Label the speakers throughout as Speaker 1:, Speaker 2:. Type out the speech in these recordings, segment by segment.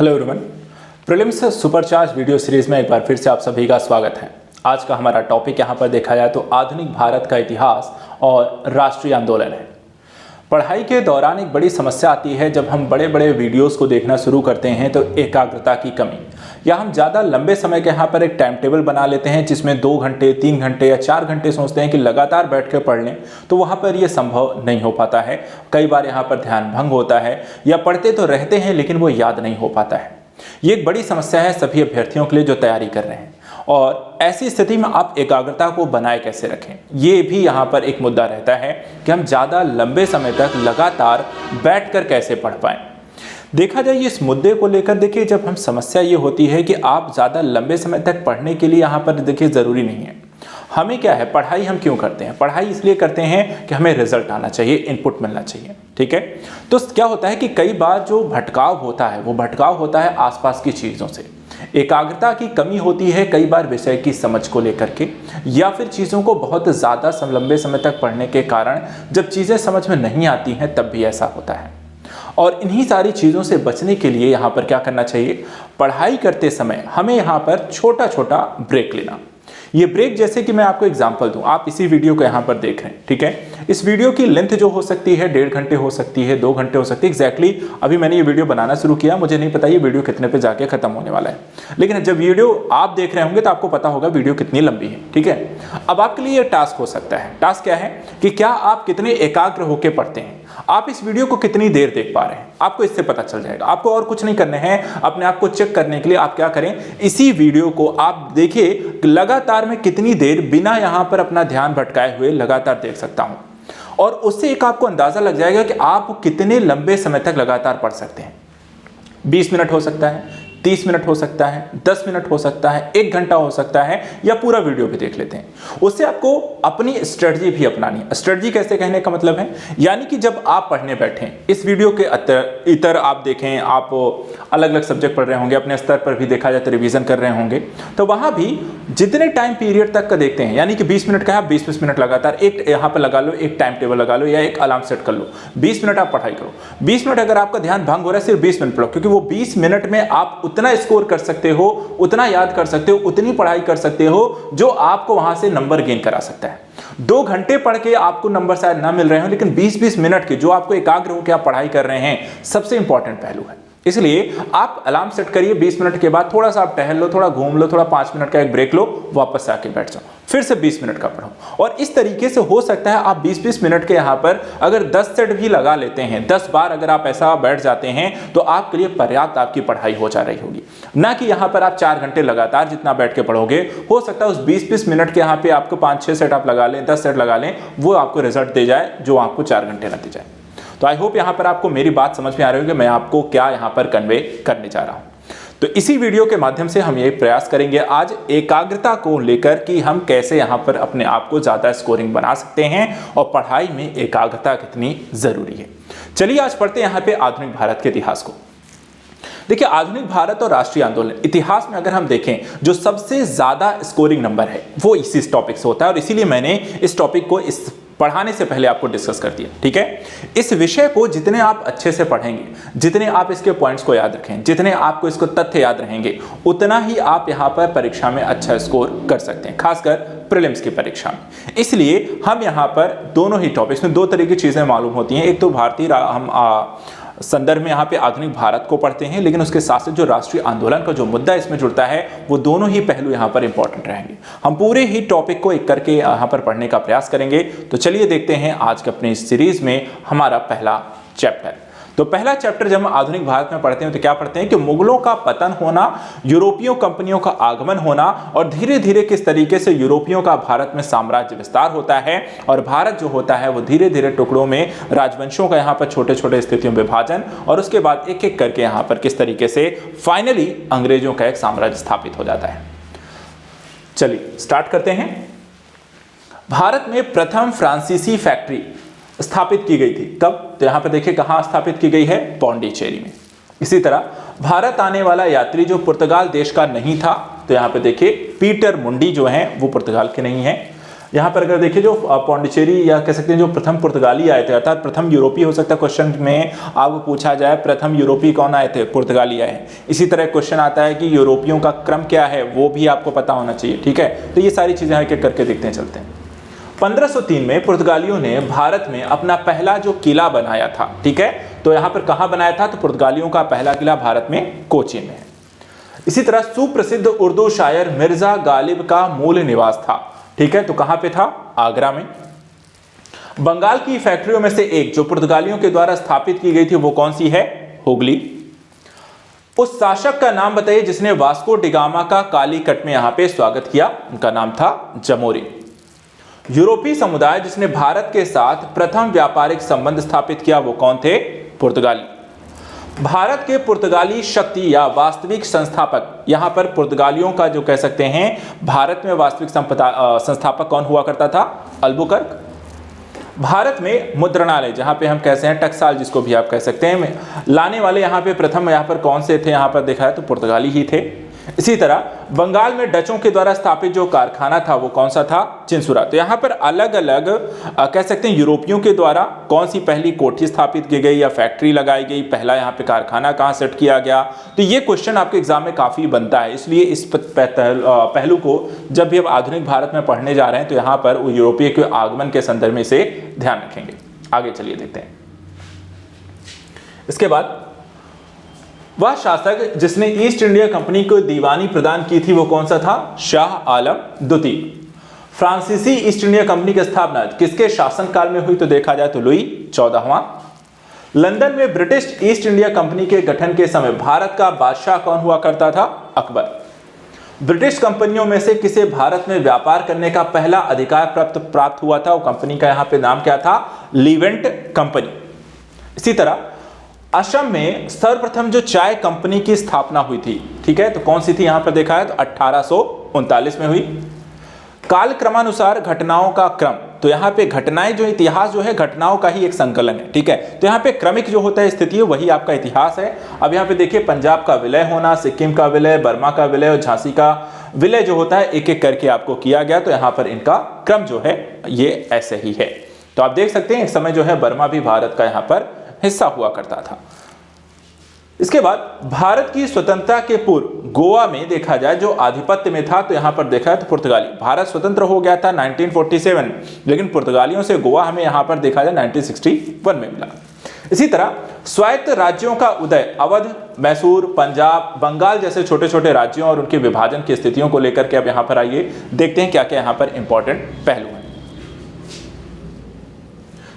Speaker 1: Hello everyone, prelims supercharge video series में एक बार फिर से आप सभी का स्वागत है। आज का हमारा टॉपिक यहाँ पर देखा जाए तो आधुनिक भारत का इतिहास और राष्ट्रीय आंदोलन है। पढ़ाई के दौरान एक बड़ी समस्या आती है जब हम बड़े बड़े वीडियोस को देखना शुरू करते हैं तो एकाग्रता की कमी, या हम ज़्यादा लंबे समय के यहाँ पर एक टाइम टेबल बना लेते हैं जिसमें 2 घंटे 3 घंटे या 4 घंटे सोचते हैं कि लगातार बैठ कर पढ़ लें, तो वहाँ पर ये संभव नहीं हो पाता है। कई बार यहाँ पर ध्यान भंग होता है या पढ़ते तो रहते हैं लेकिन वो याद नहीं हो पाता है। ये एक बड़ी समस्या है सभी अभ्यर्थियों के लिए जो तैयारी कर रहे हैं, और ऐसी स्थिति में आप एकाग्रता को बनाए कैसे रखें, ये भी यहाँ पर एक मुद्दा रहता है कि हम ज़्यादा लंबे समय तक लगातार बैठकर कैसे पढ़ पाएं। देखा जाए इस मुद्दे को लेकर, देखिए जब हम समस्या ये होती है कि आप ज़्यादा लंबे समय तक पढ़ने के लिए यहाँ पर देखिए ज़रूरी नहीं है। हमें क्या है, पढ़ाई हम क्यों करते हैं? पढ़ाई इसलिए करते हैं कि हमें रिजल्ट आना चाहिए, इनपुट मिलना चाहिए, ठीक है। तो क्या होता है कि कई बार जो भटकाव होता है वो भटकाव होता है आसपास की चीज़ों से। एकाग्रता की कमी होती है कई बार विषय की समझ को लेकर के, या फिर चीज़ों को बहुत ज़्यादा लंबे समय तक पढ़ने के कारण जब चीज़ें समझ में नहीं आती हैं तब भी ऐसा होता है। और इन्हीं सारी चीज़ों से बचने के लिए यहाँ पर क्या करना चाहिए, पढ़ाई करते समय हमें यहाँ पर छोटा छोटा ब्रेक लेना। ये ब्रेक जैसे कि मैं आपको एग्जांपल दूं, आप इसी वीडियो को यहाँ पर देख रहे हैं, ठीक है। इस वीडियो की लेंथ जो हो सकती है 1.5 घंटे हो सकती है, 2 घंटे हो सकती है। एग्जैक्टली अभी मैंने ये वीडियो बनाना शुरू किया, मुझे नहीं पता ये वीडियो कितने पे जाके खत्म होने वाला है, लेकिन जब वीडियो आप देख रहे होंगे तो आपको पता होगा वीडियो कितनी लंबी है, ठीक है। अब आपके लिए ये टास्क हो सकता है। टास्क क्या है कि क्या आप कितने एकाग्र होकर पढ़ते हैं, आप इस वीडियो को कितनी देर देख पा रहे हैं, आपको इससे पता चल जाएगा। आपको और कुछ नहीं करने हैं, अपने आप को चेक करने के लिए आप क्या करें, इसी वीडियो को आप देखिए लगातार मैं कितनी देर बिना यहां पर अपना ध्यान भटकाए हुए लगातार देख सकता हूं, और उससे एक आपको अंदाजा लग जाएगा कि आप कितने लंबे समय तक लगातार पढ़ सकते हैं। 20 मिनट हो सकता है, 30 मिनट हो सकता है, 10 मिनट हो सकता है, 1 घंटा हो सकता है, या पूरा वीडियो भी देख लेते हैं। उससे आपको अपनी स्ट्रेटजी भी अपनानी है। स्ट्रेटजी कैसे कहने का मतलब है, यानी कि जब आप पढ़ने बैठें, इस वीडियो के इतर आप देखें, आप अलग अलग सब्जेक्ट पढ़ रहे होंगे, अपने स्तर पर भी देखा जाए तो रिवीजन कर रहे होंगे, तो वहां भी जितने टाइम पीरियड तक का देखते हैं, यानी कि 20 मिनट का है, 20-20 मिनट लगातार एक यहाँ पर लगा लो, एक टाइम टेबल लगा लो या एक अलार्म सेट कर लो, 20 मिनट आप पढ़ाई करो। 20 मिनट अगर आपका ध्यान भंग हो रहा है, सिर्फ 20 मिनट पढ़ो, क्योंकि वो 20 मिनट में आप उतना स्कोर कर सकते हो, उतना याद कर सकते हो, उतनी पढ़ाई कर सकते हो जो आपको वहां से नंबर गेन करा सकता है। 2 घंटे पढ़ के आपको नंबर शायद ना मिल रहे हो, लेकिन 20-20 मिनट के जो आपको एकाग्र होकर आप पढ़ाई कर रहे हैं, सबसे इंपॉर्टेंट पहलू है। इसलिए आप अलार्म सेट करिए, 20 मिनट के बाद थोड़ा सा आप टहल लो, थोड़ा घूम लो, थोड़ा 5 मिनट का एक ब्रेक लो, वापस आके बैठ जाओ, फिर से 20 मिनट का पढ़ो। और इस तरीके से हो सकता है आप 20-20 मिनट के यहाँ पर अगर 10 सेट भी लगा लेते हैं, 10 बार अगर आप ऐसा बैठ जाते हैं, तो आपके लिए पर्याप्त आपकी पढ़ाई हो जा रही होगी। ना कि यहाँ पर आप 4 घंटे लगातार जितना बैठ के पढ़ोगे, हो सकता है उस 20-20 मिनट के यहाँ पे आपको 5-6 सेट आप लगा लें, 10 सेट लगा लें, वो आपको रिजल्ट दे जाए जो आपको 4 घंटे ना दे जाए। तो आई होप यहाँ पर आपको मेरी बात समझ में आ रही होगी, मैं आपको क्या यहाँ पर कन्वे करने जा रहा हूँ। तो इसी वीडियो के माध्यम से हम ये प्रयास करेंगे आज एकाग्रता को लेकर कि हम कैसे यहाँ पर अपने आप को ज़्यादा स्कोरिंग बना सकते हैं और पढ़ाई में एकाग्रता कितनी ज़रूरी है। चलिए आज पढ़ते हैं यहाँ पे आधुनिक भारत के इतिहास को। देखिए, आधुनिक भारत और राष्ट्रीय आंदोलन, इतिहास में अगर हम देखें जो सबसे ज़्यादा स्कोरिंग नंबर है वो इसी टॉपिक से होता है, और इसीलिए मैंने इस टॉपिक को इस पढ़ाने से पहले आपको डिस्कस कर दिया, ठीक है। इस विषय को जितने आप अच्छे से पढ़ेंगे, जितने आप इसके पॉइंट्स को याद रखें, जितने आपको इसको तथ्य याद रहेंगे, उतना ही आप यहाँ पर परीक्षा में अच्छा स्कोर कर सकते हैं, खासकर प्रीलिम्स की परीक्षा में। इसलिए हम यहाँ पर दोनों ही टॉपिक्स में 2 तरह की चीज़ें मालूम होती हैं। एक तो भारतीय हम संदर्भ में यहाँ पे आधुनिक भारत को पढ़ते हैं, लेकिन उसके साथ साथ जो राष्ट्रीय आंदोलन का जो मुद्दा इसमें जुड़ता है, वो दोनों ही पहलू यहाँ पर इंपॉर्टेंट रहेंगे। हम पूरे ही टॉपिक को एक करके यहाँ पर पढ़ने का प्रयास करेंगे। तो चलिए देखते हैं आज के अपने इस सीरीज में हमारा पहला चैप्टर। तो पहला चैप्टर जब हम आधुनिक भारत में पढ़ते हैं तो क्या पढ़ते हैं कि मुगलों का पतन होना, यूरोपीय कंपनियों का आगमन होना, और धीरे धीरे किस तरीके से यूरोपियों का भारत में साम्राज्य विस्तार होता है, और भारत जो होता है वो धीरे धीरे टुकड़ों में राजवंशों का यहाँ पर छोटे छोटे स्थितियों में विभाजन, और उसके बाद एक एक करके यहाँ पर किस तरीके से फाइनली अंग्रेजों का एक साम्राज्य स्थापित हो जाता है। चलिए स्टार्ट करते हैं। भारत में प्रथम फ्रांसीसी फैक्ट्री स्थापित की गई थी कब, तो यहां पर देखिए कहां स्थापित की गई है, पौंडीचेरी में। इसी तरह भारत आने वाला यात्री जो पुर्तगाल देश का नहीं था, तो यहां पे देखिए पीटर मुंडी जो हैं वो पुर्तगाल के नहीं हैं। यहाँ पर अगर देखिए जो पौंडीचेरी या कह सकते हैं जो प्रथम पुर्तगाली आए थे, अर्थात प्रथम यूरोपीय, हो सकता है क्वेश्चन में आपको पूछा जाए प्रथम यूरोपीय कौन आए थे, पुर्तगाली आए हैं। इसी तरह क्वेश्चन आता है कि यूरोपियों का क्रम क्या है, वो भी आपको पता होना चाहिए, ठीक है। तो ये सारी चीजें एक एक करके देखते हैं, चलते हैं। 1503 में पुर्तगालियों ने भारत में अपना पहला जो किला बनाया था, ठीक है। तो यहाँ पर कहाँ बनाया था, तो पुर्तगालियों का पहला किला भारत में कोचीन में है। इसी तरह सुप्रसिद्ध उर्दू शायर मिर्जा गालिब का मूल निवास था, ठीक है। तो कहां पे था, आगरा में। बंगाल की फैक्ट्रियों में से एक जो पुर्तगालियों के द्वारा स्थापित की गई थी वो कौन सी है, हुगली। उस शासक का नाम बताइए जिसने वास्को डिगामा का कालीकट में यहां पे स्वागत किया, उनका नाम था जमोरी। यूरोपीय समुदाय जिसने भारत के साथ प्रथम व्यापारिक संबंध स्थापित किया वो कौन थे, पुर्तगाली। भारत के पुर्तगाली शक्ति या वास्तविक संस्थापक, यहां पर पुर्तगालियों का जो कह सकते हैं भारत में वास्तविक संस्थापक कौन हुआ करता था, अल्बुकर्क। भारत में मुद्रणालय, जहां पे हम कहते हैं टकसाल जिसको भी आप कह सकते हैं, लाने वाले यहां पे प्रथम यहां पर कौन से थे, यहां पर देखा है तो पुर्तगाली ही थे। इसी तरह बंगाल में डचों के द्वारा स्थापित जो कारखाना था वो कौन सा था, चिंसुरा। तो यहाँ पर अलग अलग कह सकते हैं यूरोपियों के द्वारा कौन सी पहली कोठी स्थापित की गई या फैक्ट्री लगाई गई, पहला यहाँ पे कारखाना कहाँ सेट किया गया। तो ये क्वेश्चन आपके एग्जाम में काफी बनता है, इसलिए इस पहलू को जब भी आप आधुनिक भारत में पढ़ने जा रहे हैं तो यहाँ पर यूरोपीय के आगमन के संदर्भ में इसे ध्यान रखेंगे। आगे चलिए देखते हैं। इसके बाद वह शासक जिसने ईस्ट इंडिया कंपनी को दीवानी प्रदान की थी वो कौन सा था, शाह आलम द्वितीय। फ्रांसीसी ईस्ट इंडिया कंपनी की स्थापना किसके शासनकाल में हुई, तो देखा जाए तो लुई 14वां। लंदन में ब्रिटिश ईस्ट इंडिया कंपनी के गठन के समय भारत का बादशाह कौन हुआ करता था, अकबर। ब्रिटिश कंपनियों में से किसे भारत में व्यापार करने का पहला अधिकार प्राप्त हुआ था, वो कंपनी का यहाँ पे नाम क्या था, लीवेंट कंपनी। इसी तरह असम में सर्वप्रथम जो चाय कंपनी की स्थापना हुई थी, ठीक है, तो कौन सी थी, यहां पर देखा है तो 1839 में हुई। काल क्रमानुसार घटनाओं का क्रम, तो यहाँ पे घटनाएं जो इतिहास जो है घटनाओं का ही एक संकलन है, ठीक है। तो यहाँ पे क्रमिक जो होता है स्थिति वही आपका इतिहास है। अब यहाँ पे देखिए पंजाब का विलय होना, सिक्किम का विलय, बर्मा का विलय और झांसी का विलय जो होता है एक एक करके आपको किया गया। तो यहाँ पर इनका क्रम जो है ये ऐसे ही है। तो आप देख सकते हैं एक समय जो है बर्मा भी भारत का यहाँ पर हिस्सा हुआ करता था। इसके बाद भारत की स्वतंत्रता के पूर्व गोवा में देखा जाए जो आधिपत्य में था, तो यहां पर देखा है तो पुर्तगाली। भारत स्वतंत्र हो गया था 1947, लेकिन पुर्तगालियों से गोवा हमें यहां पर देखा जाए 1961 में मिला। इसी तरह स्वायत्त राज्यों का उदय अवध, मैसूर, पंजाब, बंगाल जैसे छोटे छोटे राज्यों और उनके विभाजन की स्थितियों को लेकर के अब यहां पर आइए देखते हैं क्या क्या यहां पर इंपॉर्टेंट पहलू है।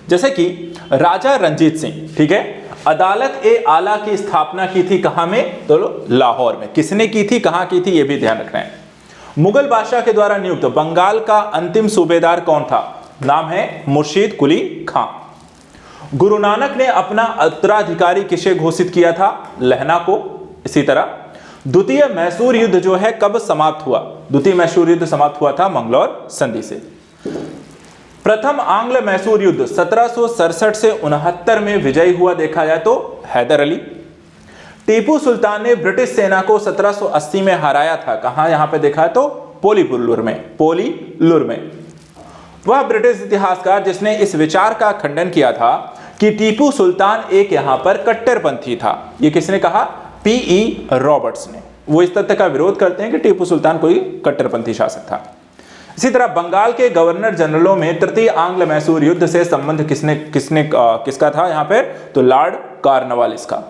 Speaker 1: जैसे कि राजा रणजीत सिंह, ठीक है, अदालत ए आला की स्थापना की थी कहां में, तो लाहौर में। किसने की थी, कहां की थी, यह भी ध्यान रखना है। मुगल बादशाह के द्वारा नियुक्त बंगाल का अंतिम सूबेदार कौन था, नाम है मुर्शीद कुली खां। गुरु नानक ने अपना उत्तराधिकारी किसे घोषित किया था, लहना को। इसी तरह द्वितीय मैसूर युद्ध जो है कब समाप्त हुआ, द्वितीय मैसूर युद्ध समाप्त हुआ था मंगलौर संधि से। प्रथम आंग्ल मैसूर युद्ध 1767 से 69 में विजयी हुआ देखा जाए तो हैदर अली। टीपू सुल्तान ने ब्रिटिश सेना को 1780 में हराया था, कहां, यहां पे देखा है तो पोलीलुर में। वह ब्रिटिश इतिहासकार जिसने इस विचार का खंडन किया था कि टीपू सुल्तान एक यहां पर कट्टरपंथी था। यह किसने कहा, पीई रॉबर्ट्स ने। वो इस तथ्य का विरोध करते हैं कि टीपू सुल्तान कोई कट्टरपंथी शासक था। इसी तरह बंगाल के गवर्नर जनरलों में तृतीय आंग्ल मैसूर युद्ध से संबंध किसका था यहां पर, तो लॉर्ड कॉर्नवालिस का।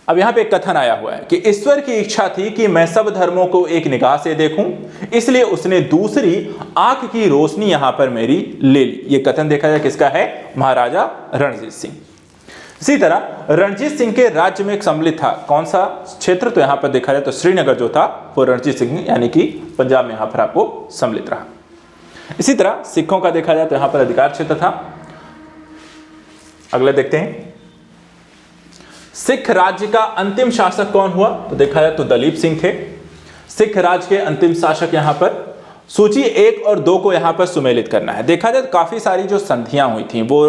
Speaker 1: अब यहां पे एक कथन आया हुआ है कि ईश्वर की इच्छा थी कि मैं सब धर्मों को एक निगाह से देखूं, इसलिए उसने दूसरी आंख की रोशनी यहां पर मेरी ले ली। यह कथन देखा जाए किसका है, महाराजा रणजीत सिंह। इसी तरह रणजीत सिंह के राज्य में एक सम्मिलित था कौन सा क्षेत्र, तो यहां पर देखा जाए तो श्रीनगर जो था वो रणजीत सिंह यानी कि पंजाब में यहां पर आपको सम्मिलित रहा। इसी तरह सिखों का देखा जाए तो यहां पर अधिकार क्षेत्र था। अगले देखते हैं, सिख राज्य का अंतिम शासक कौन हुआ, तो देखा जाए तो दलीप सिंह थे। सिख राज्य के अंतिम शासक यहां पर सूची 1 और 2 को यहाँ पर सुमेलित करना है। देखा जाए तो काफ़ी सारी जो संधियाँ हुई थी वो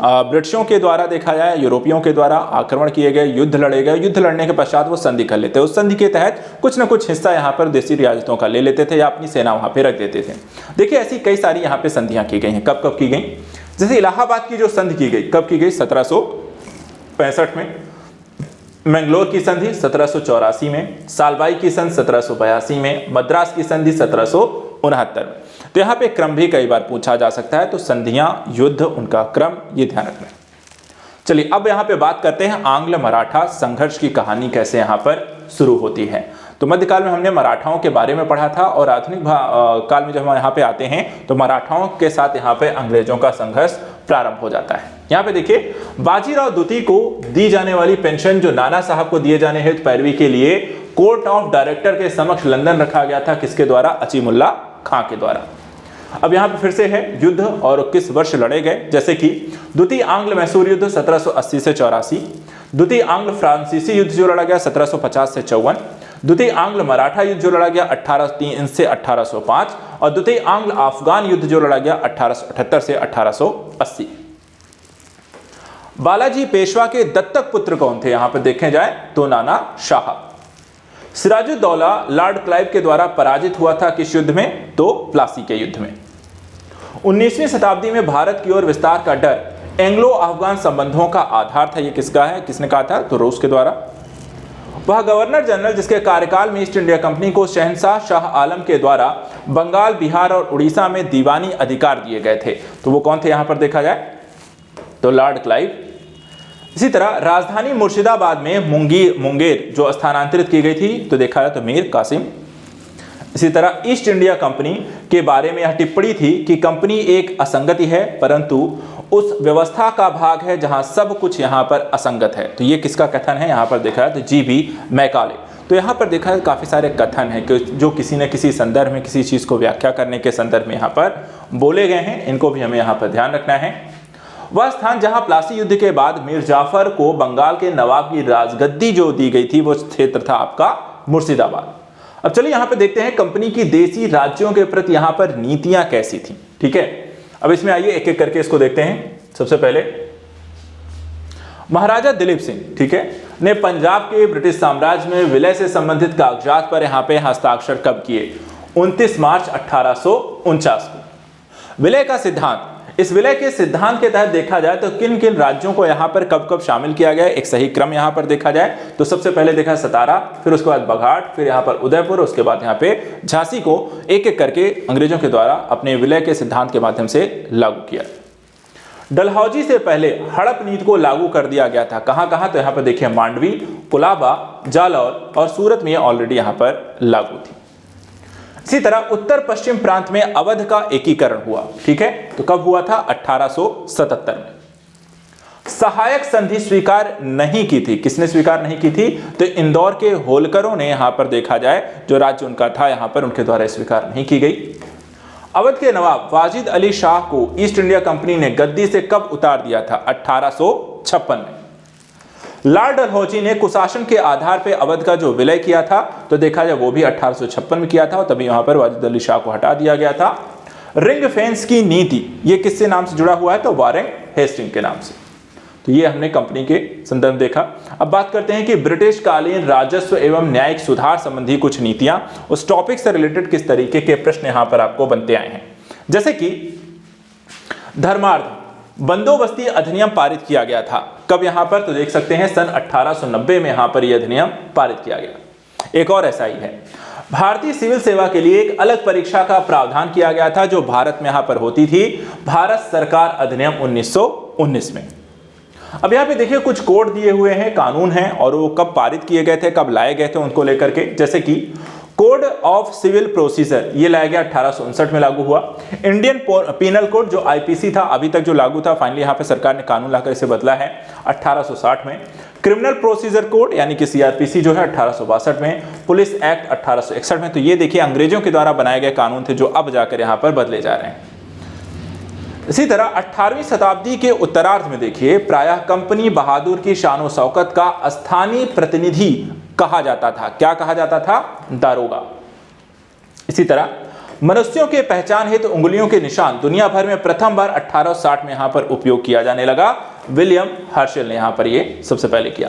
Speaker 1: ब्रिटिशों के द्वारा, देखा जाए यूरोपियों के द्वारा आक्रमण किए गए, युद्ध लड़े गए, युद्ध लड़ने के पश्चात वो संधि कर लेते। उस संधि के तहत कुछ न कुछ हिस्सा यहाँ पर देसी रियासतों का ले लेते थे या अपनी सेना वहाँ पर रख देते थे। देखिए ऐसी कई सारी यहाँ पर संधियाँ की गई हैं। कब कब की गई? जैसे इलाहाबाद की जो संधि की गई, कब की गई? 1765 में। मैंगलोर की संधि 1784 में। सालबाई की संधि 1782 में। मद्रास की संधि 1769 में। तो यहाँ पे क्रम भी कई बार पूछा जा सकता है, तो संधियां, युद्ध, उनका क्रम, ये ध्यान रखना है। चलिए अब यहाँ पे बात करते हैं आंग्ल मराठा संघर्ष की कहानी कैसे यहाँ पर शुरू होती है। तो मध्यकाल में हमने मराठाओं के बारे में पढ़ा था और आधुनिक काल में जब हम यहाँ पे आते हैं तो मराठाओं के साथ यहाँ पे अंग्रेजों का संघर्ष प्रारंभ हो जाता है। यहाँ पे देखिए बाजीराव द्वितीय को दी जाने वाली पेंशन जो नाना साहब को दिए जाने हेतु पैरवी के लिए कोर्ट ऑफ डायरेक्टर के समक्ष लंदन रखा गया था, किसके द्वारा? अचीमुल्ला खां के द्वारा। अब यहाँ पे फिर से है युद्ध और किस वर्ष लड़े गए, जैसे कि द्वितीय आंग्ल मैसूर युद्ध 1780 से 84, द्वितीय आंग्ल फ्रांसीसी युद्ध जो लड़ा गया 1750 से 54, द्वितीय आंग्ल मराठा युद्ध जो लड़ा गया 1803 से 1805 और द्वितीय आंग्ल अफगान युद्ध जो लड़ा गया 1878 से 1880। बालाजी पेशवा के दत्तक पुत्र कौन थे? यहां पर देखे जाए तो नाना शाह। सिराजुद्दौला लॉर्ड क्लाइव के द्वारा पराजित हुआ था किस युद्ध में? तो प्लासी के युद्ध में। 19वीं शताब्दी में भारत की ओर विस्तार का डर एंग्लो अफगान संबंधों का आधार था। ये किसका है? किसने कहा था? तो रूस के द्वारा। वह गवर्नर जनरल जिसके कार्यकाल में ईस्ट इंडिया कंपनी को शहंशाह शाह आलम के द्वारा बंगाल, बिहार और उड़ीसा में दीवानी अधिकार दिए गए थे, तो वो कौन थे? यहां पर देखा जाए तो लॉर्ड क्लाइव। इसी तरह राजधानी मुर्शिदाबाद में मुंगेर जो स्थानांतरित की गई थी, तो देखा जाए तो मीर कासिम। इसी तरह ईस्ट इंडिया कंपनी के बारे में यह टिप्पणी थी कि कंपनी एक असंगति है परंतु उस व्यवस्था का भाग है जहां सब कुछ यहां पर असंगत है। तो ये किसका कथन है? यहां पर देखा है तो जी.बी. मैकाले। तो यहां पर देखा है काफी सारे कथन हैं कि जो किसी न किसी संदर्भ में किसी चीज को व्याख्या करने के संदर्भ में यहां पर बोले गए हैं, इनको भी हमें यहां पर ध्यान रखना है। वह स्थान जहां प्लासी युद्ध के बाद मीर जाफर को बंगाल के नवाब की राजगद्दी जो दी गई थी वो क्षेत्र था आपका मुर्शिदाबाद। अब चलिए यहां पे देखते हैं कंपनी की देसी राज्यों के प्रति यहां पर नीतियां कैसी थी। ठीक है, अब इसमें आइए एक एक करके इसको देखते हैं। सबसे पहले महाराजा दिलीप सिंह, ठीक है, ने पंजाब के ब्रिटिश साम्राज्य में विलय से संबंधित कागजात पर यहां पे हस्ताक्षर कब किए? 29 मार्च 1849 को। विलय का सिद्धांत, इस विलय के सिद्धांत के तहत देखा जाए तो किन किन राज्यों को यहां पर कब कब शामिल किया गया, एक सही क्रम यहां पर देखा जाए तो सबसे पहले देखा सतारा, फिर उसके बाद बघाट, फिर यहां पर उदयपुर, उसके बाद यहां पे झांसी को एक एक करके अंग्रेजों के द्वारा अपने विलय के सिद्धांत के माध्यम से लागू किया। डलहौजी से पहले हड़प नीति को लागू कर दिया गया था। कहां कहां? तो यहां पर देखिए मांडवी, कुलाबा, जालौर और सूरत में ऑलरेडी यहां पर लागू थी। इसी तरह उत्तर पश्चिम प्रांत में अवध का एकीकरण हुआ। ठीक है, तो कब हुआ था? 1877 में। सहायक संधि स्वीकार नहीं की थी। किसने स्वीकार नहीं की थी? तो इंदौर के होलकरों ने यहां पर देखा जाए जो राज्य उनका था यहां पर उनके द्वारा स्वीकार नहीं की गई। अवध के नवाब वाजिद अली शाह को ईस्ट इंडिया कंपनी ने गद्दी से कब उतार दिया था? 1856 में। लॉर्ड डलहौजी ने कुशासन के आधार पर अवध का जो विलय किया था तो देखा जाए वो भी 1856 में किया था और तभी यहां पर वाजिद अली शाह को हटा दिया गया था। रिंग फेंस की नीति ये किससे नाम से जुड़ा हुआ है? तो वारेन हेस्टिंग के नाम से। तो ये हमने कंपनी के संदर्भ देखा। अब बात करते हैं कि ब्रिटिश कालीन राजस्व एवं न्यायिक सुधार संबंधी कुछ नीतियां, उस टॉपिक से रिलेटेड किस तरीके के प्रश्न यहां पर आपको बनते आए हैं। जैसे कि धर्मार्थ बंदोबस्ती अधिनियम पारित किया गया था। कब यहां पर? तो देख सकते हैं सन 1890 में यहां पर यह अधिनियम पारित किया गया। एक और ऐसा ही है, भारतीय सिविल सेवा के लिए एक अलग परीक्षा का प्रावधान किया गया था जो भारत में यहां पर होती थी, भारत सरकार अधिनियम 1919 में। अब यहाँ पे देखिए कुछ कोड दिए हुए हैं, कानून हैं और वो कब पारित किए गए थे, कब लाए गए थे उनको लेकर के। जैसे कि कोड ऑफ सिविल प्रोसीजर ये लाया गया 1859 में लागू हुआ। इंडियन पीनल कोड जो आईपीसी था अभी तक जो लागू था, फाइनली यहाँ पे सरकार ने कानून लाकर इसे बदला है 1860 में। क्रिमिनल प्रोसीजर कोड यानी कि सीआरपीसी जो है 1862 में। पुलिस एक्ट 1861 में। तो ये देखिए अंग्रेजों के द्वारा बनाए गए कानून थे जो अब जाकर यहाँ पर बदले जा रहे हैं। इसी तरह 18वीं शताब्दी के उत्तरार्ध में देखिए प्रायः कंपनी बहादुर की शान शौकत का स्थानीय प्रतिनिधि कहा जाता था। क्या कहा जाता था? दारोगा। इसी तरह मनुष्यों के पहचान हेतु उंगलियों के निशान दुनिया भर में प्रथम बार 1860 में यहां पर उपयोग किया जाने लगा। विलियम हर्शल ने यहां पर ये सबसे पहले किया,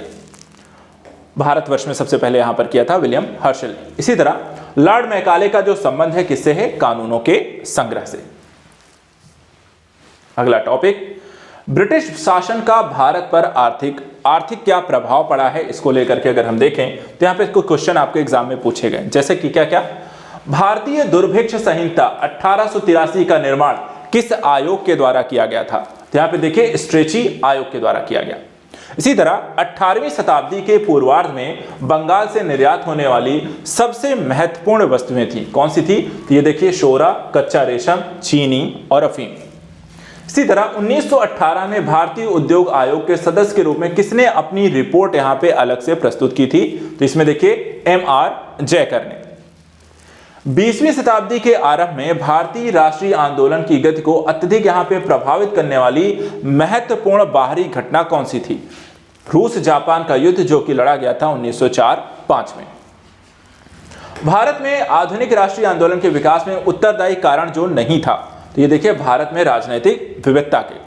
Speaker 1: भारतवर्ष में सबसे पहले यहां पर किया था विलियम हर्शल ने। इसी तरह लॉर्ड मैकाले का जो संबंध है किससे है? कानूनों के संग्रह से। अगला टॉपिक, ब्रिटिश शासन का भारत पर आर्थिक क्या प्रभाव पड़ा है, इसको लेकर के अगर हम देखें तो यहां पे कुछ क्वेश्चन आपके एग्जाम में पूछे गए, जैसे कि क्या क्या? भारतीय दुर्भिक्ष संहिता 1883 का निर्माण किस आयोग के द्वारा किया गया था? तो यहां पे देखिए स्ट्रेची आयोग के द्वारा किया गया। इसी तरह 18वीं शताब्दी के पूर्वार्ध में बंगाल से निर्यात होने वाली सबसे महत्वपूर्ण वस्तुएं थी, कौन सी थी? तो ये देखिए शोरा, कच्चा रेशम, चीनी और अफीम। इसी तरह 1918 में भारतीय उद्योग आयोग के सदस्य के रूप में किसने अपनी रिपोर्ट यहां पे अलग से प्रस्तुत की थी? तो इसमें देखिए M.R. जयकर ने। 20वीं शताब्दी के आरंभ में भारतीय राष्ट्रीय आंदोलन की गति को अत्यधिक यहां पे प्रभावित करने वाली महत्वपूर्ण बाहरी घटना कौन सी थी? रूस जापान का युद्ध, जो कि लड़ा गया था 1904-05 में। भारत में आधुनिक राष्ट्रीय आंदोलन के विकास में उत्तरदायी कारण जो नहीं था, तो ये देखिए भारत में राजनीतिक विविधता के।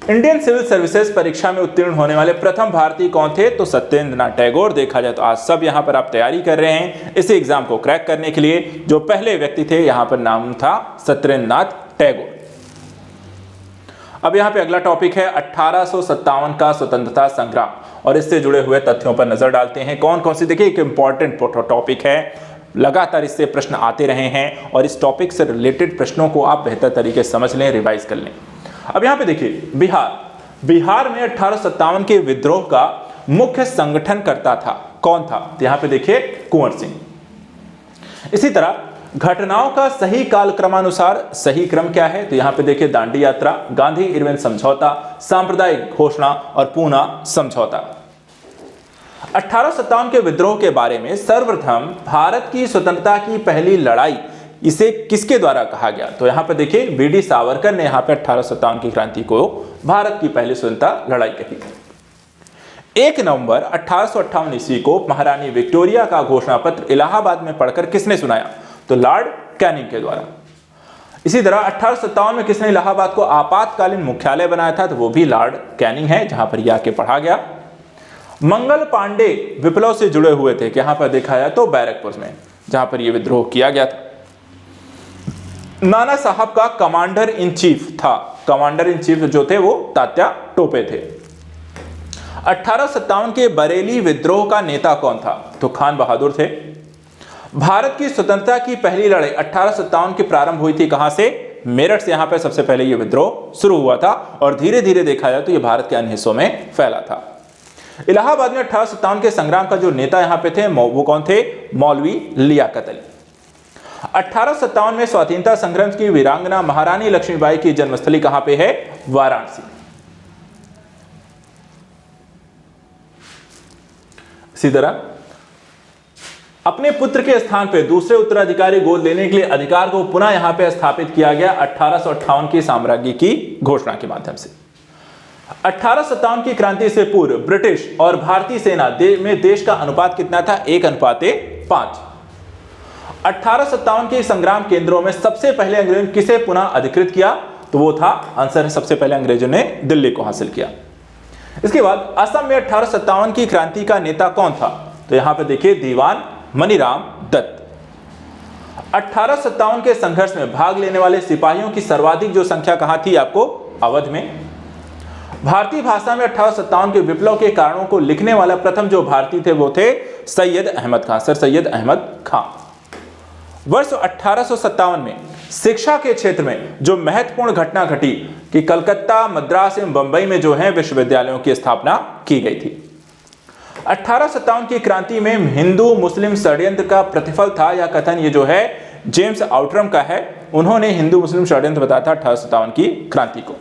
Speaker 1: इंडियन सिविल सर्विसेज परीक्षा में उत्तीर्ण होने वाले प्रथम भारतीय कौन थे? तो सत्येंद्रनाथ टैगोर। देखा जाए तो आज सब यहां पर आप तैयारी कर रहे हैं इस एग्जाम को क्रैक करने के लिए। जो पहले व्यक्ति थे यहां पर नाम था सत्येंद्रनाथ टैगोर। अब यहां पे अगला टॉपिक है 1857 का स्वतंत्रता संग्राम, और इससे जुड़े हुए तथ्यों पर नजर डालते हैं। कौन कौन सी? देखिए एक इंपॉर्टेंट टॉपिक है, लगातार इससे प्रश्न आते रहे हैं और इस टॉपिक से रिलेटेड प्रश्नों को आप बेहतर तरीके से समझ लें, रिवाइज कर लें। अब यहां पे देखिए बिहार में 1857 के विद्रोह का मुख्य संगठनकर्ता था, कौन था? तो यहां पे देखिए कुंवर सिंह। इसी तरह घटनाओं का सही कालक्रमानुसार सही क्रम क्या है? तो यहां पे देखिए दांडी यात्रा, गांधी इरविन समझौता, सांप्रदायिक घोषणा और पूना समझौता। 1857 के विद्रोह के बारे में सर्वप्रथम भारत की स्वतंत्रता की पहली लड़ाई इसे किसके द्वारा कहा गया? तो यहां पर देखिए वीडी सावरकर ने यहां पे 1857 की क्रांति को भारत की पहली स्वतंत्रता लड़ाई कही। 1 नवंबर 1858 ईस्वी को महारानी विक्टोरिया का घोषणा पत्र इलाहाबाद में पढ़कर किसने सुनाया? तो लॉर्ड कैनिंग के द्वारा। इसी तरह 1857 में किसने इलाहाबाद को आपातकालीन मुख्यालय बनाया था? तो वो भी लॉर्ड कैनिंग है, जहां पर यह आके पढ़ा गया। मंगल पांडे विप्लव से जुड़े हुए थे, यहां पर देखा जाए तो बैरकपुर में, जहां पर यह विद्रोह किया गया था। नाना साहब का कमांडर इन चीफ था, कमांडर इन चीफ जो थे वो तात्या टोपे थे। 1857 के बरेली विद्रोह का नेता कौन था? तो खान बहादुर थे। भारत की स्वतंत्रता की पहली लड़ाई 1857 की प्रारंभ हुई थी कहां से? मेरठ से यहां पर सबसे पहले यह विद्रोह शुरू हुआ था और धीरे धीरे देखा जाए तो यह भारत के अन्य हिस्सों में फैला था। इलाहाबाद में 1857 के संग्राम का जो नेता यहां पे थे वो कौन थे? मौलवी लियाकत अली। 1857 में स्वतंत्रता संग्राम की वीरांगना महारानी लक्ष्मीबाई की जन्मस्थली कहां पे है? वाराणसी। इसी तरह अपने पुत्र के स्थान पे दूसरे उत्तराधिकारी गोद लेने के लिए अधिकार को पुनः यहां पे स्थापित किया गया 1858 की साम्राज्य की घोषणा के माध्यम से। 1857 की क्रांति से पूर्व ब्रिटिश और भारतीय सेना में देश का अनुपात कितना था? 1:5। 1857 के संग्राम केंद्रों में सबसे पहले अंग्रेजों ने किसे पुनः अधिकृत किया? तो वो था आंसर है सबसे पहले अंग्रेजों ने दिल्ली को हासिल किया। इसके बाद असम में 1857 की क्रांति का नेता कौन था? तो यहां पे देखिए दीवान मनीराम दत्त। 1857 के संघर्ष में भाग लेने वाले सिपाहियों की सर्वाधिक जो संख्या कहां थी? आपको अवध में। भारतीय भाषा में 1857 के विप्लव के कारणों को लिखने वाला प्रथम जो भारतीय थे वो थे सैयद अहमद खान, सर सैयद अहमद खान। वर्ष 1857 में शिक्षा के क्षेत्र में जो महत्वपूर्ण घटना घटी कि कलकत्ता, मद्रास एवं बंबई में जो है विश्वविद्यालयों की स्थापना की गई थी। 1857 की क्रांति में हिंदू मुस्लिम षड्यंत्र का प्रतिफल था, यह कथन ये जो है जेम्स आउटरम का है। उन्होंने हिंदू मुस्लिम षड्यंत्र बताया था 1857 की क्रांति को।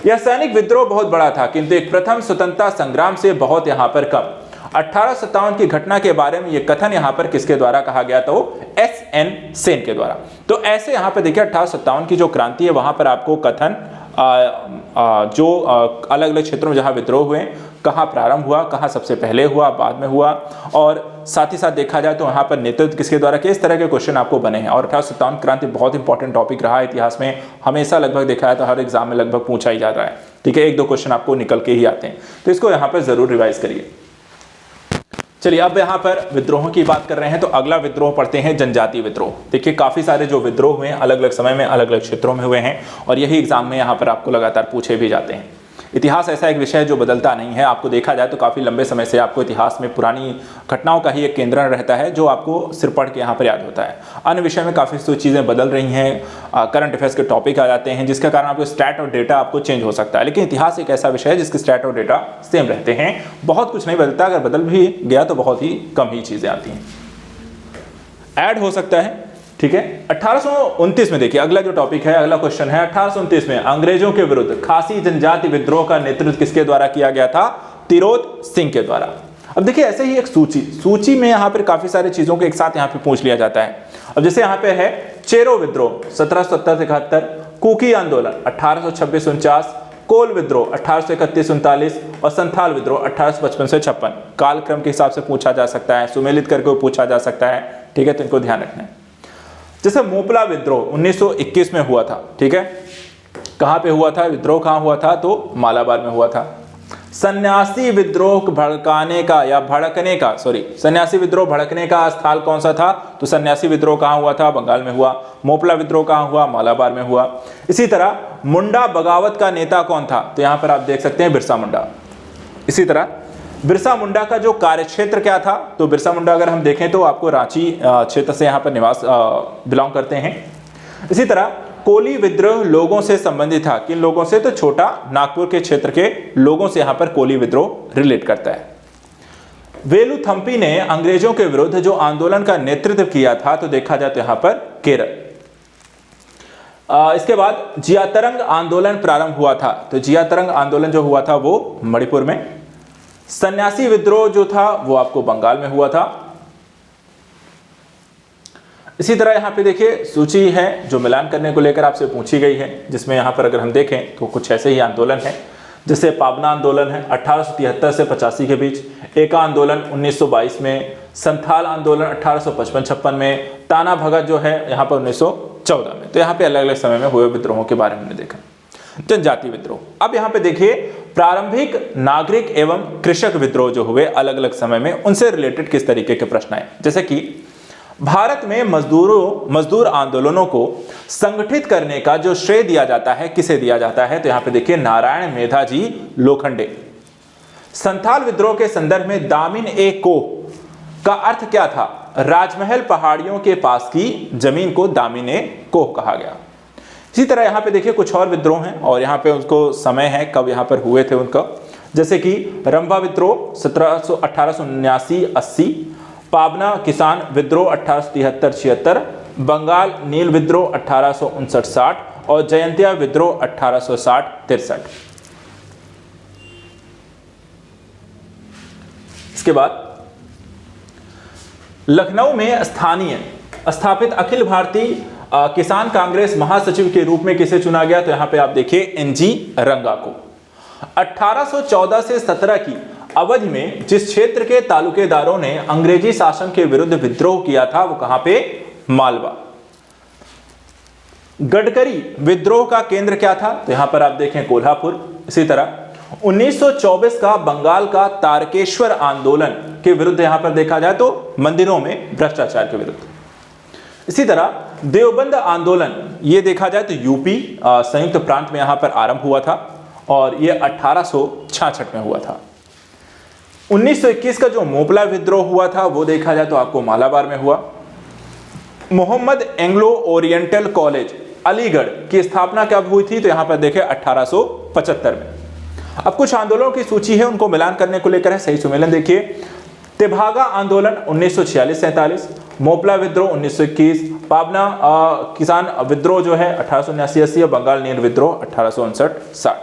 Speaker 1: यह सैनिक विद्रोह बहुत बड़ा था किंतु एक प्रथम स्वतंत्रता संग्राम से बहुत यहां पर कम। 1857 की घटना के बारे में यह कथन यहां पर किसके द्वारा कहा गया? तो S.N. सेन के द्वारा। तो ऐसे यहां पर देखिए 1857 की जो क्रांति है वहां पर आपको कथन जो अलग अलग क्षेत्रों में जहां विद्रोह हुए कहाँ प्रारंभ हुआ, कहाँ सबसे पहले हुआ, बाद में हुआ, और साथ ही साथ देखा जाए तो यहाँ पर नेतृत्व किसके द्वारा किया, इस तरह के क्वेश्चन आपको बने हैं। और 1857 क्रांति बहुत इंपॉर्टेंट टॉपिक रहा है इतिहास में, हमेशा लगभग देखा है तो हर एग्जाम में लगभग पूछा ही जा रहा है, ठीक है, 1-2 क्वेश्चन आपको निकल के ही आते हैं, तो इसको यहाँ पर जरूर रिवाइज करिए। चलिए अब यहाँ पर विद्रोहों की बात कर रहे हैं तो अगला विद्रोह पढ़ते हैं जनजातीय विद्रोह। देखिए काफी सारे जो विद्रोह हुए हैं अलग अलग समय में अलग अलग क्षेत्रों में हुए हैं, और यही एग्जाम में यहाँ पर आपको लगातार पूछे भी जाते हैं। इतिहास ऐसा एक विषय है जो बदलता नहीं है, आपको देखा जाए तो काफ़ी लंबे समय से आपको इतिहास में पुरानी घटनाओं का ही एक केंद्रण रहता है जो आपको सिर्फ पढ़ के यहाँ पर याद होता है। अन्य विषय में काफ़ी चीज़ें बदल रही हैं, करंट अफेयर्स के टॉपिक आ जाते हैं जिसके कारण आपको स्टैट और डेटा आपको चेंज हो सकता है, लेकिन इतिहास एक ऐसा विषय है जिसके स्टैट और डेटा सेम रहते हैं, बहुत कुछ नहीं बदलता, अगर बदल भी गया तो बहुत ही कम ही चीज़ें आती हैं, ऐड हो सकता है, ठीक है। 1829 में देखिए अगला जो टॉपिक है, अगला क्वेश्चन है 1829 में अंग्रेजों के विरुद्ध खासी जनजाति विद्रोह का नेतृत्व किसके द्वारा किया गया था, तिरोत सिंह के द्वारा। अब देखिए ऐसे ही एक सूची में यहाँ पर काफी सारी चीजों को एक साथ यहाँ पे पूछ लिया जाता है। अब जैसे यहाँ पे है चेरो विद्रोह 1770-71, कुकी आंदोलन 1826-49, कोल विद्रोह 1831-39 और संथाल विद्रोह 1855-56। कालक्रम के हिसाब से पूछा जा सकता है, सुमेलित करके पूछा जा सकता है, ठीक है, तो इनको ध्यान रखना है। जैसे मोपला विद्रोह 1921 में हुआ था, ठीक है, कहां पे हुआ था विद्रोह, कहां हुआ था, तो मालाबार में हुआ था। सन्यासी विद्रोह भड़काने का या भड़कने का, सन्यासी विद्रोह भड़कने का स्थल कौन सा था, तो सन्यासी विद्रोह कहां हुआ था, बंगाल में हुआ। मोपला विद्रोह कहां हुआ, मालाबार में हुआ। इसी तरह मुंडा बगावत का नेता कौन था, तो यहां पर आप देख सकते हैं बिरसा मुंडा। इसी तरह बिरसा मुंडा का जो कार्यक्षेत्र क्या था, तो बिरसा मुंडा अगर हम देखें तो आपको रांची क्षेत्र से यहाँ पर निवास बिलोंग करते हैं। इसी तरह कोली विद्रोह लोगों से संबंधित था, किन लोगों से, तो छोटा नागपुर के क्षेत्र के लोगों से यहाँ पर कोली विद्रोह रिलेट करता है। वेलुथम्पी ने अंग्रेजों के विरुद्ध जो आंदोलन का नेतृत्व किया था, तो देखा जाए तो यहाँ पर केरल। इसके बाद जियातरंग आंदोलन प्रारंभ हुआ था, तो जियातरंग आंदोलन जो हुआ था वो मणिपुर में। सन्यासी विद्रोह जो था वो आपको बंगाल में हुआ था। इसी तरह यहाँ पे देखिए सूची है जो मिलान करने को लेकर आपसे पूछी गई है, जिसमें यहाँ पर अगर हम देखें तो कुछ ऐसे ही आंदोलन है, जैसे पाबना आंदोलन है 1873 से 85 के बीच, एका आंदोलन 1922 में, संथाल आंदोलन 1855-56 में, ताना भगत जो है यहाँ पर 1914 में। तो यहाँ पे अलग अलग समय में हुए विद्रोहों के बारे में हमने देखा। जनजाति विद्रोह, अब यहाँ पे देखिए प्रारंभिक नागरिक एवं कृषक विद्रोह जो हुए अलग अलग समय में, उनसे रिलेटेड किस तरीके के प्रश्न आए। जैसे कि भारत में मजदूर आंदोलनों को संगठित करने का जो श्रेय दिया जाता है, किसे दिया जाता है, तो यहाँ पे देखिए नारायण मेधाजी लोखंडे। संथाल विद्रोह के संदर्भ में दामिन ए को का अर्थ क्या था, राजमहल पहाड़ियों के पास की जमीन को दामिन ए को कहा गया। इसी तरह यहाँ पे देखिए कुछ और विद्रोह हैं और यहाँ पे उनको समय है कब यहाँ पर हुए थे उनका, जैसे कि रंभा विद्रोह 1879-80, पाबना किसान विद्रोह 1873-76, बंगाल नील विद्रोह 1859-60 और जयंतिया विद्रोह 1860-63। इसके बाद लखनऊ में स्थापित अखिल भारतीय किसान कांग्रेस महासचिव के रूप में किसे चुना गया, तो यहां पे आप देखिए एनजी रंगा को। 1814 से 17 की अवधि में जिस क्षेत्र के तालुकेदारों ने अंग्रेजी शासन के विरुद्ध विद्रोह किया था वो कहां पे, मालवा। गडकरी विद्रोह का केंद्र क्या था, तो यहां पर आप देखें कोल्हापुर। इसी तरह 1924 का बंगाल का तारकेश्वर आंदोलन के विरुद्ध यहां पर देखा जाए तो मंदिरों में भ्रष्टाचार के विरुद्ध। इसी तरह देवबंद आंदोलन ये देखा जाए तो यूपी संयुक्त प्रांत में यहां पर आरंभ हुआ था और ये 1866 में हुआ था। 1921 का जो मोपला विद्रोह हुआ था वो देखा जाए तो आपको मालाबार में हुआ। Mohammad Anglo Oriental College Aligarh की स्थापना कब हुई थी, तो यहां पर देखें 1875 में। अब कुछ आंदोलनों की सूची है, उनको मिलान करने को लेकर है, सही सुमेलन देखिए। तेभागा आंदोलन 1946-47, मोपला विद्रोह 1921, पाबना किसान विद्रोह जो है 1879-80 और बंगाल नील विद्रोह 1859-60।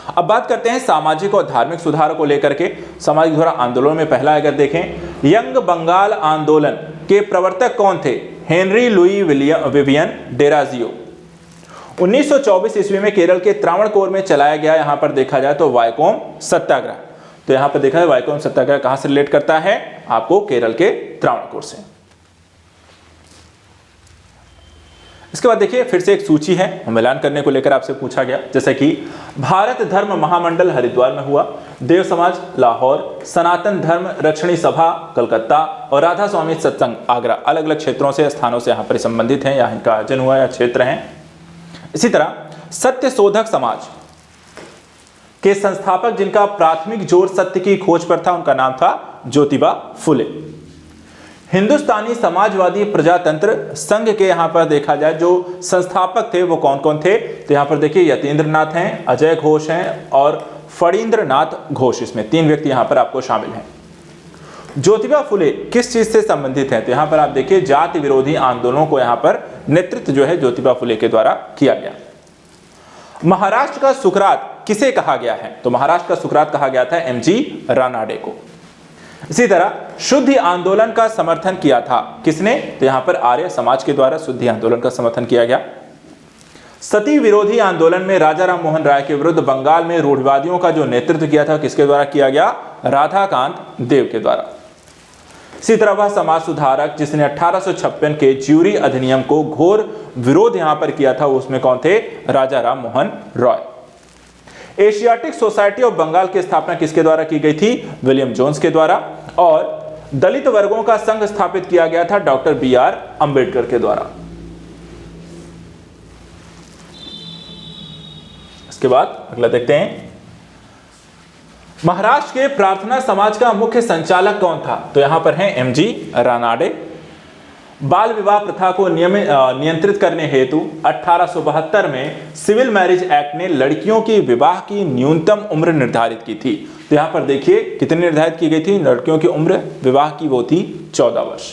Speaker 1: अब बात करते हैं सामाजिक और धार्मिक सुधार को लेकर के। सामाजिक सुधार आंदोलन में पहला अगर देखें, यंग बंगाल आंदोलन के प्रवर्तक कौन थे, हेनरी लुई विवियन डेराजियो। 1924 ईस्वी में केरल के त्रावणकोर में चलाया गया यहां पर देखा जाए तो वाइकोम सत्याग्रह। तो यहां पर देखा है वाइकोम सत्याग्रह कहां से रिलेट करता है, आपको केरल के त्रावणकोर से। इसके बाद देखिए फिर से एक सूची है, मिलान करने को लेकर आपसे पूछा गया, जैसे कि भारत धर्म महामंडल हरिद्वार में हुआ, देव समाज लाहौर, सनातन धर्म रक्षणी सभा कलकत्ता और राधा स्वामी सत्संग आगरा। अलग अलग क्षेत्रों से स्थानों से यहाँ पर संबंधित हैं या इनका आयोजन हुआ या क्षेत्र हैं। इसी तरह सत्य शोधक समाज के संस्थापक जिनका प्राथमिक जोर सत्य की खोज पर था, उनका नाम था ज्योतिबा फुले। हिंदुस्तानी समाजवादी प्रजातंत्र संघ के यहां पर देखा जाए जो संस्थापक थे वो कौन कौन थे, तो यहां पर देखिए यतीन्द्र नाथ हैं, अजय घोष हैं और फणींद्र नाथ घोष। इसमें 3 व्यक्ति यहां पर आपको शामिल हैं। ज्योतिबा फुले किस चीज से संबंधित है, तो यहां पर आप देखिए जाति विरोधी आंदोलनों को यहां पर नेतृत्व जो है ज्योतिबा फुले के द्वारा किया गया। महाराष्ट्र का सुकरात किसे कहा गया है, तो महाराष्ट्र का सुकरात कहा गया था एमजी रानाडे को। इसी तरह शुद्धि आंदोलन का समर्थन किया था किसने, तो यहां पर आर्य समाज के द्वारा शुद्धि आंदोलन का समर्थन किया गया। सती विरोधी आंदोलन में राजा राम मोहन राय के विरुद्ध बंगाल में रूढ़िवादियों का जो नेतृत्व किया था किसके द्वारा किया गया, राधाकांत देव के द्वारा। इसी तरह वह समाज सुधारक जिसने 1856 के ज्यूरी अधिनियम को घोर विरोध यहां पर किया था, उसमें कौन थे, Raja Ram Mohan Roy. Asiatic society of Bengal की स्थापना किसके द्वारा की गई थी, विलियम जोन्स के द्वारा। और दलित वर्गों का संघ स्थापित किया गया था डॉक्टर BR अंबेडकर के द्वारा। इसके बाद अगला देखते हैं, महाराष्ट्र के प्रार्थना समाज का मुख्य संचालक कौन था, तो यहां पर हैं MG रानाडे। बाल विवाह प्रथा को नियंत्रित करने हेतु 1872 में सिविल मैरिज एक्ट ने लड़कियों की विवाह की न्यूनतम उम्र निर्धारित की थी। तो यहां पर देखिए कितनी निर्धारित की गई थी, लड़कियों की उम्र विवाह की वो थी 14 वर्ष।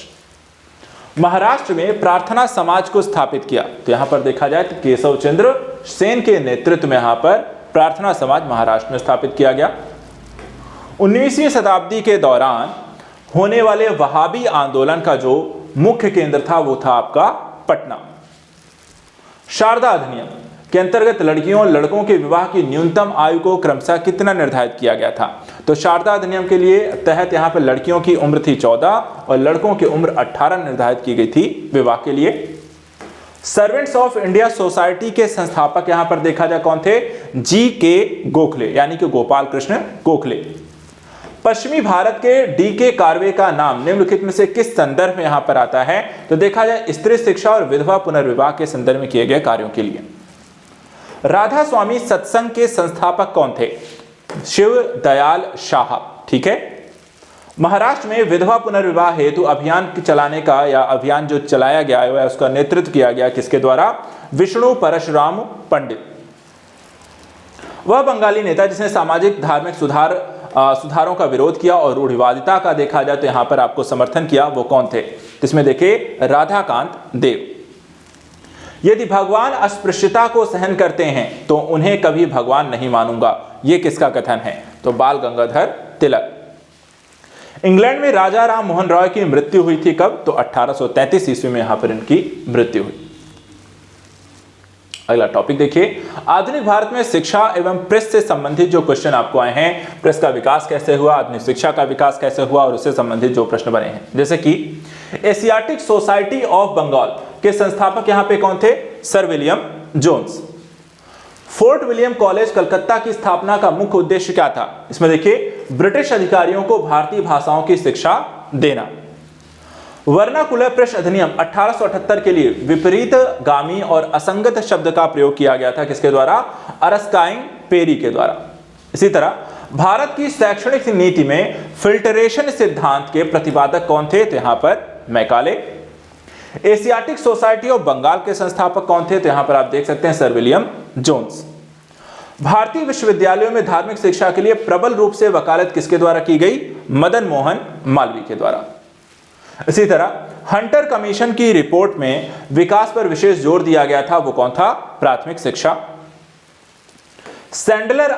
Speaker 1: महाराष्ट्र में प्रार्थना समाज को स्थापित किया, तो यहां पर देखा जाए तो केशव चंद्र सेन के नेतृत्व में यहां पर प्रार्थना समाज महाराष्ट्र में स्थापित किया गया। 19वीं शताब्दी के दौरान होने वाले वहाबी आंदोलन का जो मुख्य केंद्र था वो था आपका पटना। शारदा अधिनियम के अंतर्गत लड़कियों और लड़कों के विवाह की न्यूनतम आयु को क्रमशः कितना निर्धारित किया गया था, तो शारदा अधिनियम के लिए तहत यहां पर लड़कियों की उम्र थी 14 और लड़कों की उम्र 18 निर्धारित की गई थी विवाह के लिए। सर्वेंट्स ऑफ इंडिया सोसाइटी के संस्थापक यहां पर देखा जाए कौन थे, GK गोखले यानी कि गोपाल कृष्ण गोखले। पश्चिमी भारत के DK कार्वे का नाम निम्नलिखित में से किस संदर्भ में यहां पर आता है, तो देखा जाए स्त्री शिक्षा और विधवा पुनर्विवाह के संदर्भ में किए गए कार्यों के लिए। राधा स्वामी सत्संग के संस्थापक कौन थे, शिव दयाल शाह। ठीक है, महाराष्ट्र में विधवा पुनर्विवाह हेतु अभियान चलाने का या अभियान जो चलाया गया है उसका नेतृत्व किया गया किसके द्वारा, विष्णु परशुराम पंडित। वह बंगाली नेता जिसने सामाजिक धार्मिक सुधारों का विरोध किया और रूढ़िवादिता का देखा जाए तो यहां पर आपको समर्थन किया, वो कौन थे, इसमें देखिए राधाकांत देव। यदि भगवान अस्पृश्यता को सहन करते हैं तो उन्हें कभी भगवान नहीं मानूंगा, ये किसका कथन है, तो बाल गंगाधर तिलक। इंग्लैंड में राजा राम मोहन रॉय की मृत्यु हुई थी कब, तो 1833 ईस्वी में यहां पर इनकी मृत्यु हुई। अगला टॉपिक देखिए, आधुनिक भारत में शिक्षा एवं प्रेस से संबंधित जो क्वेश्चन आपको आए हैं, प्रेस का विकास कैसे हुआ, आधुनिक शिक्षा का विकास कैसे हुआ और उससे संबंधित जो प्रश्न बने हैं, जैसे कि एशियाटिक सोसाइटी ऑफ बंगाल के संस्थापक यहां पे कौन थे, sir William Jones. Fort William college Calcutta की स्थापना का मुख्य उद्देश्य क्या था, इसमें देखिए ब्रिटिश अधिकारियों को भारतीय भाषाओं की शिक्षा देना। वर्नाकुलर प्रेस अधिनियम 1878 के लिए विपरीत गामी और असंगत शब्द का प्रयोग किया गया था, किसके द्वारा, अरस्काइंग पेरी के द्वारा। इसी तरह भारत की शैक्षणिक नीति में फिल्टरेशन सिद्धांत के प्रतिपादक कौन थे, तो यहां पर Macaulay. Asiatic society of Bengal के संस्थापक कौन थे, तो यहां पर आप देख सकते हैं सर विलियम जोन्स। भारतीय विश्वविद्यालयों में धार्मिक शिक्षा के लिए प्रबल रूप से वकालत किसके द्वारा की गई, मदन मोहन मालवीय के द्वारा। इसी तरह हंटर कमीशन की रिपोर्ट में विकास पर विशेष जोर दिया गया था, वो कौन था, प्राथमिक शिक्षा। सैंडलर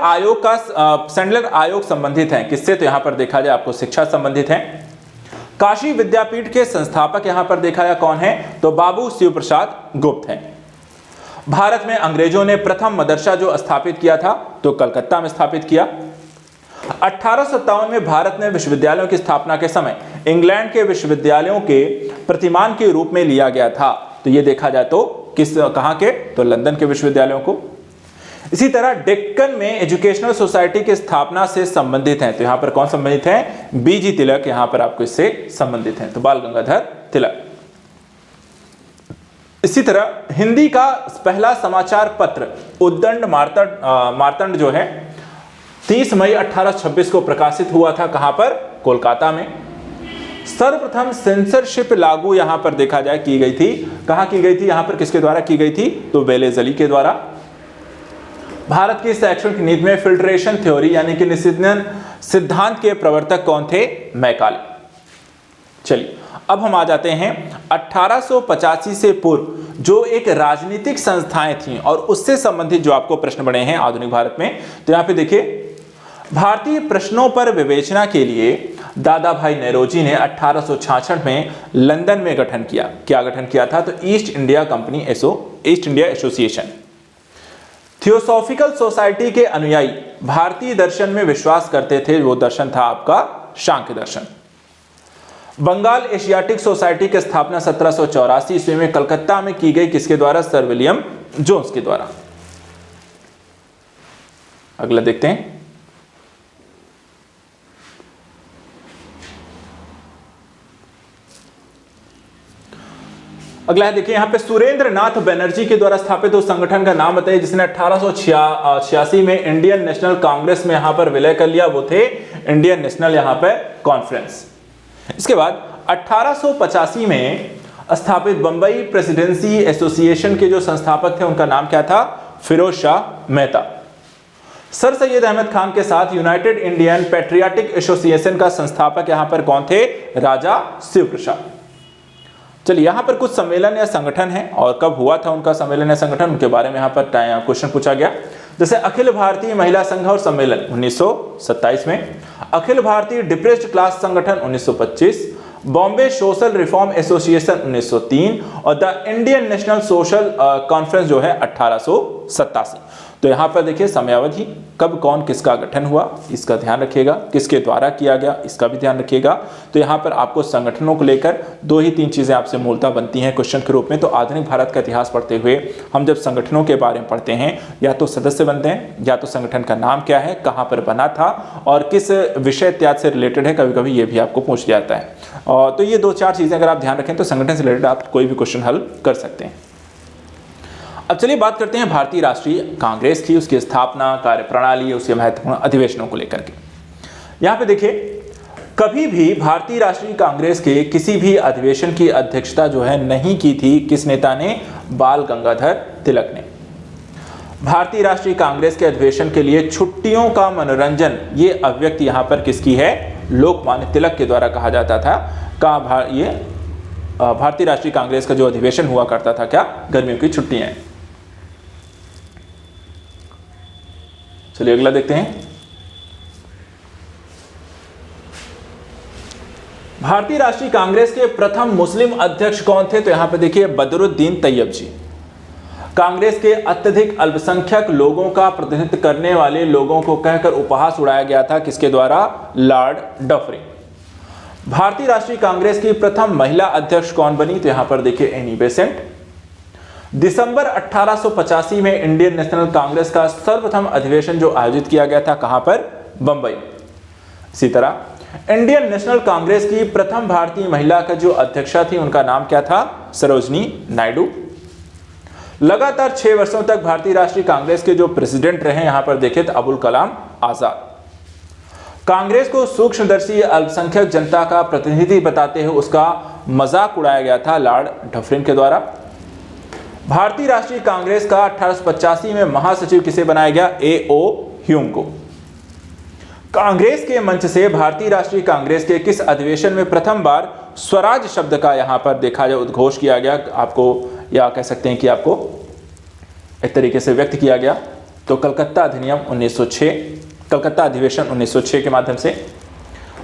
Speaker 1: आयोग संबंधित है किससे, तो यहां पर देखा जाए आपको शिक्षा संबंधित है। काशी विद्यापीठ के संस्थापक यहां पर देखा जाए कौन है, तो बाबू शिव प्रसाद गुप्त हैं। भारत में अंग्रेजों ने प्रथम मदरसा जो स्थापित किया था तो कलकत्ता में स्थापित किया। 1857 में भारत ने विश्वविद्यालयों की स्थापना के समय इंग्लैंड के विश्वविद्यालयों के प्रतिमान के रूप में लिया गया था। तो ये देखा जाए तो कहां के, तो लंदन के विश्वविद्यालयों को। इसी तरह डेक्कन में एजुकेशनल सोसाइटी की स्थापना से संबंधित हैं, तो यहां पर कौन संबंधित है, बीजी तिलक यहां पर आपको इससे संबंधित हैं, तो बाल गंगाधर तिलक। इसी तरह हिंदी का पहला समाचार पत्र उद्दंड मार्तंड जो है 30 मई 1826 को प्रकाशित हुआ था, कहां पर, कोलकाता में। सर्वप्रथम सेंसरशिप लागू यहां पर देखा जाए की गई थी, कहां की गई थी, यहां पर किसके द्वारा की गई थी, तो वेलेज़ली के द्वारा। भारत की शैक्षणिक नीति में फिल्ट्रेशन थ्योरी यानी कि निषिद्धन सिद्धांत के प्रवर्तक कौन थे, मैकाले। चलिए अब हम आ जाते हैं 1885 से पूर्व जो एक राजनीतिक संस्थाएं थीं और उससे संबंधित जो आपको प्रश्न बने हैं आधुनिक भारत में। तो यहां पे देखिए, भारतीय प्रश्नों पर विवेचना के लिए दादा भाई नौरोजी ने 1866 में लंदन में गठन किया। क्या गठन किया था, तो east India association. Theosophical society के अनुयायी भारतीय दर्शन में विश्वास करते थे, वो दर्शन था आपका सांख्य दर्शन। बंगाल एशियाटिक सोसाइटी की स्थापना 1784 ईस्वी में कलकत्ता में की गई, किसके द्वारा, सर विलियम जोन्स के द्वारा। अगला देखते हैं, अगला है देखिए, यहां पे सुरेंद्र नाथ बनर्जी के द्वारा स्थापित उस संगठन का नाम बताइए जिसने 1886 में इंडियन नेशनल कांग्रेस में यहां पर विलय कर लिया, वो थे इंडियन नेशनल यहां पर कॉन्फ्रेंस। इसके बाद 1885 में स्थापित बंबई प्रेसिडेंसी एसोसिएशन के जो संस्थापक थे उनका नाम क्या था, फिरोज शाह मेहता। सर सैयद अहमद खान के साथ यूनाइटेड इंडियन पैट्रियाटिक एसोसिएशन का संस्थापक यहां पर कौन थे, राजा शिव प्रसाद। चलिए यहां पर कुछ सम्मेलन या संगठन है और कब हुआ था उनका सम्मेलन या संगठन, उनके बारे में यहां पर क्वेश्चन पूछा गया। जैसे अखिल भारतीय महिला संघ और सम्मेलन 1927 में, अखिल भारतीय डिप्रेस्ड क्लास संगठन 1925, बॉम्बे सोशल रिफॉर्म एसोसिएशन 1903 और the Indian national social conference जो है 1887। तो यहाँ पर देखिए समयावधि, कब कौन किसका गठन हुआ इसका ध्यान रखिएगा, किसके द्वारा किया गया इसका भी ध्यान रखिएगा। तो यहाँ पर आपको संगठनों को लेकर 2 ही 3 चीज़ें आपसे मूलतः बनती हैं क्वेश्चन के रूप में। तो आधुनिक भारत का इतिहास पढ़ते हुए हम जब संगठनों के बारे में पढ़ते हैं, या तो सदस्य बनते हैं, या तो संगठन का नाम क्या है, कहाँ पर बना था और किस विषय इत्यादि से रिलेटेड है, कभी कभी ये भी आपको पूछ जाता है। और तो ये 2-4 चीज़ें अगर आप ध्यान रखें तो संगठन से रिलेटेड आप कोई भी क्वेश्चन हल कर सकते हैं। अब चलिए बात करते हैं भारतीय राष्ट्रीय कांग्रेस की, उसकी स्थापना, कार्यप्रणाली, उसके महत्वपूर्ण अधिवेशनों को लेकर के। यहाँ पे देखिए, कभी भी भारतीय राष्ट्रीय कांग्रेस के किसी भी अधिवेशन की अध्यक्षता जो है नहीं की थी किस नेता ने, बाल गंगाधर तिलक ने। भारतीय राष्ट्रीय कांग्रेस के अधिवेशन के लिए छुट्टियों का मनोरंजन, ये अभिव्यक्ति यहाँ पर किसकी है, लोकमान्य तिलक के द्वारा कहा जाता था। ये भारतीय राष्ट्रीय कांग्रेस का जो अधिवेशन हुआ करता था, क्या, गर्मियों की छुट्टियां। चलिए अगला देखते हैं, भारतीय राष्ट्रीय कांग्रेस के प्रथम मुस्लिम अध्यक्ष कौन थे। तो यहां पे देखिए बदरुद्दीन तैयब जी। कांग्रेस के अत्यधिक अल्पसंख्यक लोगों का प्रतिनिधित्व करने वाले लोगों को कहकर उपहास उड़ाया गया था, किसके द्वारा, लॉर्ड डफरिन। भारतीय राष्ट्रीय कांग्रेस की प्रथम महिला अध्यक्ष कौन बनी। तो यहां पर देखिए एनी बेसेंट। दिसंबर 1885 में इंडियन नेशनल कांग्रेस का सर्वप्रथम अधिवेशन जो आयोजित किया गया था, कहां पर, बंबई। इसी तरह इंडियन नेशनल कांग्रेस की प्रथम भारतीय महिला का जो अध्यक्षा थी उनका नाम क्या था, सरोजनी नायडू। लगातार 6 वर्षों तक भारतीय राष्ट्रीय कांग्रेस के जो प्रेसिडेंट रहे, यहां पर देखें तो अबुल कलाम आजाद। कांग्रेस को सूक्ष्मदर्शी अल्पसंख्यक जनता का प्रतिनिधि बताते हुए उसका मजाक उड़ाया गया था लॉर्ड डफरिन के द्वारा। भारतीय राष्ट्रीय कांग्रेस का 1885 में महासचिव किसे बनाया गया, A.O. ह्यूम को। कांग्रेस के मंच से भारतीय राष्ट्रीय कांग्रेस के किस अधिवेशन में प्रथम बार स्वराज शब्द का यहां पर देखा जाए उद्घोष किया गया, आपको या कह सकते हैं कि आपको एक तरीके से व्यक्त किया गया। तो कलकत्ता अधिनियम 1906, कलकत्ता अधिवेशन 1906 के माध्यम से।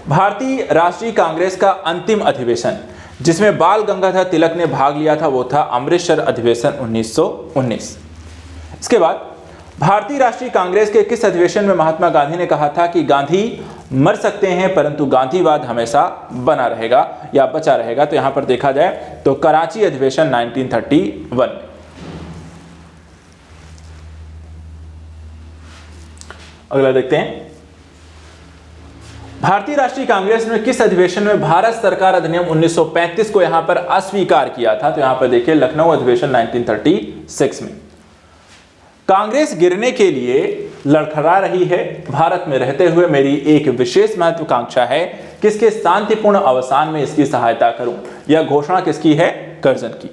Speaker 1: भारतीय राष्ट्रीय कांग्रेस का अंतिम अधिवेशन जिसमें बाल गंगाधर तिलक ने भाग लिया था वो था अमृतसर अधिवेशन 1919। इसके बाद भारतीय राष्ट्रीय कांग्रेस के किस अधिवेशन में महात्मा गांधी ने कहा था कि गांधी मर सकते हैं परंतु गांधीवाद हमेशा बना रहेगा या बचा रहेगा? तो यहां पर देखा जाए तो कराची अधिवेशन 1931। अगला देखते हैं, भारतीय राष्ट्रीय कांग्रेस ने किस अधिवेशन में भारत सरकार अधिनियम 1935 को यहां पर अस्वीकार किया था? तो यहां पर देखिए लखनऊ अधिवेशन 1936 में। कांग्रेस गिरने के लिए लड़खड़ा रही है, भारत में रहते हुए मेरी एक विशेष महत्वाकांक्षा है किसके शांतिपूर्ण अवसान में इसकी सहायता करूं। यह घोषणा किसकी है? कर्जन की।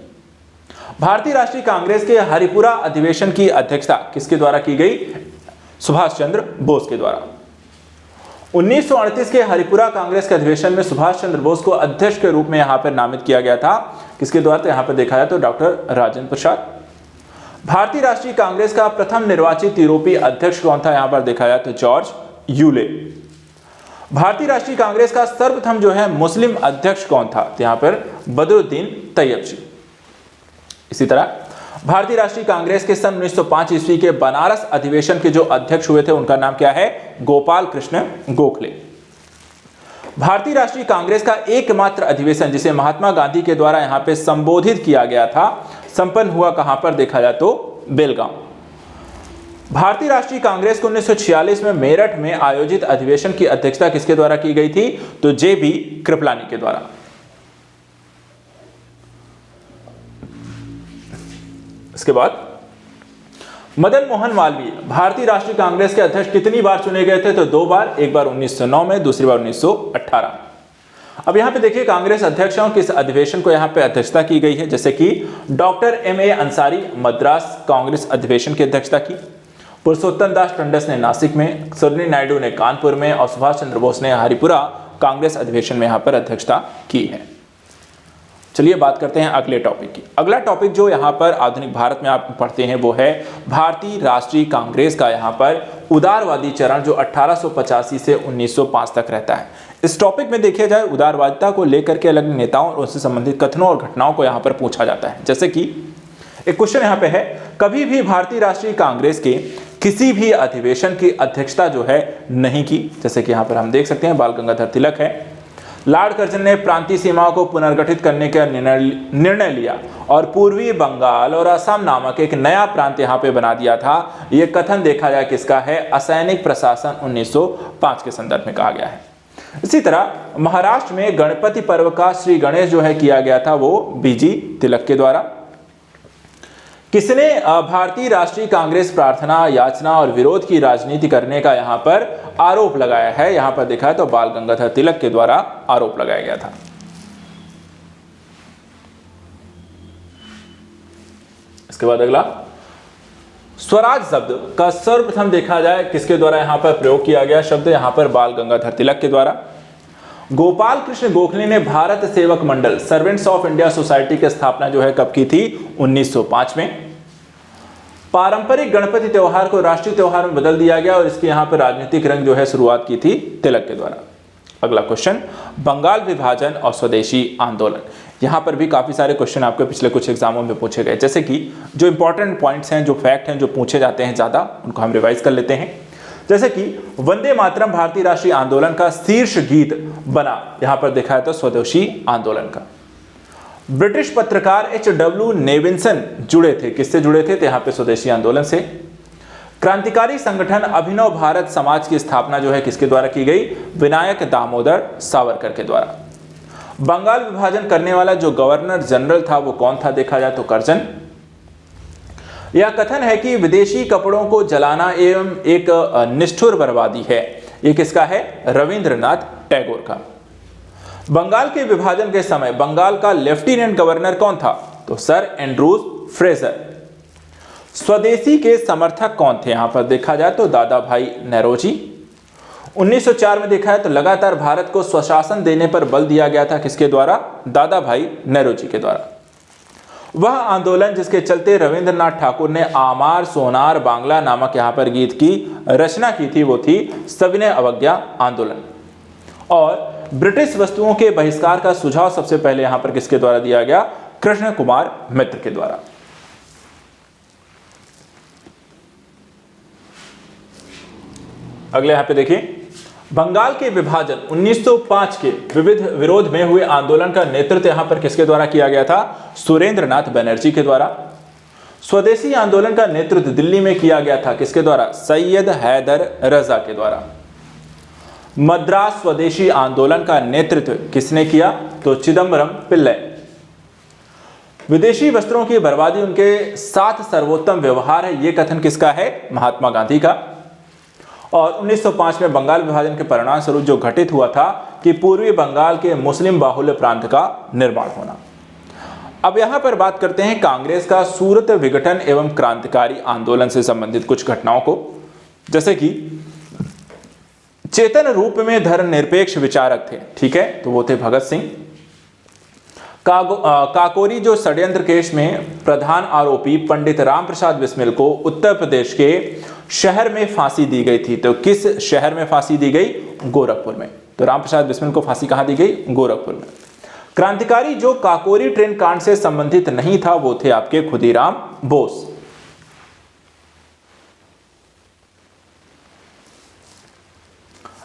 Speaker 1: भारतीय राष्ट्रीय कांग्रेस के हरिपुरा अधिवेशन की अध्यक्षता किसके द्वारा की गई? सुभाष चंद्र बोस के द्वारा। 1938 के हरिपुरा कांग्रेस के अधिवेशन में सुभाष चंद्र बोस को अध्यक्ष के रूप में यहां पर नामित किया गया था, किसके द्वारा? तो यहां पर देखा जाए तो डॉक्टर राजेंद्र प्रसाद। भारतीय राष्ट्रीय कांग्रेस का प्रथम निर्वाचित यूरोपीय अध्यक्ष कौन था? यहां पर देखा जाए तो जॉर्ज यूले। भारतीय राष्ट्रीय कांग्रेस का सर्वप्रथम जो है मुस्लिम अध्यक्ष कौन था? तो यहां पर बदरुद्दीन तैयब जी। इसी तरह भारतीय राष्ट्रीय कांग्रेस के सन 1905 ईस्वी के बनारस अधिवेशन के जो अध्यक्ष हुए थे उनका नाम क्या है? गोपाल कृष्ण गोखले। भारतीय राष्ट्रीय कांग्रेस का एकमात्र अधिवेशन जिसे महात्मा गांधी के द्वारा यहां पे संबोधित किया गया था, संपन्न हुआ कहां पर? देखा जाए तो बेलगांव। भारतीय राष्ट्रीय कांग्रेस को 1946 में मेरठ में आयोजित अधिवेशन की अध्यक्षता किसके द्वारा की गई थी? तो जे.बी. कृपलानी के द्वारा। इसके बाद मदन मोहन मालवीय भारतीय राष्ट्रीय कांग्रेस के अध्यक्ष कितनी बार चुने गए थे? तो 2 बार, एक बार 1909 में, दूसरी बार 1918। अब यहां पे देखिए कांग्रेस अध्यक्षों किस अधिवेशन को यहां पे अध्यक्षता की गई है, जैसे कि डॉक्टर M.A. अंसारी मद्रास कांग्रेस अधिवेशन की अध्यक्षता की, पुरुषोत्तम दास टंडस ने नासिक में, सरोजिनी नायडू ने कानपुर में और सुभाष चंद्र बोस ने हरिपुरा कांग्रेस अधिवेशन में यहां पर अध्यक्षता की है। चलिए बात करते हैं अगले टॉपिक की। अगला टॉपिक जो यहाँ पर आधुनिक भारत में आप पढ़ते हैं वो है भारतीय राष्ट्रीय कांग्रेस का यहाँ पर उदारवादी चरण जो 1885 से 1905 तक रहता है। इस टॉपिक में देखिए जाए उदारवादिता को लेकर के अलग नेताओं और उससे संबंधित कथनों और घटनाओं को यहाँ पर पूछा जाता है। जैसे कि एक क्वेश्चन यहाँ पे है, कभी भी भारतीय राष्ट्रीय कांग्रेस के किसी भी अधिवेशन की अध्यक्षता जो है नहीं की। जैसे कि यहाँ पर हम देख सकते हैं बाल गंगाधर तिलक है। लॉर्ड कर्जन ने प्रांतीय सीमाओं को पुनर्गठित करने का निर्णय लिया और पूर्वी बंगाल और असम नामक एक नया प्रांत यहाँ पे बना दिया था। यह कथन देखा जाए किसका है? असैनिक प्रशासन 1905 के संदर्भ में कहा गया है। इसी तरह महाराष्ट्र में गणपति पर्व का श्री गणेश जो है किया गया था वो बीजी तिलक के द्वारा। किसने भारतीय राष्ट्रीय कांग्रेस प्रार्थना, याचना और विरोध की राजनीति करने का यहाँ पर आरोप लगाया है? यहाँ पर देखा है तो बाल गंगाधर तिलक के द्वारा आरोप लगाया गया था। इसके बाद अगला, स्वराज शब्द का सर्वप्रथम देखा जाए किसके द्वारा यहाँ पर प्रयोग किया गया शब्द? यहाँ पर बाल गंगाधर तिलक के द्वारा। गोपाल कृष्ण गोखले ने भारत सेवक मंडल सर्वेंट्स ऑफ इंडिया सोसाइटी की स्थापना जो है कब की थी? 1905 में। पारंपरिक गणपति त्योहार को राष्ट्रीय त्योहार में बदल दिया गया और इसके यहां पर राजनीतिक रंग जो है शुरुआत की थी तिलक के द्वारा। अगला क्वेश्चन, बंगाल विभाजन और स्वदेशी आंदोलन। यहां पर भी काफी सारे क्वेश्चन आपके पिछले कुछ एग्जामों में पूछे गए। जैसे कि जो इंपॉर्टेंट पॉइंट्स हैं, जो फैक्ट हैं, जो पूछे जाते हैं ज्यादा, उनको हम रिवाइज कर लेते हैं। जैसे कि वंदे मातरम भारतीय राष्ट्रीय आंदोलन का शीर्ष गीत बना, यहां पर देखा है तो स्वदेशी आंदोलन का। ब्रिटिश पत्रकार H.W. नेविन्सन जुड़े थे, किससे जुड़े थे? तो यहां पे स्वदेशी आंदोलन से। क्रांतिकारी संगठन अभिनव भारत समाज की स्थापना जो है किसके द्वारा की गई? विनायक दामोदर सावरकर के द्वारा। बंगाल विभाजन करने वाला जो गवर्नर जनरल था वो कौन था? देखा जाए तो कर्जन। यह कथन है कि विदेशी कपड़ों को जलाना एवं एक निष्ठुर बर्बादी है, ये किसका है? रविंद्रनाथ टैगोर का। बंगाल के विभाजन के समय बंगाल का लेफ्टिनेंट गवर्नर कौन था? तो सर एंड्रूज फ्रेजर। स्वदेशी के समर्थक कौन थे? यहां पर देखा जाए तो दादा भाई नेरोजी। 1904 में देखा है तो लगातार भारत को स्वशासन देने पर बल दिया गया था, किसके द्वारा? दादा भाई नेरोजी के द्वारा। वह आंदोलन जिसके चलते रविंद्रनाथ ठाकुर ने आमार सोनार बांग्ला नामक यहां पर गीत की रचना की थी वो थी सविनय अवज्ञा आंदोलन। और ब्रिटिश वस्तुओं के बहिष्कार का सुझाव सबसे पहले यहां पर किसके द्वारा दिया गया? कृष्ण कुमार मित्र के द्वारा। अगले यहाँ पे देखिए, बंगाल के विभाजन 1905 के विविध विरोध में हुए आंदोलन का नेतृत्व यहां पर किसके द्वारा किया गया था? सुरेंद्रनाथ बनर्जी के द्वारा। स्वदेशी आंदोलन का नेतृत्व दिल्ली में किया गया था किसके द्वारा? सैयद हैदर रजा के द्वारा। मद्रास स्वदेशी आंदोलन का नेतृत्व किसने किया? तो चिदम्बरम पिल्लै। विदेशी वस्त्रों की बर्बादी उनके साथ सर्वोत्तम व्यवहार है, यह कथन किसका है? महात्मा गांधी का। और 1905 में बंगाल विभाजन के परिणाम स्वरूप जो घटित हुआ था कि पूर्वी बंगाल के मुस्लिम बाहुल्य प्रांत का निर्माण होना। अब यहां पर बात करते हैं कांग्रेस का सूरत विघटन एवं क्रांतिकारी आंदोलन से संबंधित कुछ घटनाओं को, जैसे कि चेतन रूप में धर्मनिरपेक्ष विचारक थे, ठीक है, तो वो थे भगत सिंह। काकोरी जो षड्यंत्र केस में प्रधान आरोपी पंडित राम प्रसाद बिस्मिल को उत्तर प्रदेश के शहर में फांसी दी गई थी, तो किस शहर में फांसी दी गई? गोरखपुर में। तो राम प्रसाद बिस्मिल को फांसी कहां दी गई? गोरखपुर में। क्रांतिकारी जो काकोरी ट्रेन कांड से संबंधित नहीं था वो थे आपके खुदीराम बोस।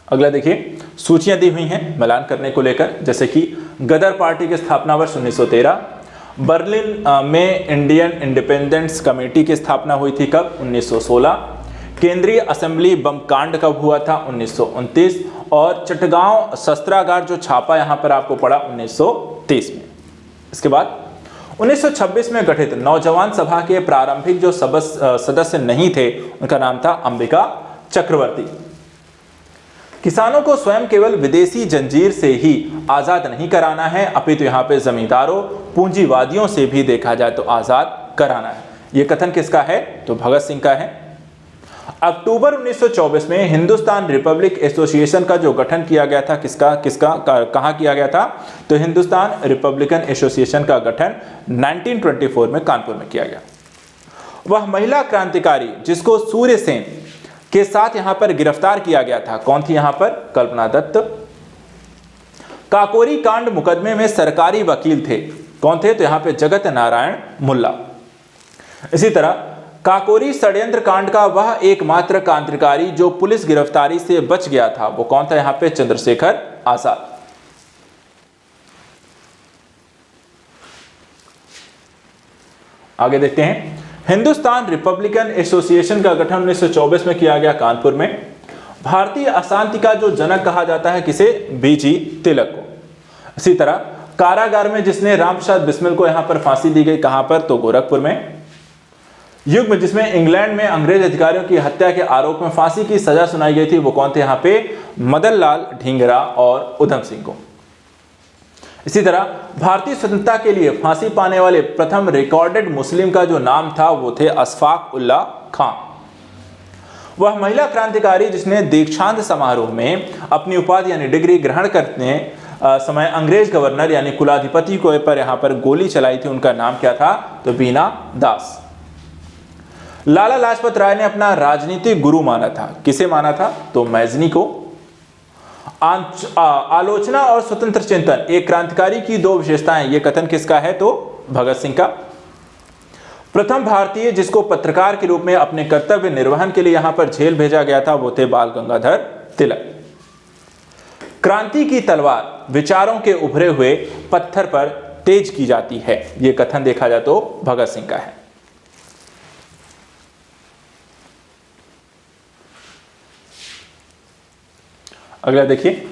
Speaker 1: अगला देखिए, सूचियां दी हुई हैं मिलान करने को लेकर, जैसे कि गदर पार्टी की स्थापना वर्ष 1913, बर्लिन में इंडियन इंडिपेंडेंस कमेटी की स्थापना हुई थी कब? 1916। केंद्रीय असेंबली बम कांड कब हुआ था? 1929। और चटगांव शस्त्रागार जो छापा यहां पर आपको पड़ा 1930 में। इसके बाद 1926 में गठित नौजवान सभा के प्रारंभिक जो सदस्य नहीं थे उनका नाम था अंबिका चक्रवर्ती। किसानों को स्वयं केवल विदेशी जंजीर से ही आजाद नहीं कराना है, अपितु यहाँ पे जमींदारों पूंजीवादियों से भी देखा जाए तो आजाद कराना है। यह कथन किसका है? तो भगत सिंह का है। अक्टूबर 1924 में हिंदुस्तान रिपब्लिक एसोसिएशन का जो गठन किया गया था कहां किया गया था? तो हिंदुस्तान रिपब्लिकन एसोसिएशन का गठन 1924 में कानपुर में किया गया। वह महिला क्रांतिकारी जिसको सूर्य सेन के साथ यहां पर गिरफ्तार किया गया था, कौन थी यहां पर? कल्पना दत्त। काकोरी कांड मुकदमे में सरकारी वकील थे, कौन थे? तो यहां पे जगत नारायण मुल्ला। इसी तरह काकोरी षड्यंत्र कांड का वह एकमात्र क्रांतिकारी जो पुलिस गिरफ्तारी से बच गया था, वो कौन था? यहां पे चंद्रशेखर आजाद। आगे देखते हैं, हिंदुस्तान रिपब्लिकन एसोसिएशन का गठन 1924 में किया गया कानपुर में। भारतीय अशांति का जो जनक कहा जाता है किसे? बीजी तिलक को। इसी तरह कारागार में जिसने राम प्रसाद बिस्मिल को यहां पर फांसी दी गई, कहां पर? तो गोरखपुर में। युग में जिसमें इंग्लैंड में अंग्रेज अधिकारियों की हत्या के आरोप में फांसी की सजा सुनाई गई थी, वो कौन थे? यहां पे मदन लाल ढींगरा और उधम सिंह को। इसी तरह भारतीय स्वतंत्रता के लिए फांसी पाने वाले प्रथम रिकॉर्डेड मुस्लिम का जो नाम था वो थे अशफाक उल्ला खां। वह महिला क्रांतिकारी जिसने दीक्षांत समारोह में अपनी उपाधि यानी डिग्री ग्रहण करने समय अंग्रेज गवर्नर यानी कुलाधिपति को पर यहां पर गोली चलाई थी, उनका नाम क्या था? तो बीना दास। लाला लाजपत राय ने अपना राजनीतिक गुरु माना था, किसे माना था? तो मैजनी को। आलोचना और स्वतंत्र चिंतन एक क्रांतिकारी की दो विशेषताएं, यह कथन किसका है? तो भगत सिंह का। प्रथम भारतीय जिसको पत्रकार के रूप में अपने कर्तव्य निर्वहन के लिए यहां पर जेल भेजा गया था वो थे बाल गंगाधर तिलक। क्रांति की तलवार विचारों के उभरे हुए पत्थर पर तेज की जाती है, यह कथन देखा जाए तो भगत सिंह का है। अगला देखिए,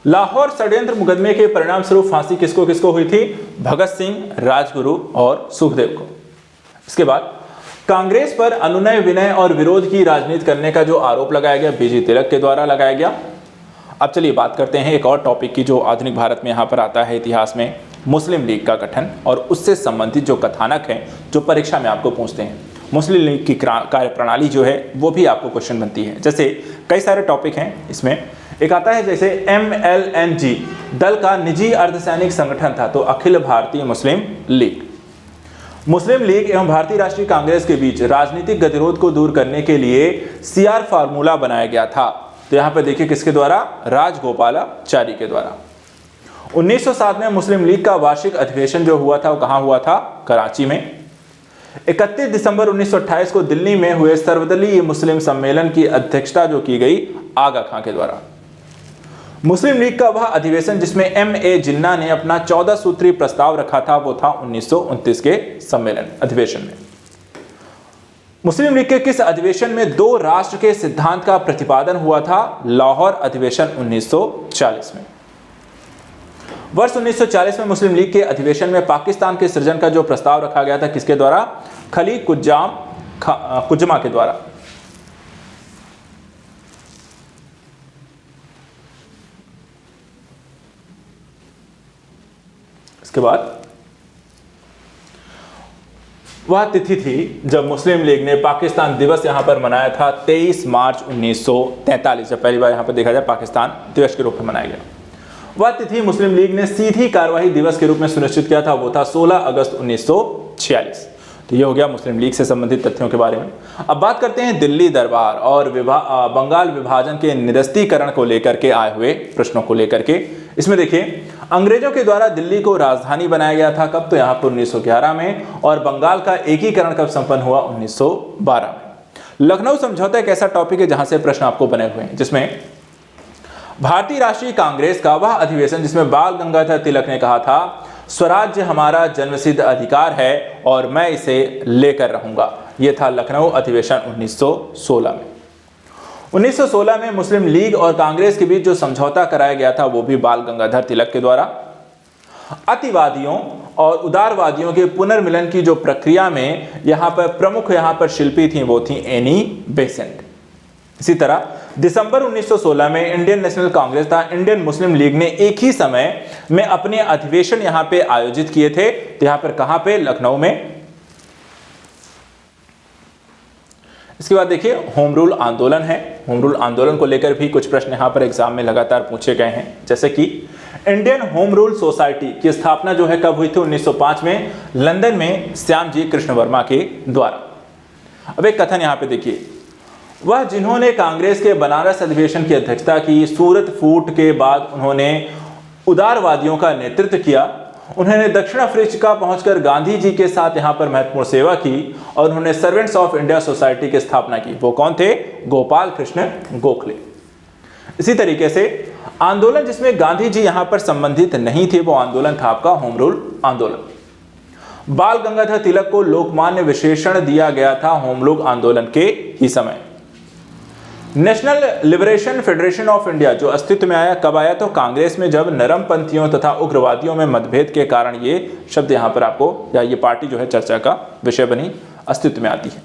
Speaker 1: लाहौर षड्यंत्र मुकदमे के परिणाम स्वरूप फांसी किसको किसको हुई थी? भगत सिंह, राजगुरु और सुखदेव को। इसके बाद कांग्रेस पर अनुनय विनय और विरोध की राजनीति करने का जो आरोप लगाया गया बीजी तिलक के द्वारा लगाया गया। अब चलिए बात करते हैं एक और टॉपिक की जो आधुनिक भारत में यहाँ पर आता है इतिहास में, मुस्लिम लीग का गठन और उससे संबंधित जो कथानक हैं जो परीक्षा में आपको पूछते हैं। मुस्लिम लीग की कार्यप्रणाली जो है वो भी आपको क्वेश्चन बनती है। जैसे कई सारे टॉपिक हैं, इसमें एक आता है जैसे MLNG दल का निजी अर्धसैनिक संगठन था, तो अखिल भारतीय मुस्लिम लीग। मुस्लिम लीग एवं भारतीय राष्ट्रीय कांग्रेस के बीच राजनीतिक गतिरोध को दूर करने के लिए CR फार्मूला बनाया गया था, तो यहाँ पर देखिए किसके द्वारा? राजगोपालाचारी के द्वारा। 1907 में मुस्लिम लीग का वार्षिक अधिवेशन जो हुआ था वो कहाँ हुआ था? कराची में। 31 दिसंबर 1928 को दिल्ली में हुए सर्वदलीय मुस्लिम सम्मेलन की अध्यक्षता जो की गई आगा खां के द्वारा। मुस्लिम लीग का वह अधिवेशन जिसमें M.A. जिन्ना ने अपना 14 सूत्री प्रस्ताव रखा था वो था 1929 के सम्मेलन अधिवेशन में। मुस्लिम लीग के किस अधिवेशन में दो राष्ट्र के सिद्धांत का प्रतिपादन हुआ था? लाहौर अधिवेशन 1940 में। वर्ष 1940 में मुस्लिम लीग के अधिवेशन में पाकिस्तान के सृजन का जो प्रस्ताव रखा गया था किसके द्वारा? खली कुज्जमा के द्वारा। इसके बाद वह तिथि थी जब मुस्लिम लीग ने पाकिस्तान दिवस यहां पर मनाया था 23 मार्च 1943, जब पहली बार यहां पर देखा जाए पाकिस्तान दिवस के रूप में मनाया गया। वह तिथि मुस्लिम लीग ने सीधी कार्यवाही दिवस के रूप में सुनिश्चित किया था, वो था 16 अगस्त 1946। तो ये हो गया मुस्लिम लीग से संबंधित तथ्यों के बारे में। अब बात करते हैं दिल्ली दरबार और बंगाल विभाजन के निरस्तीकरण को लेकर के आए हुए प्रश्नों को लेकर के। इसमें देखिए, अंग्रेजों के द्वारा दिल्ली को राजधानी बनाया गया था कब? तो यहाँ पर 1911 में। और बंगाल का एकीकरण कब संपन्न हुआ? 1912 में। लखनऊ समझौता एक ऐसा टॉपिक है जहां से प्रश्न आपको बने हुए हैं, जिसमें भारतीय राष्ट्रीय कांग्रेस का वह अधिवेशन जिसमें बाल गंगाधर तिलक ने कहा था स्वराज्य हमारा जन्मसिद्ध अधिकार है और मैं इसे लेकर रहूंगा, यह था लखनऊ अधिवेशन 1916 में। 1916 में मुस्लिम लीग और कांग्रेस के बीच जो समझौता कराया गया था वो भी बाल गंगाधर तिलक के द्वारा। अतिवादियों और उदारवादियों के पुनर्मिलन की जो प्रक्रिया में यहाँ पर प्रमुख शिल्पी थी वो थी एनी बेसेंट। इसी तरह दिसंबर 1916 में इंडियन नेशनल कांग्रेस था इंडियन मुस्लिम लीग ने एक ही समय में अपने अधिवेशन यहाँ पे आयोजित किए थे। तो यहाँ पर कहाँ पे? लखनऊ में। इसके बाद देखिए, होम रूल आंदोलन है। होम रूल आंदोलन को लेकर भी कुछ प्रश्न यहाँ पर एग्जाम में लगातार पूछे गए हैं, जैसे कि इंडियन होम रूल सोसाइटी की स्थापना जो है कब हुई थी? 1905 में लंदन में श्याम जी कृष्ण वर्मा के द्वारा। अब एक कथन यहाँ पे देखिए, वह जिन्होंने कांग्रेस के बनारस अधिवेशन की अध्यक्षता की, सूरत फूट के बाद उन्होंने उदारवादियों का नेतृत्व किया, उन्होंने दक्षिण अफ्रीका पहुंचकर गांधी जी के साथ यहां पर महत्वपूर्ण सेवा की और उन्होंने सर्वेंट्स ऑफ इंडिया सोसाइटी की स्थापना की। वो कौन थे? गोपाल कृष्ण गोखले। इसी तरीके से आंदोलन जिसमें गांधी जी यहां पर संबंधित नहीं थे वो आंदोलन था आपका होम रूल आंदोलन। बाल गंगाधर तिलक को लोकमान्य विशेषण दिया गया था होम रूल आंदोलन के ही समय। National liberation federation of India जो अस्तित्व में आया कब आया? तो कांग्रेस में जब नरमपंथियों तथा उग्रवादियों में मतभेद के कारण ये शब्द यहां पर आपको या ये पार्टी जो है चर्चा का विषय बनी, अस्तित्व में आती है।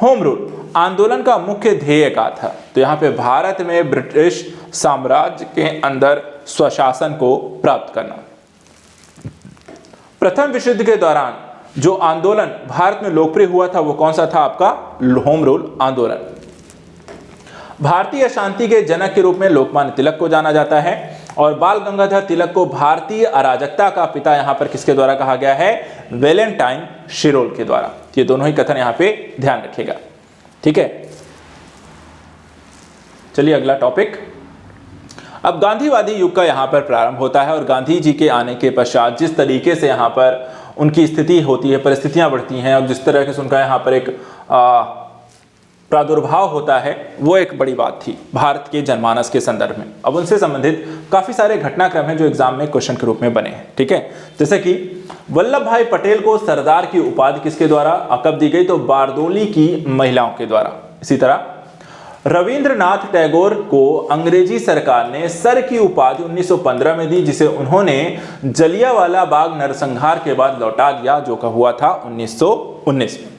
Speaker 1: होम रूल आंदोलन का मुख्य ध्येय क्या था? तो यहाँ पे भारत में ब्रिटिश साम्राज्य के अंदर स्वशासन को प्राप्त करना। प्रथम विश्व युद्ध के दौरान जो आंदोलन भारत में लोकप्रिय हुआ था वो कौन सा था? आपका होम रूल आंदोलन। भारतीय शांति के जनक के रूप में लोकमान्य तिलक को जाना जाता है और बाल गंगाधर तिलक को भारतीय अराजकता का पिता यहां पर किसके द्वारा कहा गया है? वैलेंटाइन शिरोल के द्वारा। ये दोनों ही कथन यहां पे ध्यान रखिएगा, ठीक है। चलिए अगला टॉपिक। अब गांधीवादी युग का यहां पर प्रारंभ होता है और गांधी जी के आने के पश्चात जिस तरीके से यहां पर उनकी स्थिति होती है, परिस्थितियां बढ़ती हैं और जिस तरह से उनका यहां पर एक प्रादुर्भाव होता है वो एक बड़ी बात थी भारत के जनमानस के संदर्भ में। अब उनसे संबंधित काफी सारे घटनाक्रम हैं जो एग्जाम में क्वेश्चन के रूप में बने हैं, ठीक है। जैसे कि वल्लभ भाई पटेल को सरदार की उपाधि किसके द्वारा कब दी गई? तो बारदोली की महिलाओं के द्वारा। इसी तरह रविंद्रनाथ टैगोर को अंग्रेजी सरकार ने सर की उपाधि 1915 में दी, जिसे उन्होंने जलियांवाला बाग नरसंहार के बाद लौटा दिया, जो का हुआ था 1919 में।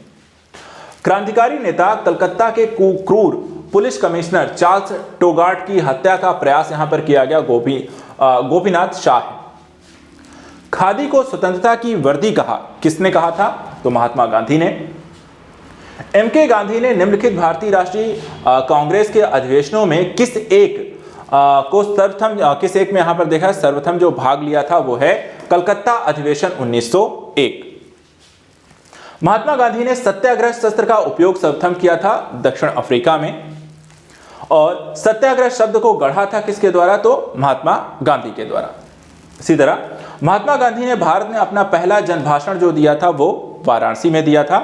Speaker 1: क्रांतिकारी नेता कलकत्ता के क्रूर पुलिस कमिश्नर चार्ल्स टोगार्ट की हत्या का प्रयास यहां पर किया गया, गोपीनाथ शाह। खादी को स्वतंत्रता की वर्दी कहा, किसने कहा था? तो महात्मा गांधी ने। एम.के. गांधी ने निम्नलिखित भारतीय राष्ट्रीय कांग्रेस के अधिवेशनों में किस एक में यहां पर देखा सर्वप्रथम जो भाग लिया था वो है कलकत्ता अधिवेशन 1901। महात्मा गांधी ने सत्याग्रह शस्त्र का उपयोग सर्वप्रथम किया था दक्षिण अफ्रीका में और सत्याग्रह शब्द को गढ़ा था किसके द्वारा? तो महात्मा गांधी के द्वारा। इसी तरह महात्मा गांधी ने भारत में अपना पहला जनभाषण जो दिया था वो वाराणसी में दिया था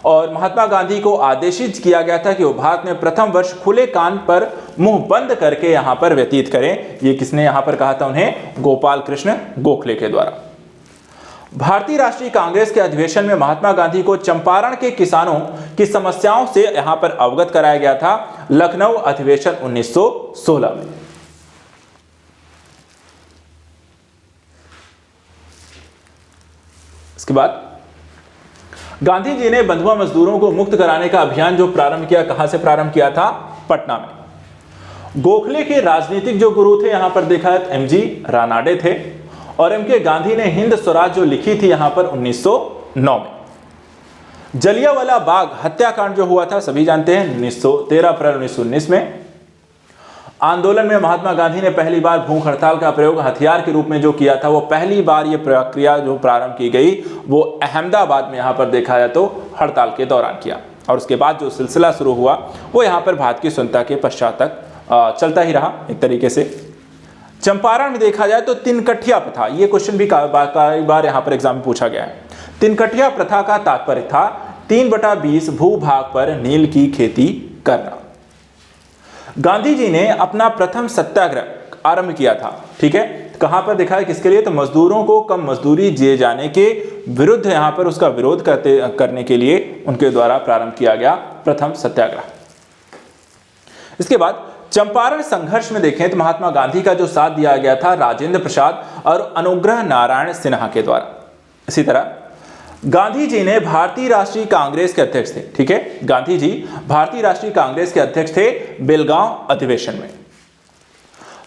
Speaker 1: और महात्मा गांधी को आदेशित किया गया था कि वो भारत में प्रथम वर्ष खुले कान पर मुंह बंद करके यहां पर व्यतीत करें। ये किसने यहां पर कहा था उन्हें? गोपाल कृष्ण गोखले के द्वारा। भारतीय राष्ट्रीय कांग्रेस के अधिवेशन में महात्मा गांधी को चंपारण के किसानों की समस्याओं से यहां पर अवगत कराया गया था, लखनऊ अधिवेशन 1916 में। इसके बाद गांधी जी ने बंधुआ मजदूरों को मुक्त कराने का अभियान जो प्रारंभ किया, कहां से प्रारंभ किया था? पटना में। गोखले के राजनीतिक जो गुरु थे यहां पर देखा है एमजी रानाडे थे, और एम के गांधी ने हिंद स्वराज जो लिखी थी यहां पर 1909 में। जलियांवाला बाग हत्याकांड जो हुआ था सभी जानते हैं, 13 अप्रैल 1919 में। आंदोलन में महात्मा गांधी ने पहली बार भूख हड़ताल का प्रयोग हथियार के रूप में जो किया था, वो पहली बार ये प्रक्रिया जो प्रारंभ की गई वो अहमदाबाद में यहां पर देखा जाए तो हड़ताल के दौरान किया, और उसके बाद जो सिलसिला शुरू हुआ वो यहां पर भारत की स्वतंत्रता के पश्चात तक चलता ही रहा एक तरीके से। चंपारण में देखा जाए तो तिनकठिया प्रथा, ये क्वेश्चन भी कई बार यहां पर एग्जाम में पूछा गया है। तिनकठिया प्रथा का तात्पर्य था 3/20 भूभाग पर नील की खेती करना। गांधी जी ने अपना प्रथम सत्याग्रह आरंभ किया था, ठीक है, कहां पर देखा है किसके लिए? तो मजदूरों को कम मजदूरी दिए जाने के विरुद्ध यहां पर उसका विरोध करने के लिए उनके द्वारा प्रारंभ किया गया प्रथम सत्याग्रह। इसके बाद चंपारण संघर्ष में देखें तो महात्मा गांधी का जो साथ दिया गया था राजेंद्र प्रसाद और अनुग्रह नारायण सिन्हा के द्वारा। इसी तरह गांधी जी ने भारतीय राष्ट्रीय कांग्रेस के अध्यक्ष थे, ठीक है, गांधी जी भारतीय राष्ट्रीय कांग्रेस के अध्यक्ष थे बेलगांव अधिवेशन में।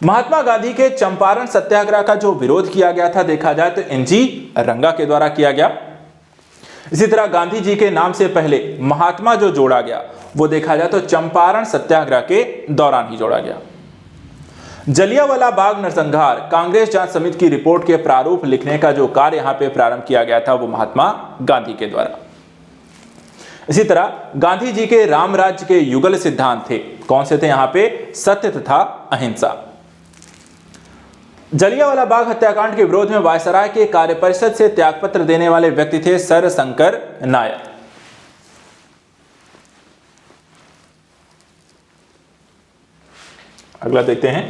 Speaker 1: महात्मा गांधी के चंपारण सत्याग्रह का जो विरोध किया गया था देखा जाए तो एनजी रंगा के द्वारा किया गया। इसी तरह गांधी जी के नाम से पहले महात्मा जो जोड़ा गया वो देखा जाए तो चंपारण सत्याग्रह के दौरान ही जोड़ा गया। जलियांवाला बाग नरसंहार कांग्रेस जांच समिति की रिपोर्ट के प्रारूप लिखने का जो कार्य यहां पे प्रारंभ किया गया था वो महात्मा गांधी के द्वारा। इसी तरह गांधी जी के राम राज्य के युगल सिद्धांत थे, कौन से थे यहां पे? सत्य तथा अहिंसा। जलियांवाला बाग हत्याकांड के विरोध में वायसराय के कार्यपरिषद से त्यागपत्र देने वाले व्यक्ति थे सर शंकर नायर। अगला देखते हैं।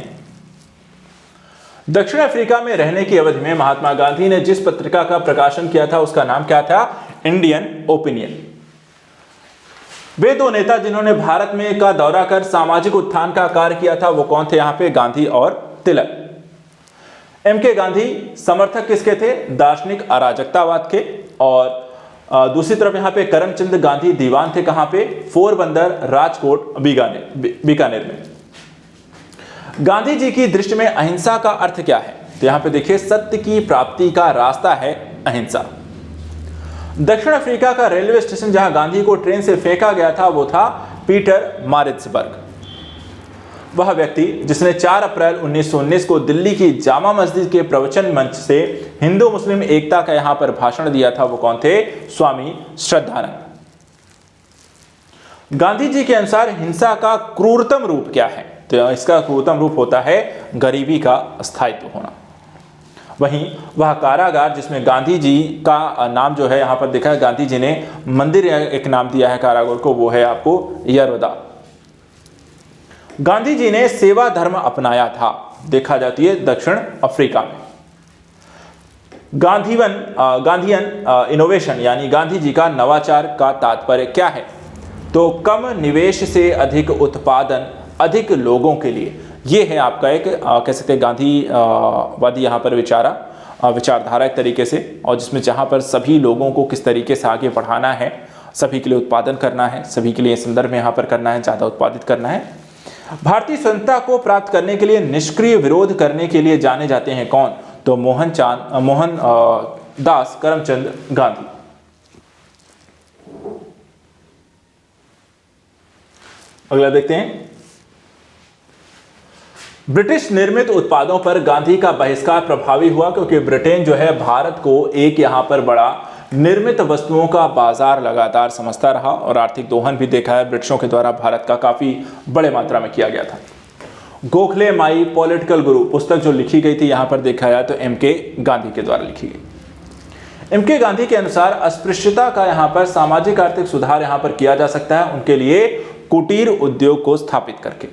Speaker 1: दक्षिण अफ्रीका में रहने की अवधि में महात्मा गांधी ने जिस पत्रिका का प्रकाशन किया था उसका नाम क्या था? Indian opinion. वे दो नेता जिन्होंने भारत में का दौरा कर सामाजिक उत्थान का कार्य किया था वो कौन थे यहां पे? गांधी और तिलक। एम के गांधी समर्थक किसके थे? दार्शनिक अराजकतावाद के, और दूसरी तरफ यहां पे करमचंद गांधी दीवान थे, कहां पे? पोरबंदर, राजकोट, बीकानेर में। गांधी जी की दृष्टि में अहिंसा का अर्थ क्या है? तो यहां पे देखिए सत्य की प्राप्ति का रास्ता है अहिंसा। दक्षिण अफ्रीका का रेलवे स्टेशन जहां गांधी को ट्रेन से फेंका गया था वो था पीटर मारिट्सबर्ग। वह व्यक्ति जिसने 4 अप्रैल 1919 को दिल्ली की जामा मस्जिद के प्रवचन मंच से हिंदू मुस्लिम एकता का यहां पर भाषण दिया था वो कौन थे? स्वामी श्रद्धानंद। गांधी जी के अनुसार हिंसा का क्रूरतम रूप क्या है? तो इसका क्रूरतम रूप होता है गरीबी का स्थायित्व होना। वहीं वह कारागार जिसमें गांधी जी का नाम जो है यहां पर देखा है, गांधी जी ने मंदिर एक नाम दिया है कारागार को, वो है आपको यरवदा। गांधी जी ने सेवा धर्म अपनाया था, देखा जाती है दक्षिण अफ्रीका में। गांधीयन इनोवेशन यानी गांधी जी का नवाचार का तात्पर्य क्या है? तो कम निवेश से अधिक उत्पादन अधिक लोगों के लिए, ये है आपका एक कह सकते हैं गांधीवादी यहाँ पर विचारधारा एक तरीके से, और जिसमें जहाँ पर सभी लोगों को किस तरीके से आगे बढ़ाना है, सभी के लिए उत्पादन करना है, सभी के लिए संदर्भ में यहाँ पर करना है, ज़्यादा उत्पादित करना है। भारतीय स्वतंत्रता को प्राप्त करने के लिए निष्क्रिय विरोध करने के लिए जाने जाते हैं कौन? तो मोहन दास करमचंद गांधी। अगला देखते हैं। ब्रिटिश निर्मित उत्पादों पर गांधी का बहिष्कार प्रभावी हुआ क्योंकि ब्रिटेन जो है भारत को एक यहां पर बड़ा निर्मित वस्तुओं का बाजार लगातार समझता रहा, और आर्थिक दोहन भी देखा है ब्रिटिशों के द्वारा भारत का काफी बड़े मात्रा में किया गया था। गोखले माई पॉलिटिकल गुरु पुस्तक जो लिखी गई थी यहां पर देखा जाए तो एम के गांधी के द्वारा लिखी गई। एम के गांधी के अनुसार अस्पृश्यता का यहां पर सामाजिक आर्थिक सुधार यहां पर किया जा सकता है, उनके लिए कुटीर उद्योग को स्थापित करके।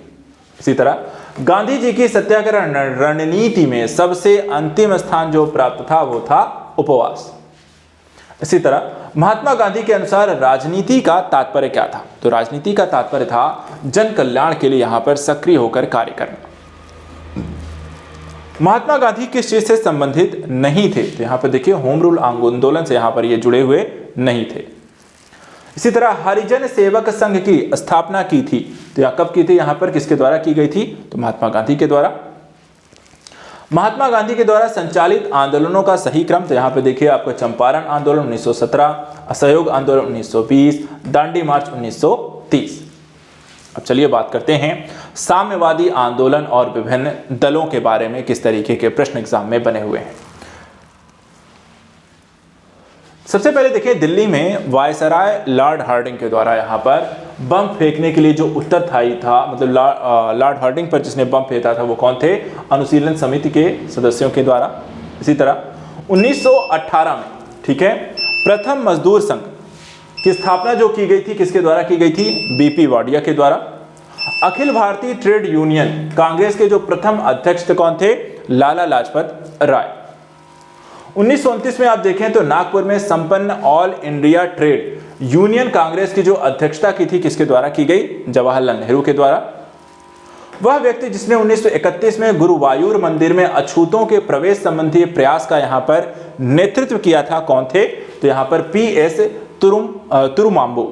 Speaker 1: इसी तरह गांधी जी की सत्याग्रह रणनीति में सबसे अंतिम स्थान जो प्राप्त था वो था उपवास। इसी तरह महात्मा गांधी के अनुसार राजनीति का तात्पर्य क्या था? तो राजनीति का तात्पर्य था जन कल्याण के लिए यहां पर सक्रिय होकर कार्य करना। महात्मा गांधी किस चीज से संबंधित नहीं थे? तो यहां पर देखिए होम रूल आंदोलन से यहां पर ये जुड़े हुए नहीं थे। इसी तरह हरिजन सेवक संघ की स्थापना की थी, तो यह कब की थी? यहां पर किसके द्वारा की गई थी? तो महात्मा गांधी के द्वारा। महात्मा गांधी के द्वारा संचालित आंदोलनों का सही क्रम, तो यहां पे देखिए आपको चंपारण आंदोलन 1917, असहयोग आंदोलन 1920, दांडी मार्च 1930। अब चलिए बात करते हैं साम्यवादी आंदोलन और विभिन्न दलों के बारे में, किस तरीके के प्रश्न एग्जाम में बने हुए हैं। सबसे पहले देखिए दिल्ली में वायसराय लॉर्ड हार्डिंग के द्वारा यहाँ पर बम फेंकने के लिए जो उत्तरदायी था, मतलब लॉर्ड हार्डिंग पर जिसने बम फेंका था वो कौन थे? अनुशीलन समिति के सदस्यों के द्वारा। इसी तरह 1918 में, ठीक है, प्रथम मजदूर संघ की स्थापना जो की गई थी किसके द्वारा की गई थी? बीपी वाडिया के द्वारा। अखिल भारतीय ट्रेड यूनियन कांग्रेस के जो प्रथम अध्यक्ष कौन थे? लाला लाजपत राय। 1929 में आप देखें तो नागपुर में संपन्न all India trade union Congress की जो अध्यक्षता की थी किसके द्वारा की गई? जवाहरलाल नेहरू के द्वारा। वह व्यक्ति जिसने 1931 में गुरुवायूर मंदिर में अछूतों के प्रवेश संबंधी प्रयास का यहां पर नेतृत्व किया था, कौन थे? तो यहां पर पीएस तुरुमाम्बू।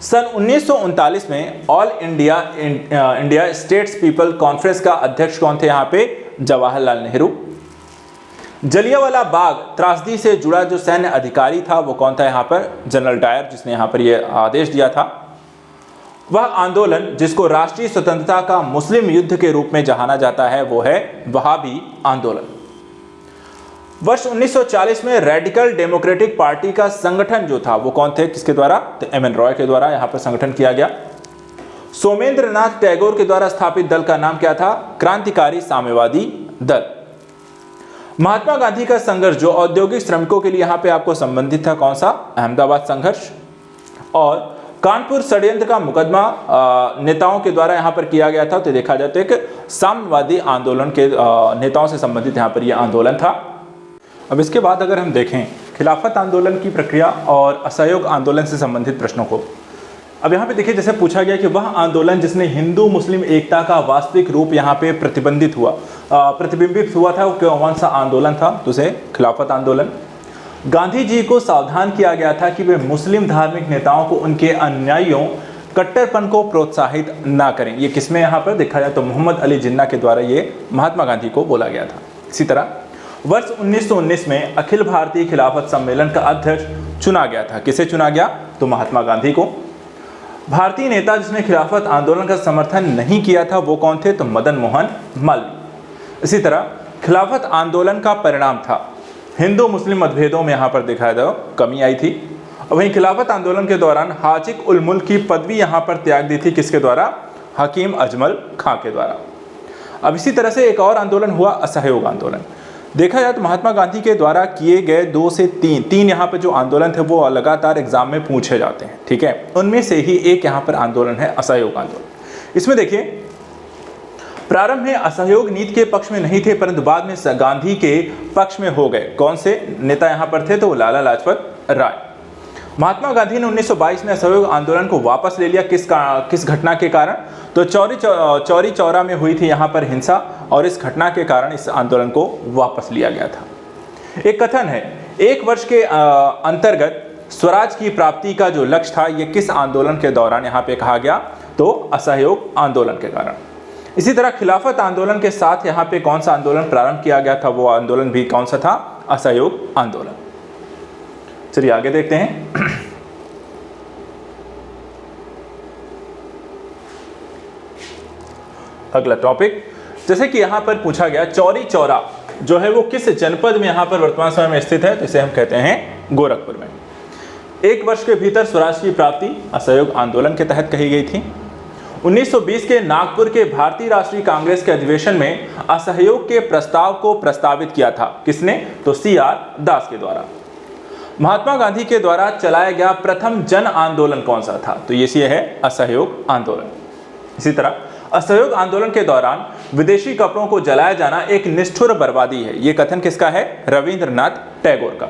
Speaker 1: सन 1939 में all India states people conference का अध्यक्ष कौन थे? यहां पे जवाहरलाल नेहरू। जलियांवाला बाग त्रासदी से जुड़ा जो सैन्य अधिकारी था वो कौन था? यहाँ पर जनरल डायर, जिसने यहाँ पर ये आदेश दिया था। वह आंदोलन जिसको राष्ट्रीय स्वतंत्रता का मुस्लिम युद्ध के रूप में जाना जाता है वो है वहाबी आंदोलन। वर्ष 1940 में रेडिकल डेमोक्रेटिक पार्टी का संगठन जो था वो कौन थे? किसके द्वारा? तो एम.एन. रॉय के द्वारा यहाँ पर संगठन किया गया। सोमेंद्रनाथ टैगोर के द्वारा स्थापित दल का नाम क्या था? क्रांतिकारी साम्यवादी दल। महात्मा गांधी का संघर्ष जो औद्योगिक श्रमिकों के लिए यहाँ पे आपको संबंधित था, कौन सा? अहमदाबाद संघर्ष। और कानपुर षड्यंत्र का मुकदमा नेताओं के द्वारा यहाँ पर किया गया था, तो देखा जाए तो एक साम्यवादी आंदोलन के नेताओं से संबंधित यहाँ पर यह आंदोलन था। अब इसके बाद अगर हम देखें खिलाफत आंदोलन की प्रक्रिया और असहयोग आंदोलन से संबंधित प्रश्नों को, अब यहाँ पे देखिए जैसे पूछा गया कि वह आंदोलन जिसने हिंदू मुस्लिम एकता का वास्तविक रूप यहाँ पे प्रतिबिंबित हुआ था वो कौन सा आंदोलन था? तो उसे खिलाफत आंदोलन। गांधी जी को सावधान किया गया था कि वे मुस्लिम धार्मिक नेताओं को उनके अनुयायियों कट्टरपन को प्रोत्साहित ना करें। ये किसमें यहाँ पर देखा जाए तो मोहम्मद अली जिन्ना के द्वारा ये महात्मा गांधी को बोला गया था। इसी तरह वर्ष 1919 में अखिल भारतीय खिलाफत सम्मेलन का अध्यक्ष चुना गया था। किसे चुना गया? तो महात्मा गांधी को। भारतीय नेता जिसने खिलाफत आंदोलन का समर्थन नहीं किया था वो कौन थे? तो मदन मोहन मालवीय। इसी तरह खिलाफत आंदोलन का परिणाम था हिंदू मुस्लिम मतभेदों में यहाँ पर दिखाया जाए कमी आई थी। वहीं खिलाफत आंदोलन के दौरान हाजिक उल मुल्क की पदवी यहाँ पर त्याग दी थी किसके द्वारा? हकीम अजमल खां के द्वारा। अब इसी तरह से एक और आंदोलन हुआ असहयोग आंदोलन। देखा जाए तो महात्मा गांधी के द्वारा किए गए 2 से 3 यहाँ पर जो आंदोलन थे वो लगातार एग्जाम में पूछे जाते हैं, ठीक है। उनमें से ही एक यहाँ पर आंदोलन है असहयोग आंदोलन। इसमें देखिए प्रारंभ में असहयोग नीति के पक्ष में नहीं थे परंतु बाद में गांधी के पक्ष में हो गए। कौन से नेता यहाँ पर थे? तो लाला लाजपत राय। महात्मा गांधी ने 1922 में असहयोग आंदोलन को वापस ले लिया। किस घटना के कारण? तो चौरी चौरा में हुई थी यहाँ पर हिंसा और इस घटना के कारण इस आंदोलन को वापस लिया गया था। एक कथन है 1 वर्ष के अंतर्गत स्वराज की प्राप्ति का जो लक्ष्य था ये किस आंदोलन के दौरान यहाँ पे कहा गया? तो असहयोग आंदोलन के कारण। इसी तरह खिलाफत आंदोलन के साथ यहाँ पे कौन सा आंदोलन प्रारंभ किया गया था? वो आंदोलन भी कौन सा था? असहयोग आंदोलन। चलिए आगे देखते हैं। अगला टॉपिक, जैसे कि यहां पर पूछा गया चौरी चौरा जो है वो किस जनपद में यहां पर वर्तमान समय में स्थित है? तो इसे हम कहते हैं गोरखपुर में। 1 वर्ष के भीतर स्वराज की प्राप्ति असहयोग आंदोलन के तहत कही गई थी। 1920 के नागपुर के भारतीय राष्ट्रीय कांग्रेस के अधिवेशन में असहयोग के प्रस्ताव को प्रस्तावित किया था। किसने? तो CR दास के द्वारा। महात्मा गांधी के द्वारा चलाया गया प्रथम जन आंदोलन कौन सा था? तो ये है असहयोग आंदोलन। इसी तरह असहयोग आंदोलन के दौरान विदेशी कपड़ों को जलाया जाना एक निष्ठुर बर्बादी है, ये कथन किसका है? रविंद्रनाथ टैगोर का।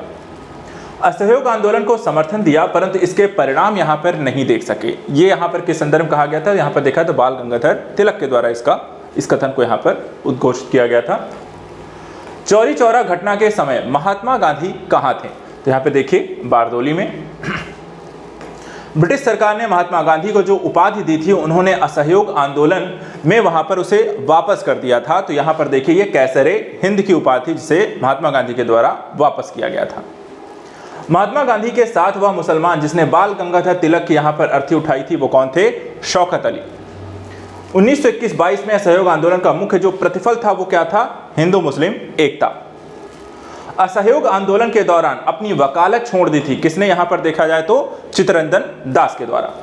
Speaker 1: असहयोग आंदोलन को समर्थन दिया परंतु इसके परिणाम यहां पर नहीं देख सके, ये यहां पर किस संदर्भ में कहा गया था? यहां पर देखा तो बाल गंगाधर तिलक के द्वारा इस कथन को यहां पर उद्घोषित किया गया था। चौरी चौरा घटना के समय महात्मा गांधी कहां थे? तो यहां पे देखिए बारदोली में। ब्रिटिश सरकार ने महात्मा गांधी को जो उपाधि दी थी उन्होंने असहयोग आंदोलन में वहां पर उसे वापस कर दिया था। तो यहां पर देखिए ये कैसरे हिंद की उपाधि जिसे महात्मा गांधी के द्वारा वापस किया गया था। महात्मा गांधी के साथ वह मुसलमान जिसने बाल गंगाधर तिलक की यहां पर अर्थी उठाई थी वो कौन थे? शौकत अली। 1921-22 में असहयोग आंदोलन का मुख्य जो प्रतिफल था वो क्या था? हिंदू मुस्लिम एकता। असहयोग आंदोलन के दौरान अपनी वकालत छोड़ दी थी किसने? यहां पर देखा जाए तो चित्तरंजन दास के द्वारा।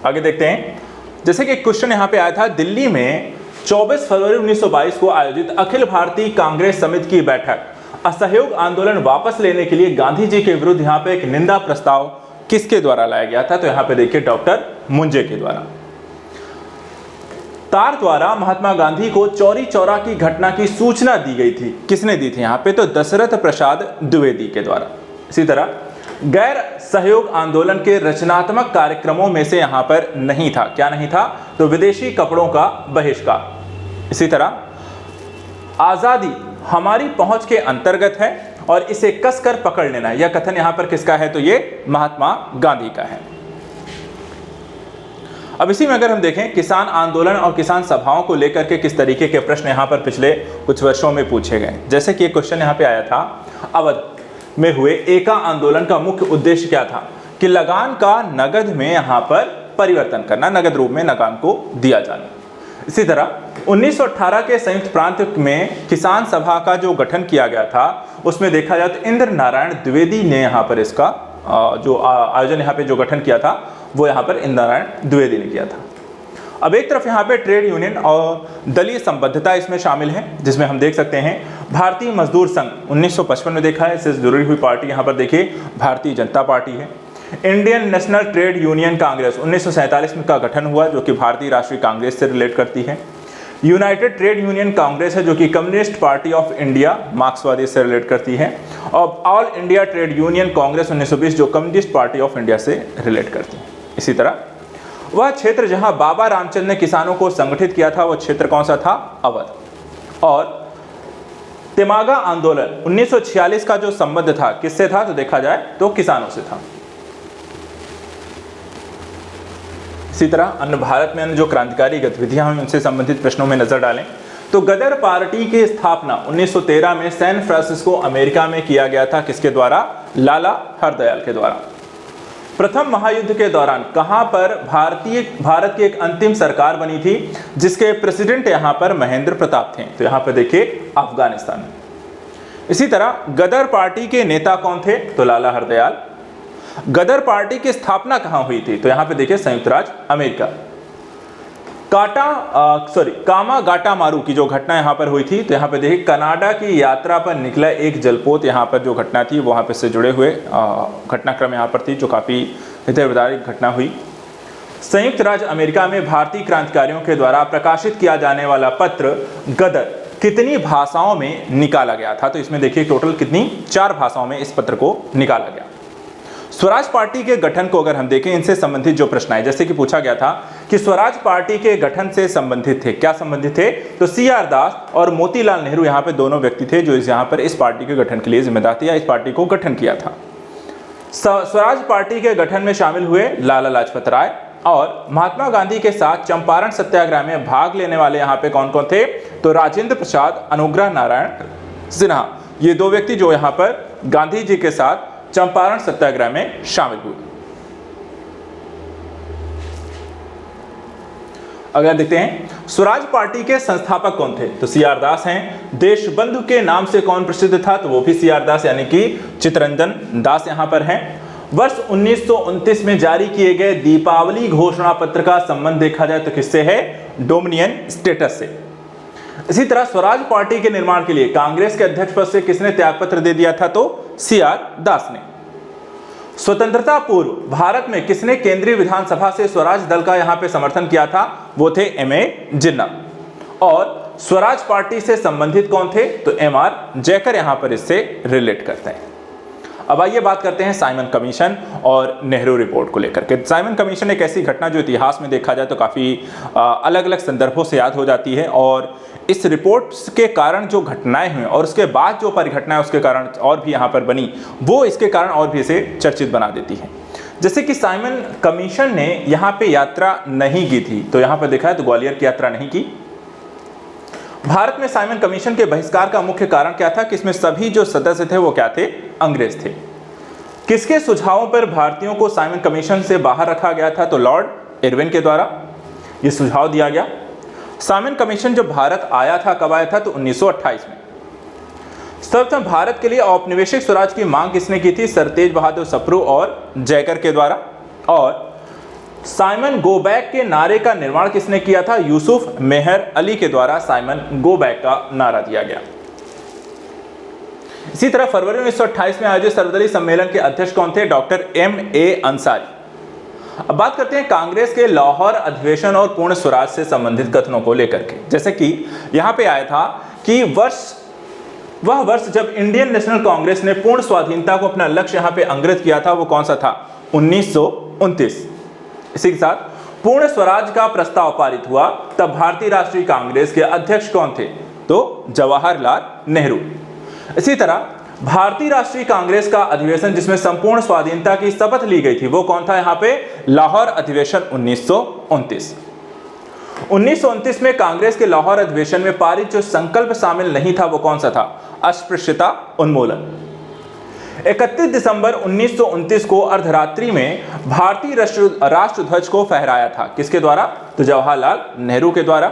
Speaker 1: आगे देखते हैं, जैसे कि क्वेश्चन यहां पे आया था, दिल्ली में 24 फरवरी 1922 को आयोजित अखिल भारतीय कांग्रेस समिति की बैठक असहयोग आंदोलन वापस लेने के लिए गांधी जी के विरुद्ध यहां पे एक निंदा प्रस्ताव किसके द्वारा लाया गया था? तो यहां पे देखिए डॉक्टर मुंजे के द्वारा। तार द्वारा महात्मा गांधी को चौरी चौरा की घटना की सूचना दी गई थी, किसने दी थी? यहां पे तो दशरथ प्रसाद द्विवेदी के द्वारा। इसी तरह गैर सहयोग आंदोलन के रचनात्मक कार्यक्रमों में से यहां पर नहीं था, क्या नहीं था? तो विदेशी कपड़ों का बहिष्कार। इसी तरह आजादी हमारी पहुंच के अंतर्गत है और इसे कसकर पकड़ लेना, यह कथन यहां पर किसका है? तो ये महात्मा गांधी का है। अब इसी में अगर हम देखें किसान आंदोलन और किसान सभाओं को लेकर के किस तरीके के प्रश्न यहां पर पिछले कुछ वर्षों में पूछे गए, जैसे कि एक क्वेश्चन यहां पे आया था, अवध में हुए एका आंदोलन का मुख्य उद्देश्य क्या था? कि लगान का नगद में यहां पर परिवर्तन करना, नगद रूप में लगान को दिया जाना। इसी तरह 1918 के संयुक्त प्रांत में किसान सभा का जो गठन किया गया था उसमें देखा जाए तो इंद्र नारायण द्विवेदी ने यहाँ पर इसका जो आयोजन यहाँ पे जो गठन किया था वो यहाँ पर इंद्र नारायण द्विवेदी ने किया था। अब एक तरफ यहाँ पे ट्रेड यूनियन और दलीय संबद्धता इसमें शामिल है, जिसमें हम देख सकते हैं भारतीय मजदूर संघ 1955 में देखा है, इससे जुड़ी हुई पार्टी यहाँ पर देखिए भारतीय जनता पार्टी है। Indian national trade union Congress 1947 में का गठन हुआ जो कि भारतीय राष्ट्रीय कांग्रेस से रिलेट करती है। यूनाइटेड ट्रेड यूनियन कांग्रेस है जो कि कम्युनिस्ट पार्टी ऑफ इंडिया मार्क्सवादी से रिलेट करती है। और all India trade union Congress 1920 जो कम्युनिस्ट पार्टी ऑफ इंडिया से रिलेट करती है। इसी तरह वह क्षेत्र जहां बाबा रामचंद्र ने किसानों को संगठित किया था वो क्षेत्र कौन सा था? अवध। और तेमागा आंदोलन 1946 का जो संबंध था किससे था? तो देखा जाए तो किसानों से था। इसी तरह अन्य भारत में अन्य जो क्रांतिकारी गतिविधियां हैं उनसे संबंधित प्रश्नों में नजर डालें तो गदर पार्टी की स्थापना 1913 में सैन फ्रांसिस्को अमेरिका में किया गया था, किसके द्वारा? लाला हरदयाल के द्वारा। प्रथम महायुद्ध के दौरान कहां पर भारत की एक अंतिम सरकार बनी थी जिसके प्रेसिडेंट यहां पर महेंद्र प्रताप थे? तो यहां पर देखिए अफगानिस्तान। इसी तरह गदर पार्टी के नेता कौन थे? तो लाला हरदयाल। गदर पार्टी की स्थापना कहां हुई थी? तो यहां पे देखिए संयुक्त राज्य अमेरिका। कामागाटा मारू की जो घटना यहां पर हुई थी तो यहां पे देखिए कनाडा की यात्रा पर निकला एक जलपोत यहां पर जो घटना थी वहां पे से जुड़े हुए घटनाक्रम यहां पर थी जो काफी हृदयविदारक घटना हुई। संयुक्त राज्य अमेरिका में भारतीय क्रांतिकारियों के द्वारा प्रकाशित किया जाने वाला पत्र गदर कितनी भाषाओं में निकाला गया था? तो इसमें देखिए टोटल कितनी 4 भाषाओं में इस पत्र को निकाला गया। स्वराज पार्टी के गठन को अगर हम देखें इनसे संबंधित जो प्रश्न है, जैसे कि पूछा गया था कि स्वराज पार्टी के गठन से संबंधित थे, क्या संबंधित थे? तो सीआर दास और मोतीलाल नेहरू यहाँ पे दोनों व्यक्ति थे जो यहाँ पर इस पार्टी के गठन के लिए जिम्मेदार थे या इस पार्टी को गठन किया था। स्वराज पार्टी के गठन में शामिल हुए लाला लाजपत राय और महात्मा गांधी के साथ चंपारण सत्याग्रह में भाग लेने वाले यहाँ पे कौन कौन थे? तो राजेंद्र प्रसाद, अनुग्रह नारायण सिन्हा, ये 2 व्यक्ति जो यहाँ पर गांधी जी के साथ चंपारण सत्याग्रह में शामिल हुए। अगर देखते हैं स्वराज पार्टी के संस्थापक कौन थे? तो सीआर दास हैं। देशबंधु के नाम से कौन प्रसिद्ध था? तो वो भी सीआर दास यानी कि चित्तरंजन दास यहां पर हैं। वर्ष 1929 में जारी किए गए दीपावली घोषणा पत्र का संबंध देखा जाए तो किससे है? डोमिनियन स्टेटस से। इसी तरह स्वराज पार्टी के निर्माण के लिए कांग्रेस के अध्यक्ष पद से किसने त्यागपत्र दे दिया था? तो सीआर दास ने। स्वतंत्रता पूर्व भारत में किसने केंद्रीय विधानसभा से स्वराज दल का यहां पे समर्थन किया था? वो थे M.A. जिन्ना। और स्वराज पार्टी से संबंधित कौन थे? तो M.R. जयकर यहां पर इससे रिलेट करते हैं। अब आइए बात करते हैं साइमन कमीशन और नेहरू रिपोर्ट को लेकर के। साइमन कमीशन एक ऐसी घटना जो इतिहास में देखा जाए तो काफ़ी अलग अलग संदर्भों से याद हो जाती है, और इस रिपोर्ट के कारण जो घटनाएं हुई और उसके बाद जो परिघटनाएं उसके कारण और भी यहाँ पर बनी, वो इसके कारण और भी इसे चर्चित बना देती है। जैसे कि साइमन कमीशन ने यहाँ पे यात्रा नहीं की थी, तो यहाँ पर देखा है तो ग्वालियर की यात्रा नहीं की। भारत में साइमन कमीशन के बहिष्कार का मुख्य कारण क्या था कि इसमें सभी जो सदस्य थे वो क्या थे? अंग्रेज थे। किसके सुझावों पर भारतीयों को साइमन कमीशन से बाहर रखा गया था? तो लॉर्ड इरविन के द्वारा ये सुझाव दिया गया। साइमन कमीशन जब भारत आया था, कब आया था? तो 1928 में। सर्वप्रथम भारत के लिए औपनिवेशिक स्वराज की मांग किसने की थी? सर तेज बहादुर सप्रू और जयकर के द्वारा। और साइमन गो बैक के नारे का निर्माण किसने किया था? यूसुफ मेहर अली के द्वारा साइमन गो बैक का नारा दिया गया। इसी तरह फरवरी 1928 में आयोजित सर्वदलीय सम्मेलन के अध्यक्ष कौन थे? Doctor M.A. अंसारी। अब बात करते हैं कांग्रेस के लाहौर अधिवेशन और पूर्ण स्वराज से संबंधित कथनों को लेकर के। जैसे कि यहां पे आया था कि वह वर्ष जब इंडियन नेशनल कांग्रेस ने पूर्ण स्वाधीनता को अपना लक्ष्य यहां पे अंकित किया था, वो कौन सा था? 1929। इसी के साथ पूर्ण स्वराज का प्रस्ताव पारित हुआ, तब भारतीय राष्ट्रीय कांग्रेस के अध्यक्ष कौन थे? तो जवाहरलाल नेहरू। इसी तरह भारतीय राष्ट्रीय कांग्रेस का अधिवेशन जिसमें संपूर्ण स्वाधीनता की शपथ ली गई थी, वो कौन था? यहाँ पे लाहौर अधिवेशन 1929। 1929 में कांग्रेस के लाहौर अधिवेशन में पारित जो संकल्प शामिल नहीं था, वो कौन सा था? अस्पृश्यता उन्मूलन। 31 दिसंबर 1929 को अर्धरात्रि में भारतीय राष्ट्र ध्वज को फहराया था, किसके द्वारा? तो जवाहरलाल नेहरू के द्वारा।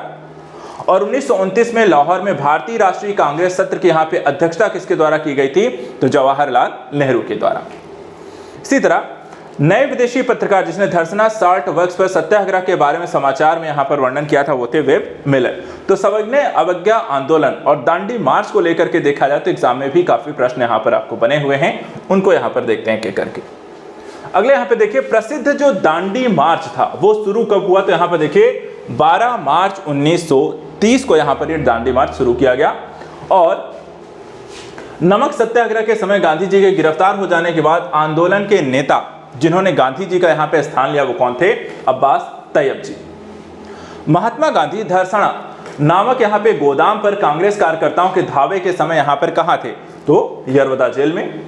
Speaker 1: और 1929 में लाहौर में भारतीय राष्ट्रीय कांग्रेस सत्र की यहाँ पे अध्यक्षता किसके द्वारा की गई थी? तो जवाहरलाल नेहरू के द्वारा। इसी तरह नए विदेशी पत्रकार जिसने धर्सना साल्ट वर्क्स पर सत्याग्रह के बारे में समाचार में यहाँ पर वर्णन किया था, वो थे वेब मिलर। तो सविनय अवज्ञा आंदोलन और दांडी मार्च को लेकर के देखा जाए तो एग्जाम में भी काफी प्रश्न यहाँ पर आपको बने हुए हैं, उनको यहाँ पर देखते हैं एक करके। अगले यहाँ पे देखिए, प्रसिद्ध जो दांडी मार्च था वो शुरू कब हुआ? तो यहाँ पर देखिए 12 मार्च 1930 को यहाँ पर ये दांडी मार्च शुरू किया गया। और नमक सत्याग्रह के समय गांधी जी के गिरफ्तार हो जाने के बाद आंदोलन के नेता जिन्होंने गांधी जी का यहाँ पे स्थान लिया वो कौन थे? अब्बास तैयब जी। महात्मा गांधी धरसना नामक यहाँ पे गोदाम पर कांग्रेस कार्यकर्ताओं के धावे के समय यहाँ पर कहाँ थे? तो यरवदा जेल में।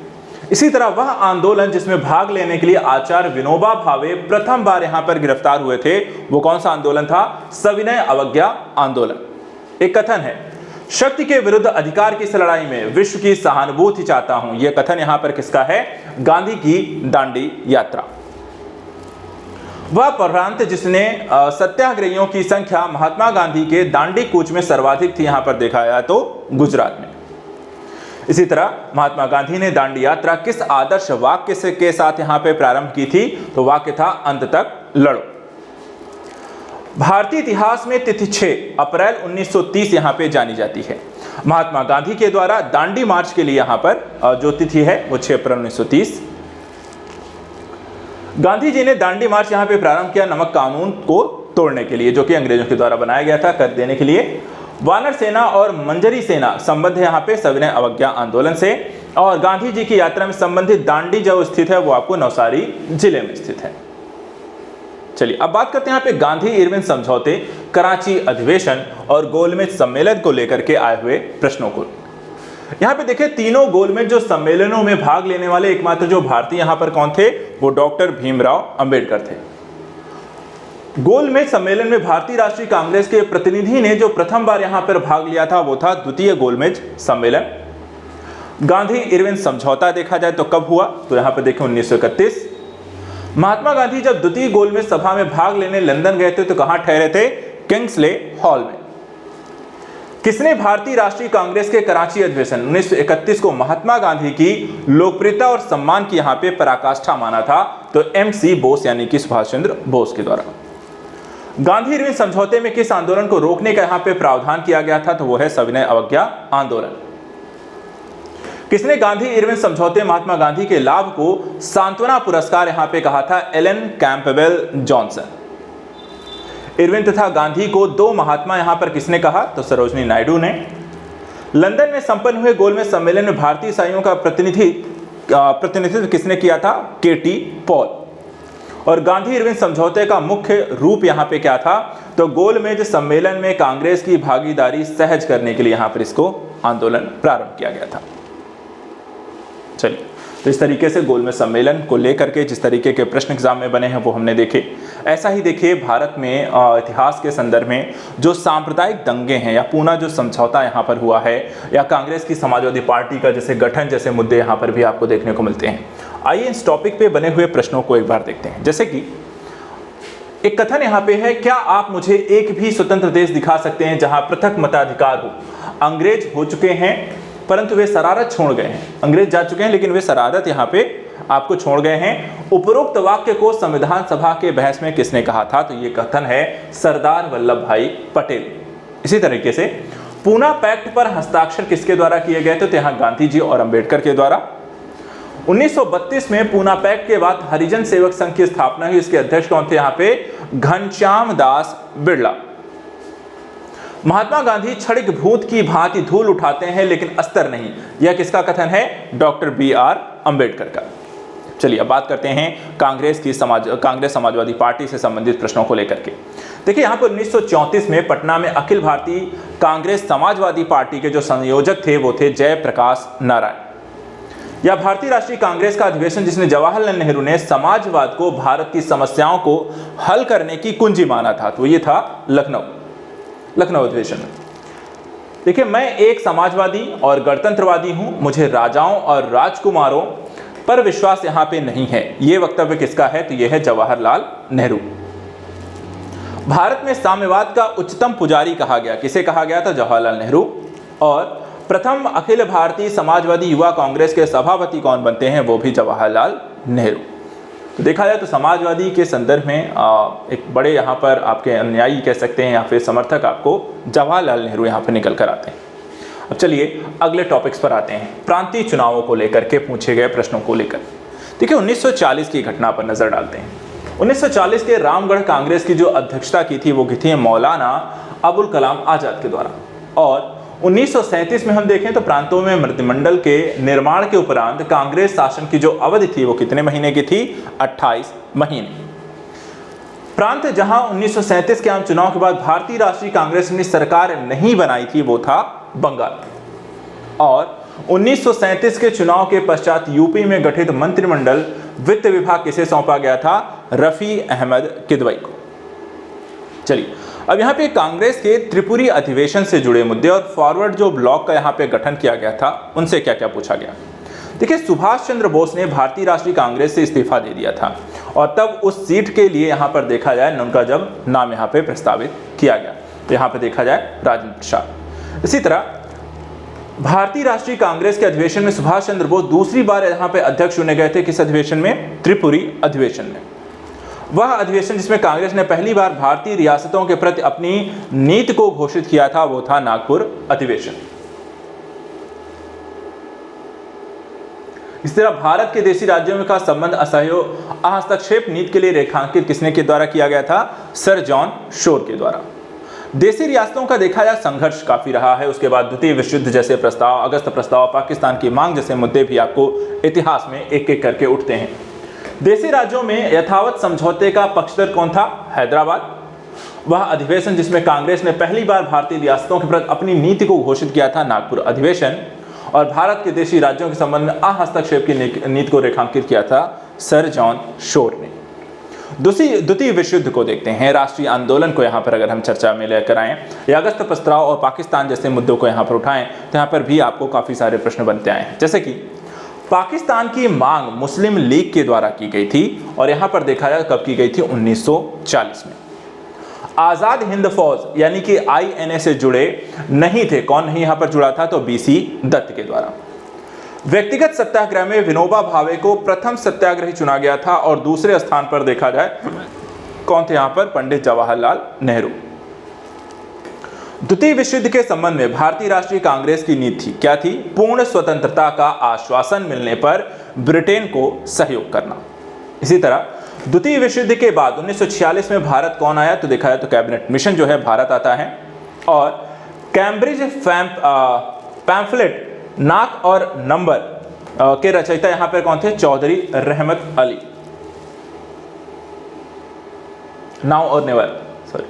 Speaker 1: इसी तरह वह आंदोलन जिसमें भाग लेने के लिए आचार्य विनोबा भावे प्रथम बार यहाँ पर गिरफ्तार हुए थे, वो कौन सा आंदोलन था? सविनय अवज्ञा आंदोलन। एक कथन है, शक्ति के विरुद्ध अधिकार की इस लड़ाई में विश्व की सहानुभूति चाहता हूं। यह कथन यहां पर किसका है? गांधी की दांडी यात्रा। वह प्रांत जिसने सत्याग्रहियों की संख्या महात्मा गांधी के दांडी कूच में सर्वाधिक थी, यहां पर देखा गया तो गुजरात में। इसी तरह महात्मा गांधी ने दांडी यात्रा किस आदर्श वाक्य के साथ यहां पर प्रारंभ की थी? तो वाक्य था, अंत तक लड़ो। भारतीय इतिहास में तिथि 6 अप्रैल 1930 यहां पे जानी जाती है। महात्मा गांधी के द्वारा दांडी मार्च के लिए यहां पर जो तिथि है वो 6 अप्रैल 1930। गांधी जी ने दांडी मार्च यहां पे प्रारंभ किया नमक कानून को तोड़ने के लिए, जो कि अंग्रेजों के द्वारा बनाया गया था, कर देने के लिए। वानर सेना और मंजरी सेना संबंध है यहाँ पे सविनय अवज्ञा आंदोलन से। और गांधी जी की यात्रा में संबंधित दांडी जो स्थित है वो आपको नवसारी जिले में स्थित है। चलिए अब बात करते हैं यहाँ पे गांधी इरविन समझौते, कराची अधिवेशन और गोलमेज सम्मेलन को लेकर के आए हुए प्रश्नों को। यहाँ पे देखिए, तीनों गोलमेज जो सम्मेलनों में भाग लेने वाले एकमात्र जो भारतीय यहाँ पर कौन थे? वो डॉक्टर भीमराव अंबेडकर थे। गोलमेज सम्मेलन में भारतीय राष्ट्रीय कांग्रेस के प्रतिनिधि ने जो प्रथम बार यहाँ पर भाग लिया था वो था द्वितीय गोलमेज सम्मेलन। गांधी इरविन समझौता देखा जाए तो कब हुआ? तो यहाँ पर देखिए 1931। महात्मा गांधी जब द्वितीय गोलमेज सभा में भाग लेने लंदन गए थे तो कहां ठहरे थे? किंग्सले हॉल में। किसने भारतीय राष्ट्रीय कांग्रेस के कराची अधिवेशन 1931 को महात्मा गांधी की लोकप्रियता और सम्मान की यहां पे पराकाष्ठा माना था? तो MC बोस यानी कि सुभाष चंद्र बोस के द्वारा। गांधी इरविन समझौते में किस आंदोलन को रोकने का यहां पे प्रावधान किया गया था? तो वो है सविनय अवज्ञा आंदोलन। किसने गांधी इरविन समझौते महात्मा गांधी के लाभ को सांत्वना पुरस्कार यहां पे कहा था? Elon Campbell Johnson. इरविन तथा गांधी को दो महात्मा यहां पर किसने कहा? तो सरोजनी नायडू ने। लंदन में संपन्न हुए गोलमेज सम्मेलन में भारतीय ईसाइयों का प्रतिनिधित्व किसने किया था? केटी पॉल। और गांधी इरविन समझौते का मुख्य रूप यहां पे क्या था? तो गोलमेज सम्मेलन में कांग्रेस की भागीदारी सहज करने के लिए यहां पर इसको आंदोलन प्रारंभ किया गया था। चलिए, तो इस तरीके से गोलमेज सम्मेलन को लेकर के जिस तरीके के प्रश्न एग्जाम में बने हैं वो हमने देखे। ऐसा ही देखिए भारत में इतिहास के संदर्भ में जो सांप्रदायिक दंगे हैं या पूना जो समझौता यहाँ पर हुआ है या कांग्रेस की समाजवादी पार्टी का जैसे गठन जैसे मुद्दे यहाँ पर भी आपको देखने को मिलते हैं। आइए इस टॉपिक पे बने हुए प्रश्नों को एक बार देखते हैं। जैसे कि एक कथन यहाँ पे है, क्या आप मुझे एक भी स्वतंत्र देश दिखा सकते हैं जहां पृथक मताधिकार हो? अंग्रेज हो चुके हैं परंतु वे शरारत छोड़ गए हैं। अंग्रेज जा चुके हैं लेकिन वे शरारत यहाँ पे आपको छोड़ गए हैं। उपरोक्त वाक्य को संविधान सभा के बहस में किसने कहा था? तो ये कथन है सरदार वल्लभ भाई पटेल। इसी तरीके से पूना पैक्ट पर हस्ताक्षर किसके द्वारा किए गए थे? तो यहाँ गांधी जी और अंबेडकर के द्वारा। 1932 में पूना पैक्ट के बाद हरिजन सेवक संघ की स्थापना हुई। इसके अध्यक्ष कौन थे? यहाँ पे घनश्याम दास बिड़ला। महात्मा गांधी क्षणिक भूत की भांति धूल उठाते हैं लेकिन अस्तर नहीं। यह किसका कथन है? डॉक्टर BR अंबेडकर का। चलिए अब बात करते हैं कांग्रेस समाजवादी पार्टी से संबंधित प्रश्नों को लेकर के। देखिए यहाँ पर 1934 में पटना में अखिल भारतीय कांग्रेस समाजवादी पार्टी के जो संयोजक थे वो थे जयप्रकाश नारायण। यह भारतीय राष्ट्रीय कांग्रेस का अधिवेशन जिसने जवाहरलाल नेहरू ने समाजवाद को भारत की समस्याओं को हल करने की कुंजी माना था, तो ये था लखनऊ अधिवेशन में। देखिए मैं एक समाजवादी और गणतंत्रवादी हूं, मुझे राजाओं और राजकुमारों पर विश्वास यहां पे नहीं है। यह वक्तव्य किसका है? तो यह है जवाहरलाल नेहरू। भारत में साम्यवाद का उच्चतम पुजारी कहा गया, किसे कहा गया था? जवाहरलाल नेहरू। और प्रथम अखिल भारतीय समाजवादी युवा कांग्रेस के सभापति कौन बनते हैं? वो भी जवाहरलाल नेहरू। तो देखा जाए तो समाजवादी के संदर्भ में एक बड़े यहाँ पर आपके अनुयायी कह सकते हैं या फिर समर्थक आपको जवाहरलाल नेहरू यहाँ पर निकल कर आते हैं। अब चलिए अगले टॉपिक्स पर आते हैं, प्रांतीय चुनावों को लेकर के पूछे गए प्रश्नों को लेकर। देखिए 1940 की घटना पर नजर डालते हैं। 1940 के रामगढ़ कांग्रेस की जो अध्यक्षता की थी वो की थी मौलाना अबुल कलाम आजाद के द्वारा। और 1937 में हम देखें तो प्रांतों में मंत्रिमंडल के निर्माण के उपरांत कांग्रेस शासन की जो अवधि थी वो कितने महीने की थी? 28 महीने। प्रांत जहां 1937 के आम चुनाव के बाद भारतीय राष्ट्रीय कांग्रेस ने सरकार नहीं बनाई थी वो था बंगाल। और 1937 के चुनाव के पश्चात यूपी में गठित मंत्रिमंडल वित्त विभाग किसे सौंपा गया था? रफी अहमद किदवई को। चलिए अब यहाँ पे कांग्रेस के त्रिपुरी अधिवेशन से जुड़े मुद्दे और फॉरवर्ड जो ब्लॉक का यहाँ पे गठन किया गया था उनसे क्या क्या पूछा गया। देखिए सुभाष चंद्र बोस ने भारतीय राष्ट्रीय कांग्रेस से इस्तीफा दे दिया था और तब उस सीट के लिए यहाँ पर देखा जाए उनका जब नाम यहाँ पे प्रस्तावित किया गया तो यहाँ पे देखा जाए राजेंद्र प्रसाद। इसी तरह भारतीय राष्ट्रीय कांग्रेस के अधिवेशन में सुभाष चंद्र बोस दूसरी बार यहाँ पे अध्यक्ष चुने गए थे। किस अधिवेशन में? त्रिपुरी अधिवेशन में। वह अधिवेशन जिसमें कांग्रेस ने पहली बार भारतीय रियासतों के प्रति अपनी नीति को घोषित किया था वो था नागपुर अधिवेशन। इस तरह भारत के देशी राज्यों का संबंध असहयोग हस्तक्षेप नीति के लिए रेखांकित किसने के द्वारा किया गया था? सर जॉन शोर के द्वारा। देशी रियासतों का देखा जाए संघर्ष काफी रहा है। उसके बाद द्वितीय विश्व युद्ध जैसे प्रस्ताव, अगस्त प्रस्ताव, पाकिस्तान की मांग जैसे मुद्दे भी आपको इतिहास में एक एक करके उठते हैं। देशी राज्यों में यथावत समझौते का पक्षधर कौन था? हैदराबाद। वह अधिवेशन जिसमें कांग्रेस ने पहली बार भारतीय रियासतों के प्रति अपनी नीति को घोषित किया था नागपुर अधिवेशन। और भारत के देशी राज्यों के संबंध में अहस्तक्षेप की नीति को रेखांकित किया था सर जॉन शोर ने। द्वितीय विश्व युद्ध को देखते हैं, राष्ट्रीय आंदोलन को यहाँ पर अगर हम चर्चा में लेकर आएं या अगस्त प्रस्ताव और पाकिस्तान जैसे मुद्दों को यहाँ पर उठाएं तो यहाँ पर भी आपको काफी सारे प्रश्न बनते आए हैं। जैसे कि पाकिस्तान की मांग मुस्लिम लीग के द्वारा की गई थी और यहाँ पर देखा जाए कब की गई थी? 1940 में। आजाद हिंद फौज यानी कि INA से जुड़े नहीं थे। कौन नहीं यहाँ पर जुड़ा था? तो BC दत्त के द्वारा। व्यक्तिगत सत्याग्रह में विनोबा भावे को प्रथम सत्याग्रही चुना गया था और दूसरे स्थान पर देखा जाए कौन थे यहाँ पर? पंडित जवाहरलाल नेहरू। द्वितीय विश्व युद्ध के संबंध में भारतीय राष्ट्रीय कांग्रेस की नीति थी, क्या थी? पूर्ण स्वतंत्रता का आश्वासन मिलने पर ब्रिटेन को सहयोग करना। इसी तरह द्वितीय विश्व युद्ध के बाद 1946 में भारत कौन आया? तो देखा जाए तो कैबिनेट मिशन जो है भारत आता है। और कैम्ब्रिज पैम्फलेट नाक और नंबर के रचयिता यहां पर कौन थे? चौधरी रहमत अली। नाउ और नेवर, सॉरी,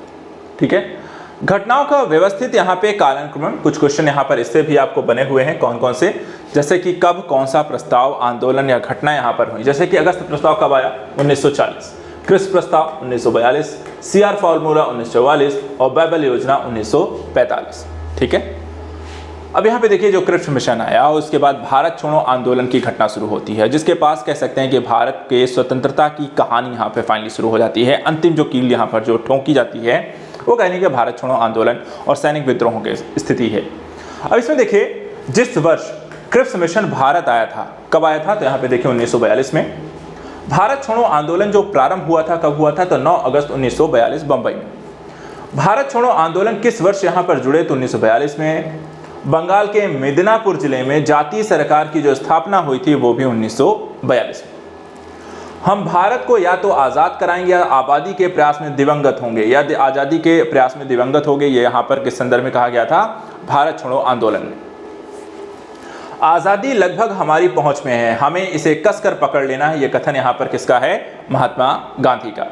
Speaker 1: ठीक है। घटनाओं का व्यवस्थित यहाँ पे कालानुक्रम, कुछ क्वेश्चन यहाँ पर इससे भी आपको बने हुए हैं। कौन कौन से? जैसे कि कब कौन सा प्रस्ताव, आंदोलन या घटना यहाँ पर हुई। जैसे कि अगस्त प्रस्ताव कब आया? 1940। क्रिप्स प्रस्ताव 1942, सीआर फॉर्मूला 1944 और बाइबल योजना 1945। ठीक है। अब यहाँ पे देखिए जो क्रिप्स मिशन आया उसके बाद भारत छोड़ो आंदोलन की घटना शुरू होती है, जिसके पास कह सकते हैं कि भारत के स्वतंत्रता की कहानी यहाँ पे फाइनली शुरू हो जाती है। अंतिम जो कील यहाँ पर जो ठोंकी जाती है वो कहने के भारत छोड़ो आंदोलन और सैनिक विद्रोहों की स्थिति है। अब इसमें देखिए जिस वर्ष क्रिप्स मिशन भारत आया था, कब आया था? तो यहाँ पे देखिए 1942 में। भारत छोड़ो आंदोलन जो प्रारंभ हुआ था कब हुआ था? तो 9 अगस्त 1942 बंबई में। भारत छोड़ो आंदोलन किस वर्ष यहाँ पर जुड़े? तो 1942 में। बंगाल के मिदनापुर जिले में जातीय सरकार की जो स्थापना हुई थी वो भी 1942 में। हम भारत को या तो आज़ाद कराएंगे या आबादी के प्रयास में दिवंगत होंगे, या आज़ादी के प्रयास में दिवंगत होंगे। ये यहाँ पर किस संदर्भ में कहा गया था? भारत छोड़ो आंदोलन में। आज़ादी लगभग हमारी पहुंच में है, हमें इसे कसकर पकड़ लेना है। यह कथन यहाँ पर किसका है? महात्मा गांधी का।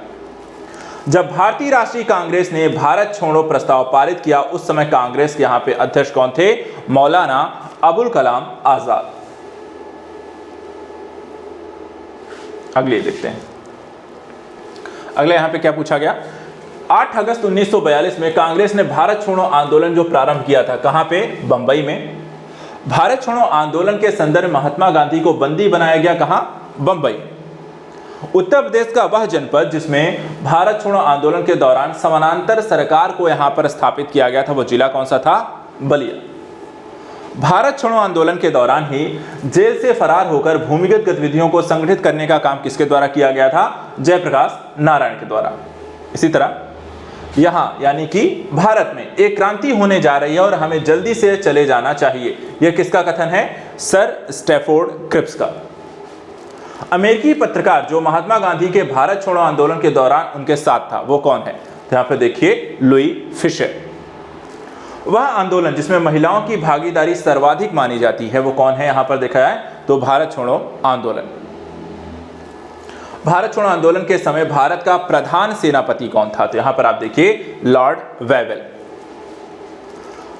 Speaker 1: जब भारतीय राष्ट्रीय कांग्रेस ने भारत छोड़ो प्रस्ताव पारित किया उस समय कांग्रेस के यहाँ पे अध्यक्ष कौन थे? मौलाना अबुल कलाम आजाद। अगले देखते हैं, अगले यहाँ पे क्या पूछा गया? 8 अगस्त 1942 में कांग्रेस ने भारत छोड़ो आंदोलन जो प्रारंभ किया था, कहां पे? बंबई में। भारत छोड़ो आंदोलन के संदर्भ में महात्मा गांधी को बंदी बनाया गया, कहां? बंबई। उत्तर प्रदेश का वह जनपद जिसमें भारत छोड़ो आंदोलन के दौरान समानांतर सरकार को यहां पर स्थापित किया गया था, वो जिला कौन सा था? बलिया। भारत छोड़ो आंदोलन के दौरान ही जेल से फरार होकर भूमिगत गतिविधियों को संगठित करने का काम किसके द्वारा किया गया था? जयप्रकाश नारायण के द्वारा। इसी तरह यहां यानी कि भारत में एक क्रांति होने जा रही है और हमें जल्दी से चले जाना चाहिए, यह किसका कथन है? सर स्टैफोर्ड क्रिप्स का। अमेरिकी पत्रकार जो महात्मा गांधी के भारत छोड़ो आंदोलन के दौरान उनके साथ था वो कौन है? तो यहां पे देखिए लुई फिशर। वह आंदोलन जिसमें महिलाओं की भागीदारी सर्वाधिक मानी जाती है वो कौन है? यहां पर देखा जाए तो भारत छोड़ो आंदोलन। भारत छोड़ो आंदोलन के समय भारत का प्रधान सेनापति कौन था? तो यहां पर आप देखिए लॉर्ड वेवेल।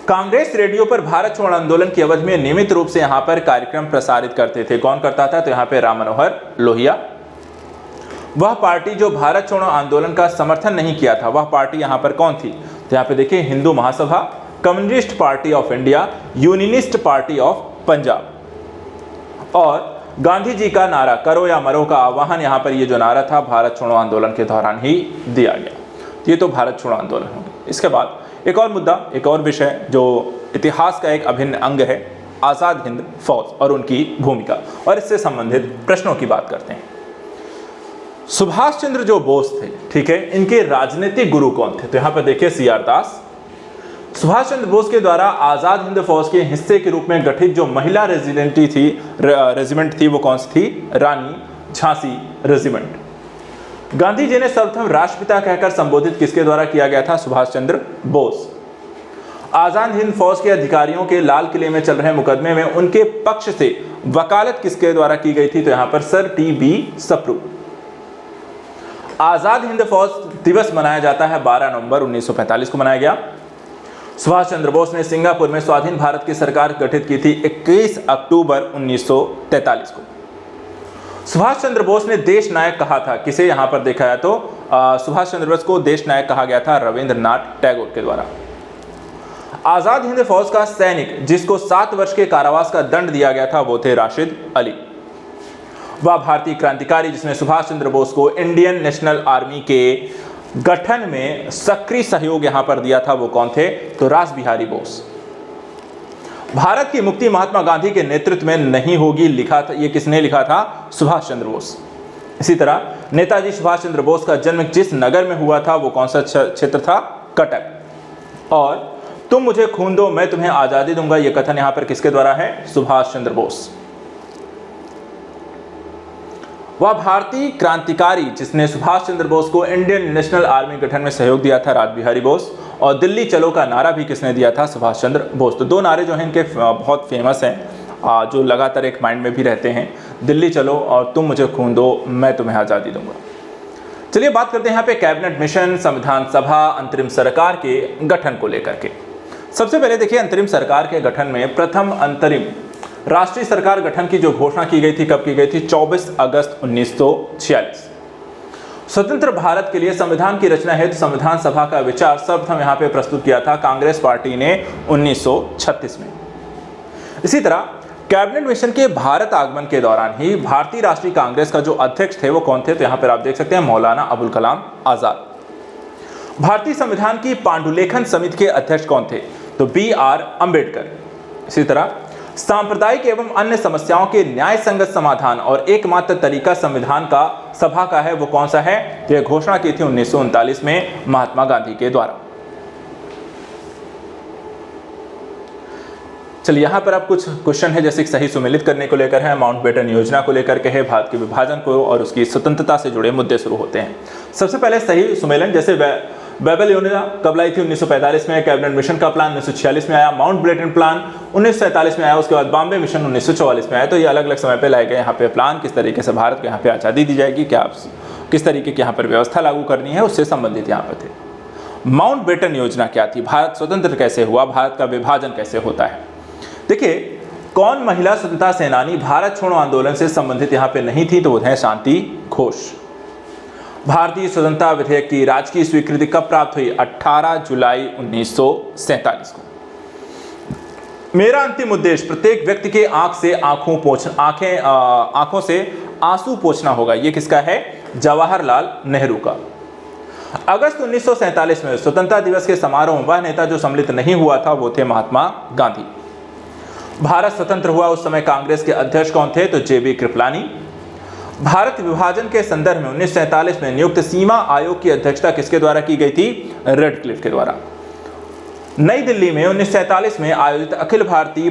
Speaker 1: कांग्रेस रेडियो पर भारत छोड़ो आंदोलन की अवधि में नियमित रूप से यहां पर कार्यक्रम प्रसारित करते थे, कौन करता था? तो यहां पे राम मनोहर लोहिया। वह पार्टी जो भारत छोड़ो आंदोलन का समर्थन नहीं किया था वह पार्टी यहां पर कौन थी? तो यहां पे देखिए Hindu Mahasabha, Communist Party of India, Unionist Party of Punjab. और गांधी जी का नारा करो या मरो का आह्वान यहां पर ये जो नारा था भारत छोड़ो आंदोलन के दौरान ही दिया गया। ये तो भारत छोड़ो आंदोलन हो गया। इसके बाद एक और मुद्दा, एक और विषय जो इतिहास का एक अभिन्न अंग है, आजाद हिंद फौज और उनकी भूमिका, और इससे संबंधित प्रश्नों की बात करते हैं। सुभाष चंद्र जो बोस थे, ठीक है, इनके राजनीतिक गुरु कौन थे? तो यहां पर देखिए सीआर दास। सुभाष चंद्र बोस के द्वारा आजाद हिंद फौज के हिस्से के रूप में गठित जो महिला रेजिमेंट थी वो कौन सी थी? रानी झांसी रेजिमेंट। गांधी जी ने सर्वप्रथम राष्ट्रपिता कहकर संबोधित किसके द्वारा किया गया था? सुभाष चंद्र बोस। आजाद हिंद फौज के अधिकारियों के लाल किले में चल रहे मुकदमे में उनके पक्ष से वकालत किसके द्वारा की गई थी? तो यहां पर सर टी.बी. सप्रू। आजाद हिंद फौज दिवस मनाया जाता है 12 नवंबर 1945 को मनाया गया। सुभाष चंद्र बोस ने सिंगापुर में स्वाधीन भारत की सरकार गठित की थी 21 अक्टूबर 1943 को। सुभाष चंद्र बोस ने देश नायक कहा था किसे? यहां पर देखा जाए तो सुभाष चंद्र बोस को देश नायक कहा गया था रविंद्रनाथ टैगोर के द्वारा। आजाद हिंद फौज का सैनिक जिसको 7 वर्ष के कारावास का दंड दिया गया था वो थे राशिद अली। वह भारतीय क्रांतिकारी जिसने सुभाष चंद्र बोस को इंडियन नेशनल आर्मी के गठन में सक्रिय सहयोग यहां पर दिया था वो कौन थे? तो रास बिहारी बोस। भारत की मुक्ति महात्मा गांधी के नेतृत्व में नहीं होगी, लिखा था, ये किसने लिखा था? सुभाष चंद्र बोस। इसी तरह नेताजी सुभाष चंद्र बोस का जन्म जिस नगर में हुआ था वो कौन सा क्षेत्र था? कटक। और तुम मुझे खून दो मैं तुम्हें आजादी दूंगा, यह कथन यहां पर किसके द्वारा है? सुभाष चंद्र बोस। वह भारतीय क्रांतिकारी जिसने सुभाष चंद्र बोस को इंडियन नेशनल आर्मी गठन में सहयोग दिया था, रासबिहारी बोस। और दिल्ली चलो का नारा भी किसने दिया था? सुभाष चंद्र बोस। तो दो नारे जो हैं इनके बहुत फेमस हैं, जो लगातार एक माइंड में भी रहते हैं, दिल्ली चलो और तुम मुझे खून दो मैं तुम्हें आज़ादी दूंगा। चलिए बात करते हैं यहाँ पे कैबिनेट मिशन, संविधान सभा, अंतरिम सरकार के गठन को लेकर के। सबसे पहले देखिए अंतरिम सरकार के गठन में प्रथम अंतरिम राष्ट्रीय सरकार गठन की जो घोषणा की गई थी, कब की गई थी? 24 अगस्त 1946। स्वतंत्र भारत के लिए संविधान की रचना हेतु संविधान सभा का विचार सर्वप्रथम यहाँ पे प्रस्तुत किया था कांग्रेस पार्टी ने 1936 में। इसी तरह कैबिनेट मिशन के भारत आगमन के दौरान ही भारतीय राष्ट्रीय कांग्रेस का जो अध्यक्ष थे वो कौन थे? तो यहाँ पर आप देख सकते हैं मौलाना अबुल कलाम आजाद। भारतीय संविधान की पांडुलेखन समिति के अध्यक्ष कौन थे? तो BR अंबेडकर। इसी तरह सांप्रदायिक एवं अन्य समस्याओं के न्याय संगत समाधान और एकमात्र तरीका संविधान का सभा का है, वो कौन सा है? यह घोषणा की थी 1939 में महात्मा गांधी के द्वारा। चलिए यहाँ पर अब कुछ क्वेश्चन है, जैसे सही सुमेलित करने को लेकर है, माउंटबेटन योजना को लेकर के है, भारत के विभाजन को और उसकी स्वतंत्रता से जुड़े मुद्दे शुरू होते हैं। सबसे पहले सही सुमेलन, जैसे बेबल योजना कब लाई थी? 1945 में। कैबिनेट मिशन का प्लान 1946 में आया। माउंटबेटन प्लान 1947 में आया। उसके बाद बॉम्बे मिशन 1944 में आया। तो ये अलग अलग समय पे लाए गए यहाँ पे प्लान, किस तरीके से भारत को यहाँ पे आज़ादी दी जाएगी, क्या किस तरीके की यहाँ पर व्यवस्था लागू करनी है, उससे संबंधित यहाँ पर थे। माउंटबेटन योजना क्या थी? भारत स्वतंत्र कैसे हुआ, भारत का विभाजन कैसे होता है। देखिए कौन महिला स्वतंत्रता सेनानी भारत छोड़ो आंदोलन से संबंधित यहाँ पे नहीं थी? तो वो है शांति घोष। भारतीय स्वतंत्रता विधेयक की राजकीय स्वीकृति कब प्राप्त हुई? 18 जुलाई 1947 को। मेरा अंतिम उद्देश्य प्रत्येक व्यक्ति के आंखों से आंसू पोंछना होगा, ये किसका है? जवाहरलाल नेहरू का। अगस्त 1947 में स्वतंत्रता दिवस के समारोह में वह नेता जो सम्मिलित नहीं हुआ था वो थे महात्मा गांधी। भारत स्वतंत्र हुआ उस समय कांग्रेस के अध्यक्ष कौन थे? तो JB कृपलानी। भारत विभाजन के संदर्भ में 1947 में नियुक्त सीमा आयोग की अध्यक्षता किसके द्वारा की गई थी? रेडक्लिफ के द्वारा। नई दिल्ली में 1947 में आयोजित अखिल भारतीय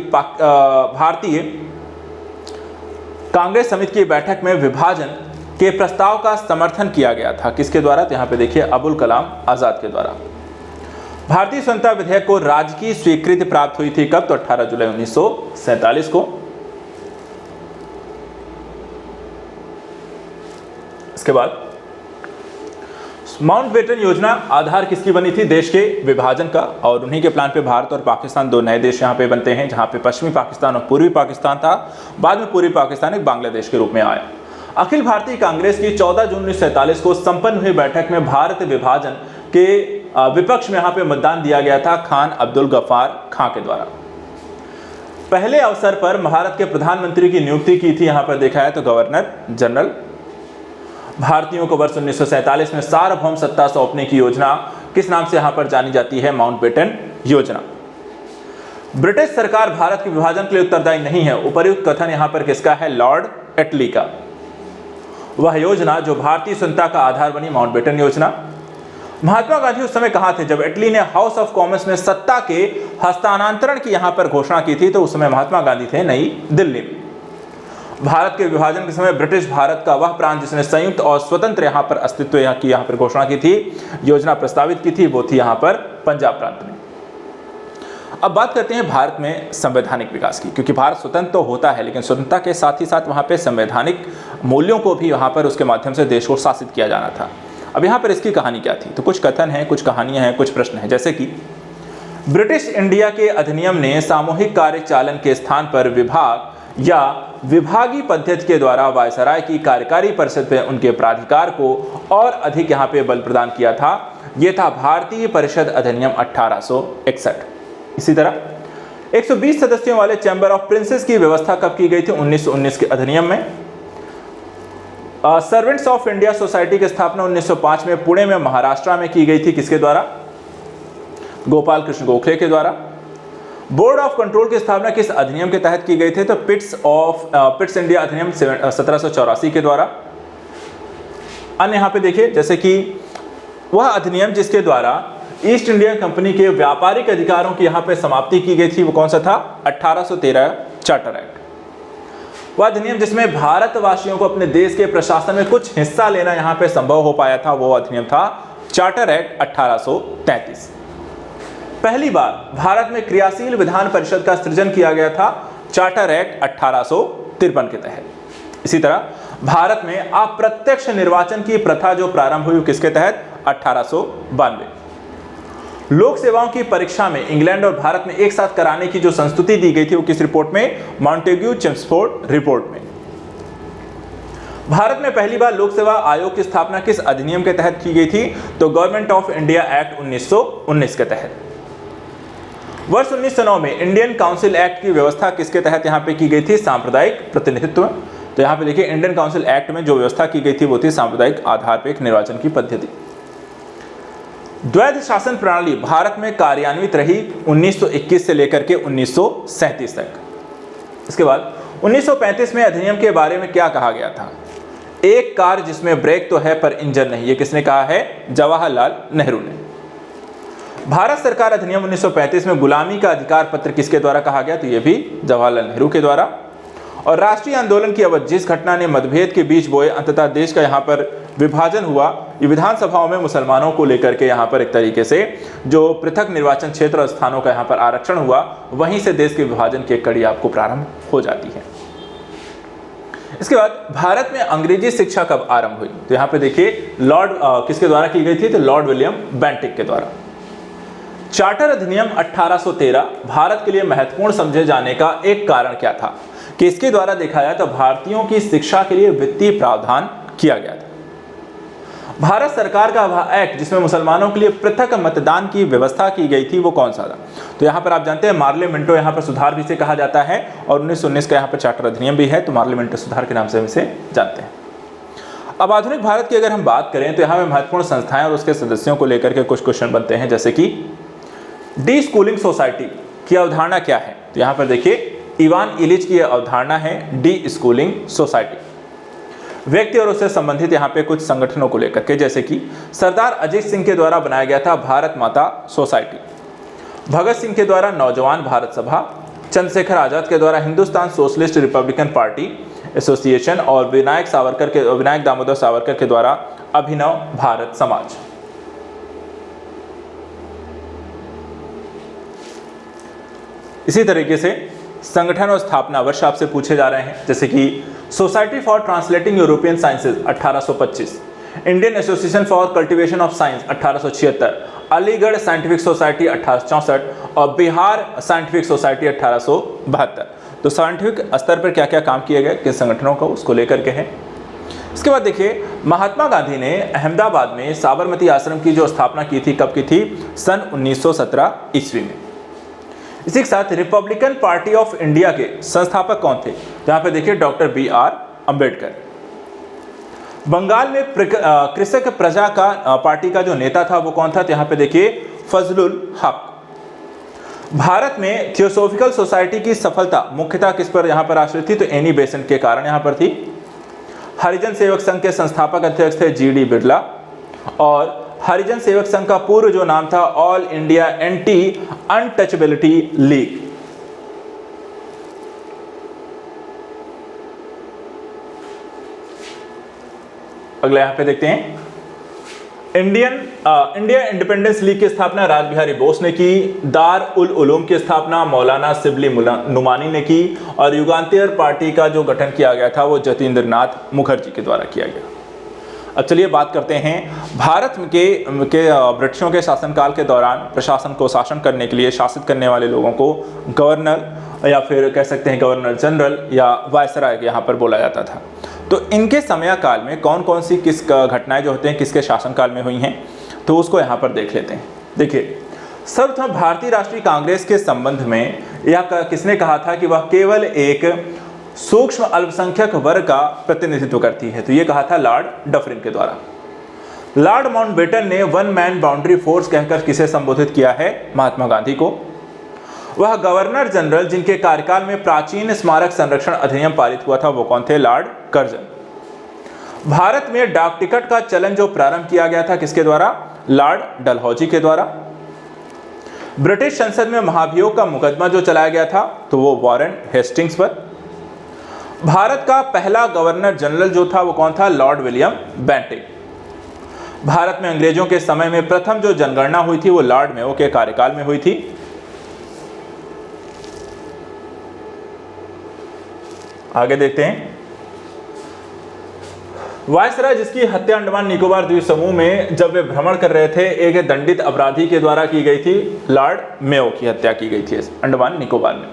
Speaker 1: कांग्रेस समिति की बैठक में विभाजन के प्रस्ताव का समर्थन किया गया था, किसके द्वारा? तो यहाँ पे देखिए अबुल कलाम आजाद के द्वारा। भारतीय स्वतंत्रता विधेयक को राजकीय स्वीकृति प्राप्त हुई थी कब? तो 18 जुलाई 1947 को। इसके बाद माउंटबेटन योजना आधार किसकी बनी थी? देश के विभाजन का। और उन्हीं के प्लान पे भारत और पाकिस्तान दो नए देश यहाँ पे बनते हैं, जहाँ पे पश्चिमी पाकिस्तान और पूर्वी पाकिस्तान था। बाद में पूर्वी पाकिस्तान एक बांग्लादेश के रूप में आया। अखिल भारतीय कांग्रेस की 14 जून 1947 को संपन्न हुई बैठक में भारत विभाजन के विपक्ष में यहाँ पे मतदान दिया गया था खान अब्दुल गफ्फार खां के द्वारा। पहले अवसर पर भारत के प्रधानमंत्री की नियुक्ति की थी, यहाँ पर देखा है तो गवर्नर जनरल। भारतीयों को वर्ष 1947 में सार्वभौम सत्ता सौंपने की योजना किस नाम से यहाँ पर जानी जाती है? माउंटबेटन योजना। ब्रिटिश सरकार भारत के विभाजन के लिए उत्तरदायी नहीं है, उपर्युक्त कथन यहाँ पर किसका है? लॉर्ड एटली का। वह योजना जो भारतीय स्वतंत्रता का आधार बनी, माउंटबेटन योजना। महात्मा गांधी उस समय कहां थे जब एटली ने हाउस ऑफ कॉमन्स में सत्ता के हस्तांतरण की यहां पर घोषणा की थी? तो उस समय महात्मा गांधी थे नई दिल्ली में। भारत के विभाजन के समय ब्रिटिश भारत का वह प्रांत जिसने संयुक्त और स्वतंत्र यहां पर अस्तित्व की यहां पर घोषणा की थी, योजना प्रस्तावित की थी, वो थी यहां पर पंजाब प्रांत में। अब बात करते हैं भारत में संवैधानिक विकास की, क्योंकि भारत स्वतंत्र तो होता है लेकिन स्वतंत्रता के साथ ही साथ वहां पे संवैधानिक मूल्यों को भी वहां पर उसके माध्यम से देश को शासित किया जाना था। अब यहाँ पर इसकी कहानी क्या थी? तो कुछ कथन हैं, कुछ कहानियां हैं, कुछ प्रश्न हैं, जैसे कि ब्रिटिश इंडिया के अधिनियम ने सामूहिक कार्य चालन के स्थान पर विभाग या विभागीय पद्धति के द्वारा वायसराय की कार्यकारी परिषद में उनके प्राधिकार को और अधिक यहाँ पे बल प्रदान किया था। यह था भारतीय परिषद अधिनियम 1861। इसी तरह 120 सदस्यों वाले चैम्बर ऑफ प्रिंसेस की व्यवस्था कब की गई थी? 1919 के अधिनियम में। सर्वेंट्स ऑफ इंडिया सोसाइटी की स्थापना 1905 में पुणे में महाराष्ट्र में की गई थी, किसके द्वारा? गोपाल कृष्ण गोखले के द्वारा। बोर्ड ऑफ कंट्रोल की स्थापना किस अधिनियम के तहत की गई थी? तो पिट्स इंडिया अधिनियम 1784 के द्वारा। अन्य यहाँ पे देखिए, जैसे कि वह अधिनियम जिसके द्वारा ईस्ट इंडिया कंपनी के व्यापारिक अधिकारों की यहाँ पे समाप्ति की गई थी, वो कौन सा था? 1813 चार्टर एक्ट। वह अधिनियम जिसमें भारतवासियों को अपने देश के प्रशासन में कुछ हिस्सा लेना यहाँ पे संभव हो पाया था, वो अधिनियम था चार्टर एक्ट 1833। पहली बार भारत में क्रियाशील विधान परिषद का सृजन किया गया था चार्टर एक्ट 1853 के तहत। इसी तरह भारत में अप्रत्यक्ष निर्वाचन की प्रथा जो प्रारंभ हुई किसके तहत? 1892। लोक सेवाओं की परीक्षा में इंग्लैंड और भारत में एक साथ कराने की जो संस्तुति दी गई थी वो किस रिपोर्ट में? मॉन्टेग्यू चेम्सफोर्ड रिपोर्ट में। भारत में पहली बार लोक सेवा आयोग की स्थापना किस अधिनियम के तहत की गई थी? तो गवर्नमेंट ऑफ इंडिया एक्ट 1919 के तहत। वर्ष 1909 में इंडियन काउंसिल एक्ट की व्यवस्था किसके तहत यहाँ पे की गई थी? सांप्रदायिक प्रतिनिधित्व। तो यहाँ पे देखिए इंडियन काउंसिल एक्ट में जो व्यवस्था की गई थी वो थी सांप्रदायिक आधार पर एक निर्वाचन की पद्धति। द्वैध शासन प्रणाली भारत में कार्यान्वित रही 1921 से लेकर के 1937 तक। इसके बाद 1935 में अधिनियम के बारे में क्या कहा गया था? एक कार जिसमें ब्रेक तो है पर इंजन नहीं, ये किसने कहा है? जवाहरलाल नेहरू ने। भारत सरकार अधिनियम 1935 में गुलामी का अधिकार पत्र किसके द्वारा कहा गया? तो ये भी जवाहरलाल नेहरू के द्वारा। और राष्ट्रीय आंदोलन की अवधि जिस घटना ने मतभेद के बीच बोए अंततः देश का यहाँ पर विभाजन हुआ, ये विधानसभाओं में मुसलमानों को लेकर के यहाँ पर एक तरीके से जो पृथक निर्वाचन क्षेत्र और स्थानों का यहाँ पर आरक्षण हुआ, वहीं से देश के विभाजन की एक कड़ी आपको प्रारंभ हो जाती है। इसके बाद भारत में अंग्रेजी शिक्षा कब आरंभ हुई? तो यहाँ पे देखिए लॉर्ड किसके द्वारा की गई थी? तो लॉर्ड विलियम बेंटिक के द्वारा। चार्टर अधिनियम 1813 भारत के लिए महत्वपूर्ण समझे जाने का एक कारण क्या था कि इसके द्वारा देखा जाए तो भारतीयों की शिक्षा के लिए वित्तीय प्रावधान किया गया था। भारत सरकार का वह एक्ट जिसमें मुसलमानों के लिए पृथक मतदान की व्यवस्था की गई थी वो कौन सा था? तो यहाँ पर आप जानते हैं मार्ले मिंटो यहाँ पर सुधार भी से कहा जाता है और 1919 का यहाँ पर चार्टर अधिनियम भी है, तो मार्ले मिंटो सुधार के नाम से हम इसे जानते हैं। अब आधुनिक भारत की अगर हम बात करें तो यहाँ पे महत्वपूर्ण संस्थाएं और उसके सदस्यों को लेकर के कुछ क्वेश्चन बनते हैं, जैसे कि डी स्कूलिंग सोसाइटी की अवधारणा क्या है? तो यहाँ पर देखिए इवान इलिच की अवधारणा है डी स्कूलिंग सोसाइटी। व्यक्ति और उससे संबंधित यहाँ पे कुछ संगठनों को लेकर के, जैसे कि सरदार अजीत सिंह के द्वारा बनाया गया था भारत माता सोसाइटी, भगत सिंह के द्वारा नौजवान भारत सभा, चंद्रशेखर आजाद के द्वारा Hindustan socialist Republican party association और विनायक दामोदर सावरकर के द्वारा अभिनव भारत समाज। इसी तरीके से संगठन और स्थापना वर्ष आपसे पूछे जा रहे हैं, जैसे कि society for translating European sciences 1825, Indian association for cultivation of science 1876, Aligarh scientific society 1864 और बिहार साइंटिफिक सोसाइटी 1872। तो साइंटिफिक स्तर पर क्या क्या काम किए गए किन संगठनों का, उसको लेकर के है। इसके बाद देखिए महात्मा गांधी ने अहमदाबाद में साबरमती आश्रम की जो स्थापना की थी, कब की थी? सन 1917 ईस्वी में। इसी के साथ रिपब्लिकन पार्टी ऑफ इंडिया के संस्थापक कौन थे? यहाँ पे देखिए डॉक्टर बी.आर. अम्बेडकर। बंगाल में कृषक प्रजा का पार्टी का जो नेता था वो कौन था? तो यहाँ पे देखिए फजलुल हक। भारत में थियोसॉफिकल सोसाइटी की सफलता मुख्यतः किस पर यहाँ पर आश्रित थी? तो एनी बेसेंट के कारण यहाँ पर थी। हरिजन सेवक संघ के संस्थापक अध्यक्ष थे जी.डी. बिरला और हरिजन सेवक संघ का पूर्व जो नाम था all India anti untouchability league. अगला यहां पे देखते हैं इंडिया इंडिपेंडेंस लीग की स्थापना राज बिहारी बोस ने की, दार उल उलूम की स्थापना मौलाना सिबली नुमानी ने की और युगांतर पार्टी का जो गठन किया गया था वो जतीन्द्र नाथ मुखर्जी के द्वारा किया गया। अब चलिए बात करते हैं भारत के ब्रिटिशों के शासनकाल के दौरान प्रशासन को शासन करने के लिए शासित करने वाले लोगों को गवर्नर या फिर कह सकते हैं गवर्नर जनरल या वायसराय यहाँ पर बोला जाता था। तो इनके समयकाल में कौन कौन सी किस घटनाएं जो होते हैं किसके शासनकाल में हुई हैं, तो उसको यहाँ पर देख लेते हैं। देखिए सर्वप्रथम भारतीय राष्ट्रीय कांग्रेस के संबंध में यह किसने कहा था कि वह केवल एक सूक्ष्म अल्पसंख्यक वर्ग का प्रतिनिधित्व करती है? तो ये कहा था लॉर्ड डफरिन के द्वारा। लॉर्ड माउंटबेटन ने वन मैन बाउंड्री फोर्स कहकर किसे संबोधित किया है? महात्मा गांधी को। वह गवर्नर जनरल जिनके कार्यकाल में प्राचीन स्मारक संरक्षण अधिनियम पारित हुआ था वो कौन थे? Lord Curzon. भारत में डाक टिकट का चलन जो प्रारंभ किया गया था किसके द्वारा? लॉर्ड डलहौजी के द्वारा। ब्रिटिश संसद में महाभियोग का मुकदमा जो चलाया गया था तो वो वॉरेन हेस्टिंग्स पर। भारत का पहला गवर्नर जनरल जो था वो कौन था? Lord William Bentinck. भारत में अंग्रेजों के समय में प्रथम जो जनगणना हुई थी वो लॉर्ड मेयो के कार्यकाल में हुई थी। आगे देखते हैं। वायसराय जिसकी हत्या अंडमान निकोबार द्वीप समूह में जब वे भ्रमण कर रहे थे एक दंडित अपराधी के द्वारा की गई थी, लॉर्ड मेयो की हत्या की गई थी अंडमान निकोबार में।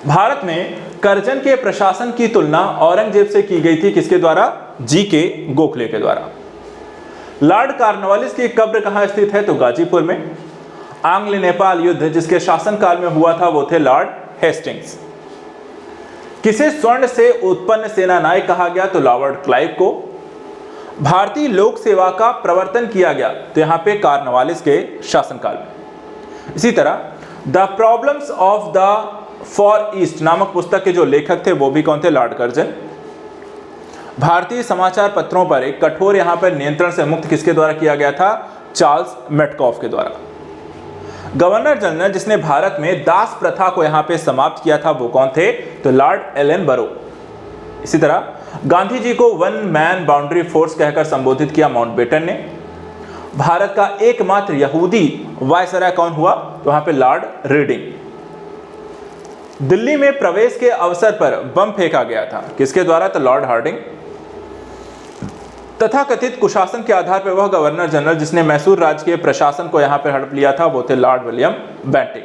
Speaker 1: भारत में करजन के प्रशासन की तुलना औरंगजेब से की गई थी, किसके द्वारा? जी.के. गोखले के द्वारा। लॉर्ड कॉर्नवालिस की कब्र कहां स्थित है? तो गाजीपुर में। आंग्ल नेपाल युद्ध जिसके शासनकाल में हुआ था वो थे लॉर्ड हेस्टिंग्स। किसे स्वर्ण से उत्पन्न सेना नायक कहा गया? तो लॉर्ड क्लाइव को। भारतीय लोक सेवा का प्रवर्तन किया गया तो यहां पे कॉर्नवालिस के शासनकाल में। इसी तरह the problems of the for east नामक पुस्तक के जो लेखक थे वो भी कौन थे? Lord Curzon. भारतीय समाचार पत्रों पर एक कठोर यहां पर नियंत्रण से मुक्त किसके द्वारा किया गया था? चार्ल्स मेटकॉफ के द्वारा। गवर्नर जनरल जिसने भारत में दास प्रथा को यहां पे समाप्त किया था वो कौन थे? तो लॉर्ड एलन बरो। इसी तरह गांधी जी को वन मैन बाउंड्री फोर्स कहकर संबोधित किया माउंटबेटन ने। भारत का एकमात्र यहूदी वायसराय कौन हुआ? तो वहां पे लॉर्ड रीडिंग। दिल्ली में प्रवेश के अवसर पर बम फेंका गया था, किसके द्वारा? तो लॉर्ड हार्डिंग। तथाकथित कुशासन के आधार पर वह गवर्नर जनरल जिसने मैसूर राज्य के प्रशासन को यहां पर हड़प लिया था वो थे लॉर्ड विलियम बेंटिक।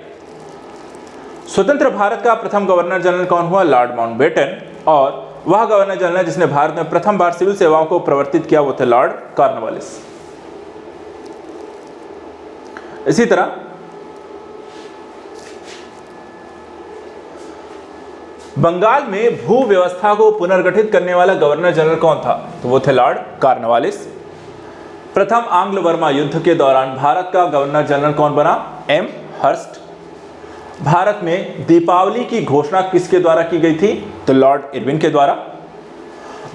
Speaker 1: स्वतंत्र भारत का प्रथम गवर्नर जनरल कौन हुआ? Lord Mountbatten. और वह गवर्नर जनरल जिसने भारत में प्रथम बार सिविल सेवाओं को प्रवर्तित किया वो थे लॉर्ड कॉर्नवालिस। इसी तरह बंगाल में भू व्यवस्था को पुनर्गठित करने वाला गवर्नर जनरल कौन था? तो वो थे लॉर्ड कॉर्नवालिस। प्रथम आंग्ल बर्मा युद्ध के दौरान भारत का गवर्नर जनरल कौन बना? M Hearst. भारत में दीपावली की घोषणा किसके द्वारा की गई थी? तो लॉर्ड इरविन के द्वारा।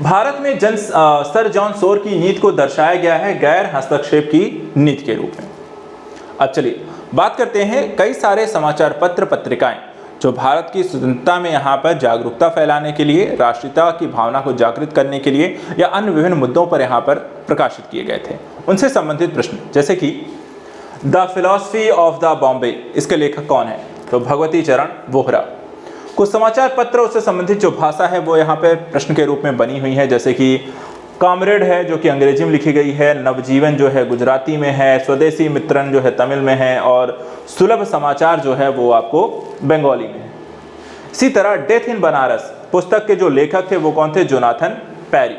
Speaker 1: भारत में सर जॉन सोर की नीति को दर्शाया गया है गैर हस्तक्षेप की नीति के रूप में। अब चलिए बात करते हैं कई सारे समाचार पत्र पत्रिकाएं जो भारत की स्वतंत्रता में यहाँ पर जागरूकता फैलाने के लिए, राष्ट्रीयता की भावना को जागृत करने के लिए या अन्य विभिन्न मुद्दों पर यहाँ पर प्रकाशित किए गए थे, उनसे संबंधित प्रश्न। जैसे कि the philosophy of the Bombay, इसके लेखक कौन है? तो भगवती चरण वोहरा। कुछ समाचार पत्र उससे संबंधित जो भाषा है वो यहाँ पे प्रश्न के रूप में बनी हुई है, जैसे कि कामरेड है जो कि अंग्रेजी में लिखी गई है, नवजीवन जो है गुजराती में है, स्वदेशी मित्रन जो है तमिल में है और सुलभ समाचार जो है वो आपको बंगाली में है। इसी तरह डेथ इन बनारस पुस्तक के जो लेखक थे वो कौन थे? जोनाथन पैरी।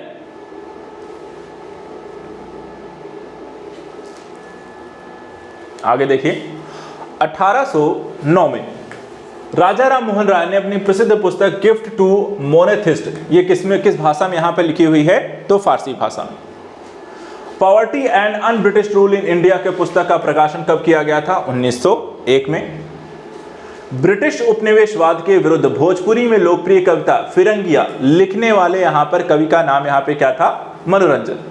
Speaker 1: आगे देखिए 1809 में राजा राम मोहन राय ने अपनी प्रसिद्ध पुस्तक गिफ्ट टू मोनेथिस्ट, ये किस भाषा में यहां पर लिखी हुई है? तो फारसी भाषा में। Poverty and un British rule in India के पुस्तक का प्रकाशन कब किया गया था? 1901 में। ब्रिटिश उपनिवेशवाद के विरुद्ध भोजपुरी में लोकप्रिय कविता फिरंगिया लिखने वाले यहां पर कवि का नाम यहां पे क्या था? मनोरंजन।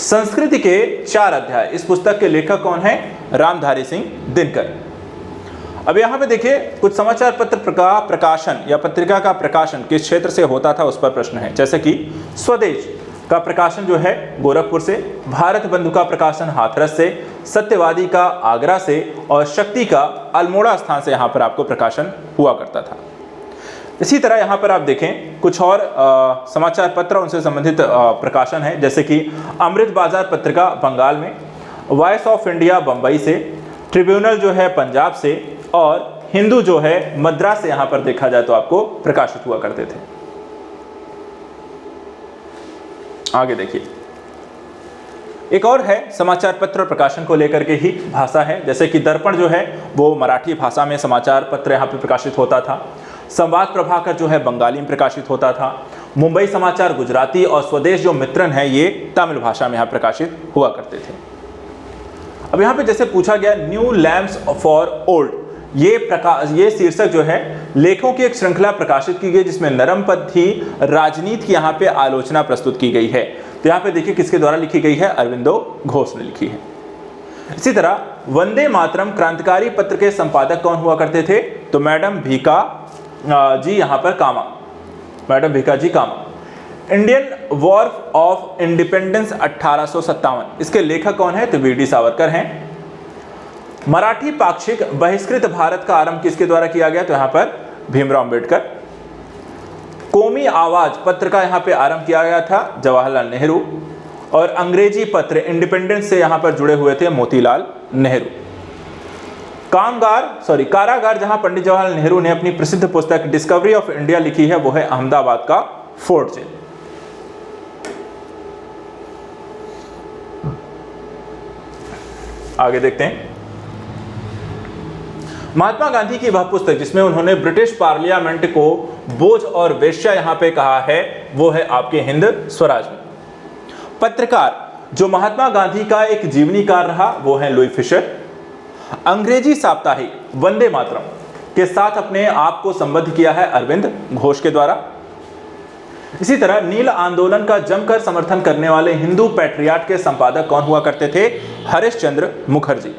Speaker 1: संस्कृति के 4 अध्याय, इस पुस्तक के लेखक कौन है? रामधारी सिंह दिनकर। अब यहाँ पे देखिए कुछ समाचार पत्र का प्रकाशन या पत्रिका का प्रकाशन किस क्षेत्र से होता था उस पर प्रश्न है। जैसे कि स्वदेश का प्रकाशन जो है गोरखपुर से, भारत बंधु का प्रकाशन हाथरस से, सत्यवादी का आगरा से और शक्ति का अल्मोड़ा स्थान से यहाँ पर आपको प्रकाशन हुआ करता था। इसी तरह यहाँ पर आप देखें कुछ और समाचार पत्र उनसे संबंधित प्रकाशन है, जैसे कि अमृत बाजार पत्रिका बंगाल में, वॉइस ऑफ इंडिया बंबई से, ट्रिब्यूनल जो है पंजाब से और हिंदू जो है मद्रास से यहाँ पर देखा जाए तो आपको प्रकाशित हुआ करते थे। आगे देखिए एक और है समाचार पत्र प्रकाशन को लेकर के ही भाषा है, जैसे कि दर्पण जो है वो मराठी भाषा में समाचार पत्र यहाँ पे प्रकाशित होता था, संवाद प्रभाकर जो है बंगाली में प्रकाशित होता था, मुंबई समाचार गुजराती और स्वदेश जो मित्रन है ये तमिल भाषा में यहाँ प्रकाशित हुआ करते थे। अब यहाँ पे जैसे पूछा गया न्यू लैम्प्स फॉर ओल्ड, ये शीर्षक जो है लेखों की एक श्रृंखला प्रकाशित की गई जिसमें नरमपंथी राजनीति की यहाँ पे आलोचना प्रस्तुत की गई है। तो यहाँ पे देखिए किसके द्वारा लिखी गई है? अरविंदो घोष ने लिखी है। इसी तरह वंदे मातरम क्रांतिकारी पत्र के संपादक कौन हुआ करते थे? तो मैडम भीका जी यहां पर Cama, madam Bhika ji Cama. Indian War of Independence 1857, इसके लेखक कौन है? तो वीडी सावरकर हैं। मराठी पाक्षिक बहिष्कृत भारत का आरंभ किसके द्वारा किया गया? तो यहां पर भीमराव अंबेडकर। कौमी आवाज पत्र का यहां पे आरंभ किया गया था जवाहरलाल नेहरू, और अंग्रेजी पत्र इंडिपेंडेंस से यहां पर जुड़े हुए थे मोतीलाल नेहरू। कारागार जहां पंडित जवाहरलाल नेहरू ने अपनी प्रसिद्ध पुस्तक डिस्कवरी ऑफ इंडिया लिखी है, वो है अहमदाबाद का फोर्ट जेल। आगे देखते हैं, महात्मा गांधी की वह पुस्तक जिसमें उन्होंने ब्रिटिश पार्लियामेंट को बोझ और वेश्या यहां पे कहा है, वो है आपके हिंद स्वराज में। पत्रकार जो महात्मा गांधी का एक जीवनीकार रहा, वो है लुई फिशर। अंग्रेजी साप्ताहिक वंदे मातरम के साथ अपने आप को संबद्ध किया है अरविंद घोष के द्वारा। इसी तरह नील आंदोलन का जमकर समर्थन करने वाले हिंदू पैट्रियाट के संपादक कौन हुआ करते थे? हरीश चंद्र मुखर्जी।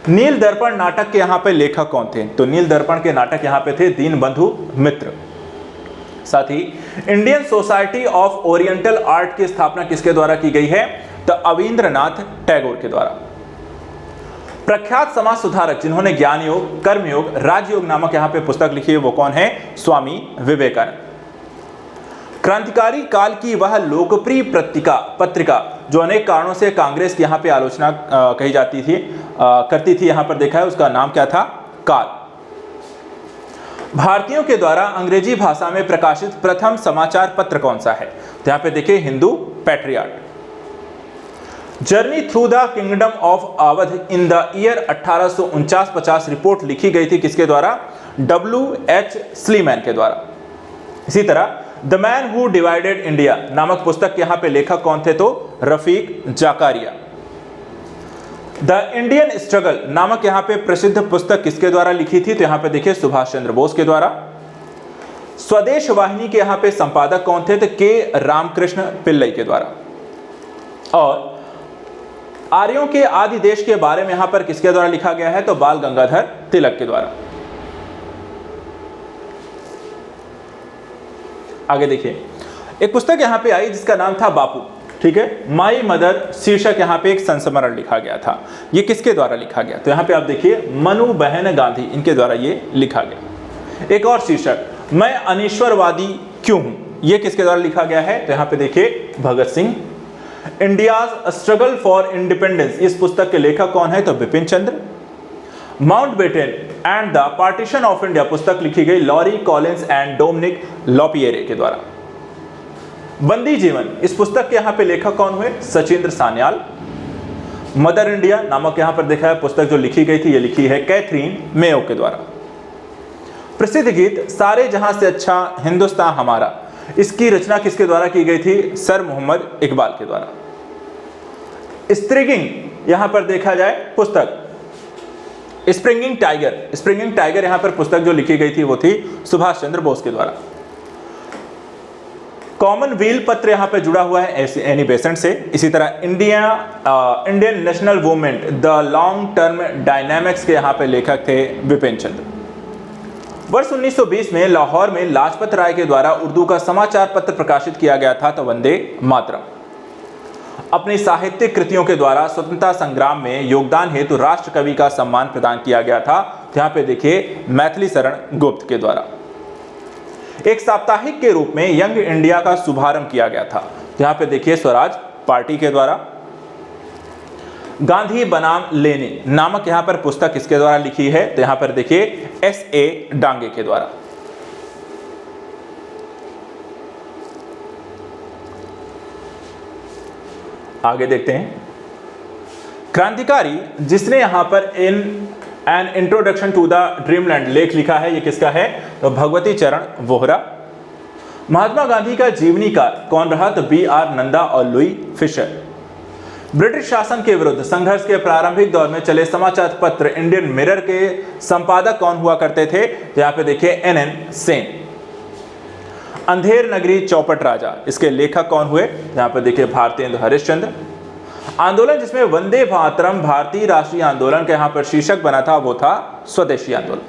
Speaker 1: नील दर्पण नाटक के यहां पे लेखक कौन थे? तो नील दर्पण के नाटक यहां पे थे दीनबंधु मित्र। साथ ही Indian Society of Oriental Art की स्थापना किसके द्वारा की गई है? तो अविंद्रनाथ टैगोर के द्वारा। प्रख्यात समाज सुधारक जिन्होंने ज्ञान योग, कर्मयोग, राजयोग नामक यहां पे पुस्तक लिखी है, वो कौन है? स्वामी विवेकानंद। क्रांतिकारी काल की वह लोकप्रिय पत्रिका जो अनेक कारणों से कांग्रेस की यहां पे आलोचना कही जाती थी करती थी, यहां पर देखा है, उसका नाम क्या था? काल। भारतीयों के द्वारा अंग्रेजी भाषा में प्रकाशित प्रथम समाचार पत्र कौन सा है? तो यहां पे देखिए Hindu patriot. Journey through the kingdom of Awadh in the year 1849-50 report लिखी गई थी किसके द्वारा? W.H. स्लीमैन के द्वारा। इसी तरह the man who divided India नामक पुस्तक के यहां पे लेखक कौन थे? तो Rafiq Zakariya. The Indian struggle नामक यहां पे प्रसिद्ध पुस्तक किसके द्वारा लिखी थी? तो यहां पे देखिए सुभाष चंद्र बोस के द्वारा। स्वदेश वाहिनी के यहां पे संपादक कौन थे? तो के रामकृष्ण पिल्लई के द्वारा। और आर्यों के आदि देश के बारे में यहां पर किसके द्वारा लिखा गया है? तो बाल गंगाधर तिलक के द्वारा। आगे देखिए, एक पुस्तक यहां पे आई जिसका नाम था बापू, ठीक है, माई मदर शीर्षक यहां पे एक संस्मरण लिखा गया था। ये किसके द्वारा लिखा गया? तो यहां पे आप देखिए मनु बहन गांधी, इनके द्वारा ये लिखा गया। एक और शीर्षक मैं अनिश्वरवादी क्यों हूं, ये किसके द्वारा लिखा गया है? तो यहां पे देखिए Bhagat Singh. India's Struggle for Independence, इस पुस्तक के लेखक कौन है? तो Bipin Chandra. Mountbatten and the Partition of India पुस्तक लिखी गई Larry Collins and Dominique Lapierre के द्वारा। बंदी जीवन, इस पुस्तक के यहां पे लेखक कौन हुए? सचिंद्र सान्याल। मदर इंडिया नामक यहां पर देखा है पुस्तक जो लिखी गई थी, ये लिखी है कैथरीन मेयो के द्वारा। प्रसिद्ध गीत सारे जहां से अच्छा हिंदुस्तान हमारा, इसकी रचना किसके द्वारा की गई थी? सर मोहम्मद इकबाल के द्वारा। स्त्रिंगिंग यहां पर देखा जाए पुस्तक स्प्रिंगिंग टाइगर यहां पर पुस्तक जो लिखी गई थी वो थी सुभाष चंद्र बोस के द्वारा। कॉमनवेल्थ पत्र यहां पे जुड़ा हुआ है एनी बेसेंट से। इसी तरह Indian national movement the long term dynamics के यहां पे लेखक थे बिपिन चंद्र। वर्ष 1920 में लाहौर में लाजपत राय के द्वारा उर्दू का समाचार पत्र प्रकाशित किया गया था, तो वंदे मातरम। अपनी साहित्यिक कृतियों के द्वारा स्वतंत्रता संग्राम में योगदान हेतु राष्ट्र कवि का सम्मान प्रदान किया गया था, यहां पे देखिए मैथिली शरण गुप्त के द्वारा। एक साप्ताहिक के रूप में यंग इंडिया का शुभारंभ किया गया था, यहां पे देखिए स्वराज पार्टी के द्वारा। गांधी बनाम लेनिन नामक यहां पर पुस्तक किसके द्वारा लिखी है? तो यहां पर देखिए S.A. डांगे के द्वारा। आगे देखते हैं, क्रांतिकारी जिसने यहां पर an introduction to the dreamland लेख लिखा है, ये किसका है? तो भगवती चरण वोहरा। महात्मा गांधी का जीवनीकार कौन रहा? तो B.R. नंदा और लुई फिशर। ब्रिटिश शासन के विरुद्ध संघर्ष के प्रारंभिक दौर में चले समाचार पत्र इंडियन मिरर के संपादक कौन हुआ करते थे? यहाँ पे देखिए N.N. सेन। अंधेर नगरी चौपट राजा, इसके लेखक कौन हुए? यहाँ पे देखिए भारतेंदु हरिश्चंद्र। आंदोलन जिसमें वंदे मातरम भारतीय राष्ट्रीय आंदोलन का यहां पर शीर्षक बना था वो था स्वदेशी आंदोलन।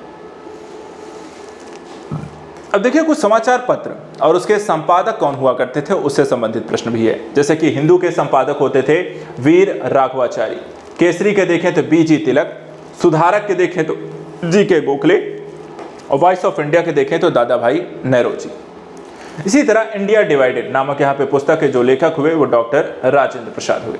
Speaker 1: अब देखिए कुछ समाचार पत्र और उसके संपादक कौन हुआ करते थे उससे संबंधित प्रश्न भी है। जैसे कि हिंदू के संपादक होते थे वीर राघवाचारी, केसरी के देखें तो बी जी तिलक, सुधारक के देखें तो जी के गोखले और वॉइस ऑफ इंडिया के देखें तो दादा भाई नौरोजी। इसी तरह इंडिया डिवाइडेड नामक यहाँ पे पुस्तक के जो लेखक हुए वो डॉक्टर राजेंद्र प्रसाद हुए।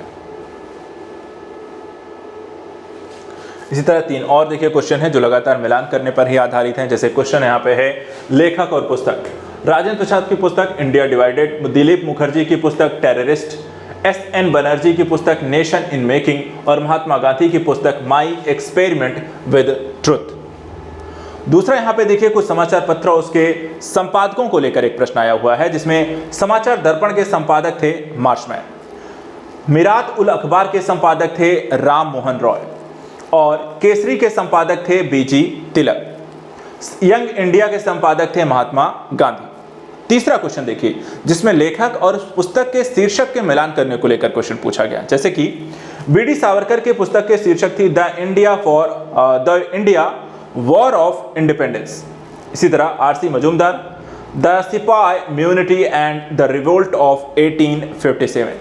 Speaker 1: इसी तरह 3 और देखिए क्वेश्चन है जो लगातार मिलान करने पर ही आधारित हैं। जैसे क्वेश्चन यहाँ पे है लेखक और पुस्तक, राजेंद्र प्रसाद की पुस्तक इंडिया डिवाइडेड, दिलीप मुखर्जी की पुस्तक टेररिस्ट, एस.एन. बनर्जी की पुस्तक नेशन इन मेकिंग और महात्मा गांधी की पुस्तक माई एक्सपेरिमेंट विद ट्रुथ। दूसरा यहाँ पे देखिए कुछ समाचार पत्र और उसके संपादकों को लेकर एक प्रश्न आया हुआ है, जिसमें समाचार दर्पण के संपादक थे मार्शमैन, मिरात उल अखबार के संपादक थे राम मोहन रॉय और केसरी के संपादक थे बीजी तिलक, यंग इंडिया के संपादक थे महात्मा गांधी। तीसरा क्वेश्चन देखिए जिसमें लेखक और पुस्तक के शीर्षक के मिलान करने को लेकर क्वेश्चन पूछा गया। जैसे कि बी.डी. सावरकर के पुस्तक के शीर्षक थी the India war of independence. इसी तरह आर.सी. मजूमदार द सिपाही म्यूनिटी एंड द रिवोल्ट ऑफ 1857।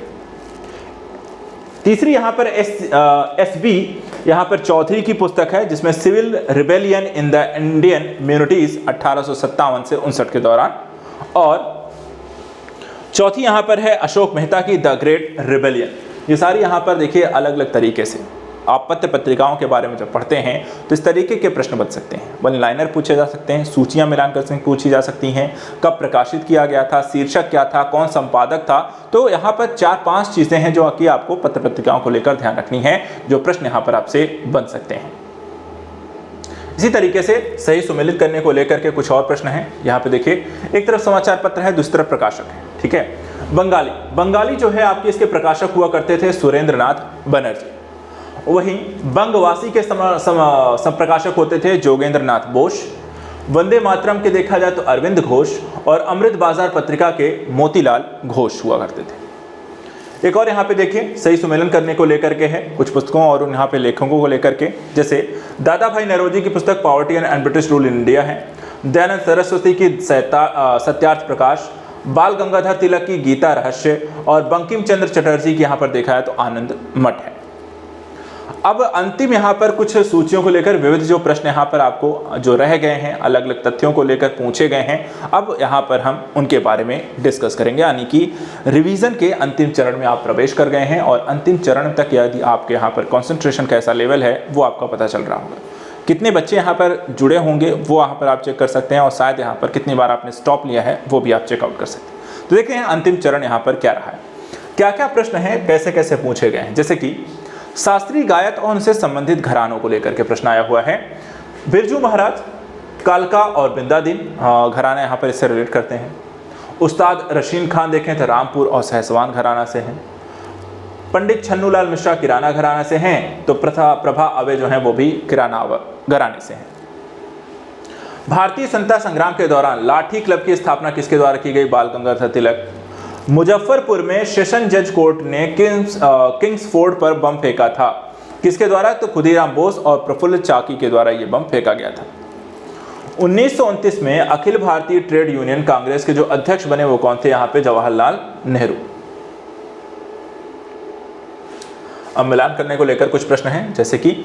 Speaker 1: तीसरी यहाँ पर एस.बी. यहाँ पर चौधरी की पुस्तक है जिसमें civil rebellion in the Indian mutinies 1857 से 59 के दौरान, और चौथी यहाँ पर है अशोक मेहता की द ग्रेट रिबेलियन। ये सारी यहाँ पर देखिए अलग अलग तरीके से आप पत्र पत्रिकाओं के बारे में जब पढ़ते हैं तो इस तरीके के प्रश्न बन सकते हैं। वन लाइनर पूछे जा सकते हैं, सूचियां मिलान कर पूछी जा सकती हैं, कब प्रकाशित किया गया था, शीर्षक क्या था, कौन संपादक था। तो यहाँ पर 4-5 चीज़ें हैं जो कि आपको पत्र पत्रिकाओं को लेकर ध्यान रखनी है, जो प्रश्न यहाँ पर आपसे बन सकते हैं। इसी तरीके से सही सुमेलित करने को लेकर के कुछ और प्रश्न हैं। यहाँ पे देखिए एक तरफ समाचार पत्र है, दूसरी तरफ प्रकाशक है, ठीक है। बंगाली जो है आपके इसके प्रकाशक हुआ करते थे सुरेंद्र नाथ बनर्जी। वहीं बंगवासी के संप्रकाशक होते थे जोगेंद्र नाथ बोस। वंदे मातरम के देखा जाए तो अरविंद घोष और अमृत बाजार पत्रिका के मोतीलाल घोष हुआ करते थे। एक और यहाँ पे देखिए सही सुमेलन करने को लेकर के है कुछ पुस्तकों और यहाँ पे लेखकों को लेकर के, जैसे दादा भाई नौरोजी की पुस्तक poverty and British rule in India है, दयानंद सरस्वती की सत्यार्थ प्रकाश, बाल गंगाधर तिलक की गीता रहस्य और बंकिम चंद्र चटर्जी की यहाँ पर देखा है तो आनंद मठ है। अब अंतिम यहाँ पर कुछ सूचियों को लेकर विविध जो प्रश्न यहाँ पर आपको जो रह गए हैं, अलग अलग तथ्यों को लेकर पूछे गए हैं, अब यहाँ पर हम उनके बारे में डिस्कस करेंगे। यानी कि रिवीजन के अंतिम चरण में आप प्रवेश कर गए हैं और अंतिम चरण तक यदि आपके यहाँ पर कंसंट्रेशन कैसा लेवल है वो आपका पता चल रहा होगा। कितने बच्चे यहाँ पर जुड़े होंगे वो यहाँ पर आप चेक कर सकते हैं और शायद यहाँ पर कितनी बार आपने स्टॉप लिया है वो भी आप चेकआउट कर सकते हैं। तो देखते हैं अंतिम चरण यहाँ पर क्या रहा है, क्या क्या प्रश्न हैं, कैसे कैसे पूछे गए हैं। जैसे कि शास्त्रीय गायक और उनसे संबंधित घरानों को लेकर के प्रश्न आया हुआ है। बिरजू महाराज, कालका और बिंदादीन घराना यहाँ पर इससे रिलेट करते हैं। उस्ताद रशीद खान देखें तो रामपुर और सहसवान घराना से हैं। पंडित छन्नूलाल मिश्रा किराना घराना से हैं, तो प्रभा अवे जो हैं वो भी किराना घराने से हैं। भारतीय स्वतंत्रता संग्राम के दौरान लाठी क्लब की स्थापना किसके द्वारा की गई? बाल गंगाधर तिलक। मुजफ्फरपुर में सेशन जज कोर्ट ने किंग्स फोर्ड पर बम फेंका था, किसके द्वारा? तो खुदीराम बोस और प्रफुल्ल चाकी के द्वारा यह बम फेंका गया था। 1929 में अखिल भारतीय ट्रेड यूनियन कांग्रेस के जो अध्यक्ष बने वो कौन थे? यहाँ पे जवाहरलाल नेहरू। अब मिलान करने को लेकर कुछ प्रश्न हैं, जैसे कि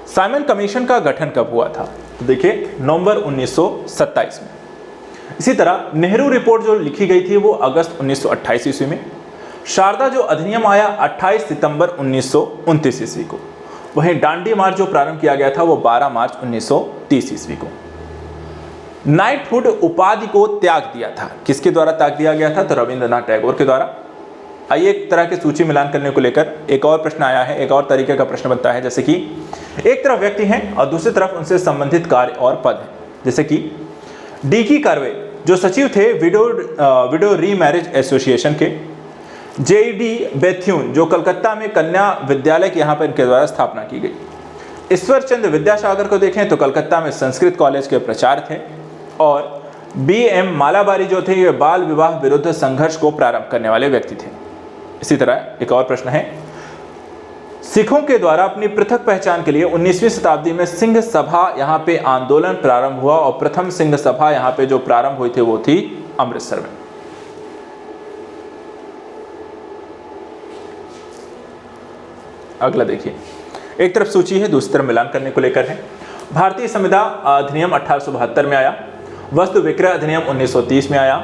Speaker 1: साइमन कमीशन का गठन कब हुआ था? तो देखिए नवंबर 1927 में। इसी तरह नेहरू रिपोर्ट जो लिखी गई थी वो अगस्त 1928 ईस्वी में। शारदा जो अधिनियम आया 28 सितंबर 1929 ईस्वी को। वहीं डांडी मार्च जो प्रारंभ किया गया था वो 12 मार्च 1930 ईस्वी को। नाइटहुड उपाधि को त्याग दिया था, किसके द्वारा त्याग दिया गया था? तो रविंद्रनाथ टैगोर के द्वारा। आइए एक तरह की सूची मिलान करने को लेकर एक और प्रश्न आया है, एक और तरीके का प्रश्न बनता है, जैसे कि एक तरफ व्यक्ति हैं और दूसरी तरफ उनसे संबंधित कार्य और पद हैं। जैसे कि डी.की. कर्वे जो सचिव थे विडो रीमैरिज एसोसिएशन के। जे.डी. बेथ्यून जो कलकत्ता में कन्या विद्यालय की यहाँ पर इनके द्वारा स्थापना की गई। ईश्वर चंद्र विद्यासागर को देखें तो कलकत्ता में संस्कृत कॉलेज के प्राचार्य थे। और बी.एम. मालाबारी जो थे ये बाल विवाह विरुद्ध संघर्ष को प्रारंभ करने वाले व्यक्ति थे। इसी तरह एक और प्रश्न है, सिखों के द्वारा अपनी पृथक पहचान के लिए 19वीं शताब्दी में सिंह सभा यहाँ पे आंदोलन प्रारंभ हुआ और प्रथम सिंह सभा यहाँ पे जो प्रारंभ हुई थी वो थी अमृतसर में। अगला देखिए, एक तरफ सूची है, दूसरी तरफ मिलान करने को लेकर है। भारतीय संविदा अधिनियम 1872 में आया, वस्तु विक्रय अधिनियम 1930 में आया,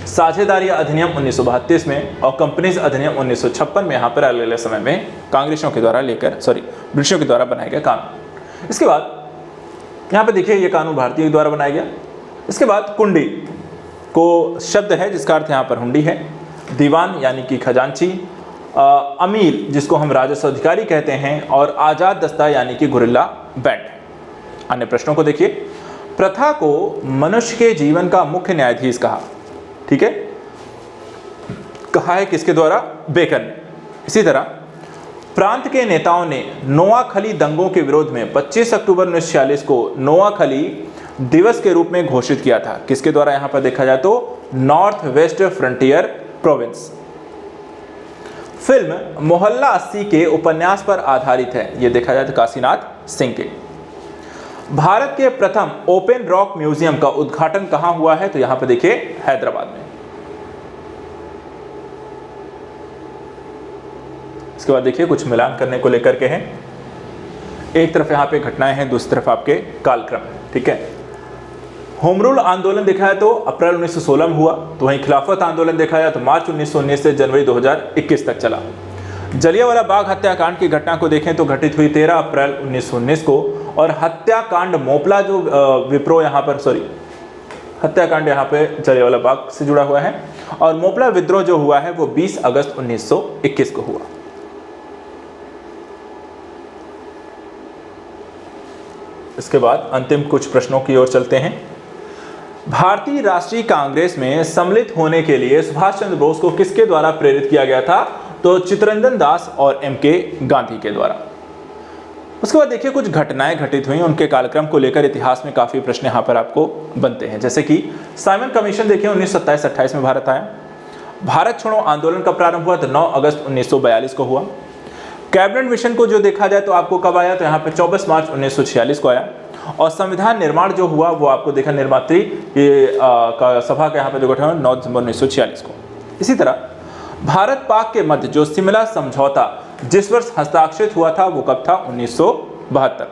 Speaker 1: साझेदारी अधिनियम 1932 में और कंपनीज अधिनियम 1956 में यहाँ पर अलग अलग समय में कांग्रेसियों के द्वारा ब्रिटिशों के द्वारा बनाया गया कानून। इसके बाद यहाँ पे देखिए ये कानून भारतीयों के द्वारा बनाया गया। इसके बाद कुंडी को शब्द है जिसका अर्थ यहाँ पर हुंडी है, दीवान यानी कि खजांची, अमीर जिसको हम राजस्व अधिकारी कहते हैं और आजाद दस्ता यानी कि गुरिल्ला बैंड। अन्य प्रश्नों को देखिए, प्रथा को मनुष्य के जीवन का मुख्य न्यायाधीश कहा, ठीक है, कहा है किसके द्वारा? बेकन ने। इसी तरह प्रांत के नेताओं ने नोआखली दंगों के विरोध में 25 अक्टूबर 1946 को नोआखली दिवस के रूप में घोषित किया था, किसके द्वारा? यहां पर देखा जाए तो north west frontier province. Film मोहल्ला 80 के उपन्यास पर आधारित है, यह देखा जाए तो काशीनाथ सिंह के। भारत के प्रथम ओपन रॉक म्यूजियम का उद्घाटन कहां हुआ है? तो यहां पर देखिए हैदराबाद में। इसके बाद देखिए कुछ मिलान करने को लेकर के हैं। एक तरफ यहां पे घटनाएं हैं, दूसरी तरफ आपके कालक्रम है, ठीक है। होम रूल आंदोलन देखा है तो अप्रैल 1916 में हुआ, तो वहीं खिलाफत आंदोलन देखा जाए तो मार्च 1919 से जनवरी 2021 तक चला। जलियांवाला बाग हत्याकांड की घटना को देखें तो घटित हुई 13 अप्रैल 1919 को, और हत्याकांड मोपला जो विप्रो यहाँ पर हत्याकांड यहाँ पे जलियांवाला बाग से जुड़ा हुआ है, और मोपला विद्रोह जो हुआ है वो 20 अगस्त 1921 को हुआ। इसके बाद अंतिम कुछ प्रश्नों की ओर चलते हैं। भारतीय राष्ट्रीय कांग्रेस में सम्मिलित होने के लिए सुभाष चंद्र बोस को किसके द्वारा प्रेरित किया गया था? तो चित्तरंजन दास और M.K. गांधी के द्वारा। उसके बाद देखिए कुछ घटनाएं घटित हुई, उनके कार्यक्रम को लेकर इतिहास में काफी प्रश्न यहाँ पर आपको बनते हैं। जैसे कि साइमन कमीशन देखिए 1927-28 में भारत आया। भारत छोड़ो आंदोलन का प्रारंभ हुआ तो 9 अगस्त 1942 को हुआ। कैबिनेट मिशन को जो देखा जाए तो आपको कब आया? तो यहाँ पे 24 मार्च 1946 को आया। और संविधान निर्माण जो हुआ वो आपको देखा निर्मात्री का सभा का यहाँ पे जो गठन हुआ 9 दिसंबर 1946 को। इसी तरह भारत पाक के मध्य जो सिमला समझौता जिस वर्ष हस्ताक्षरित हुआ था वो कब था? 1972।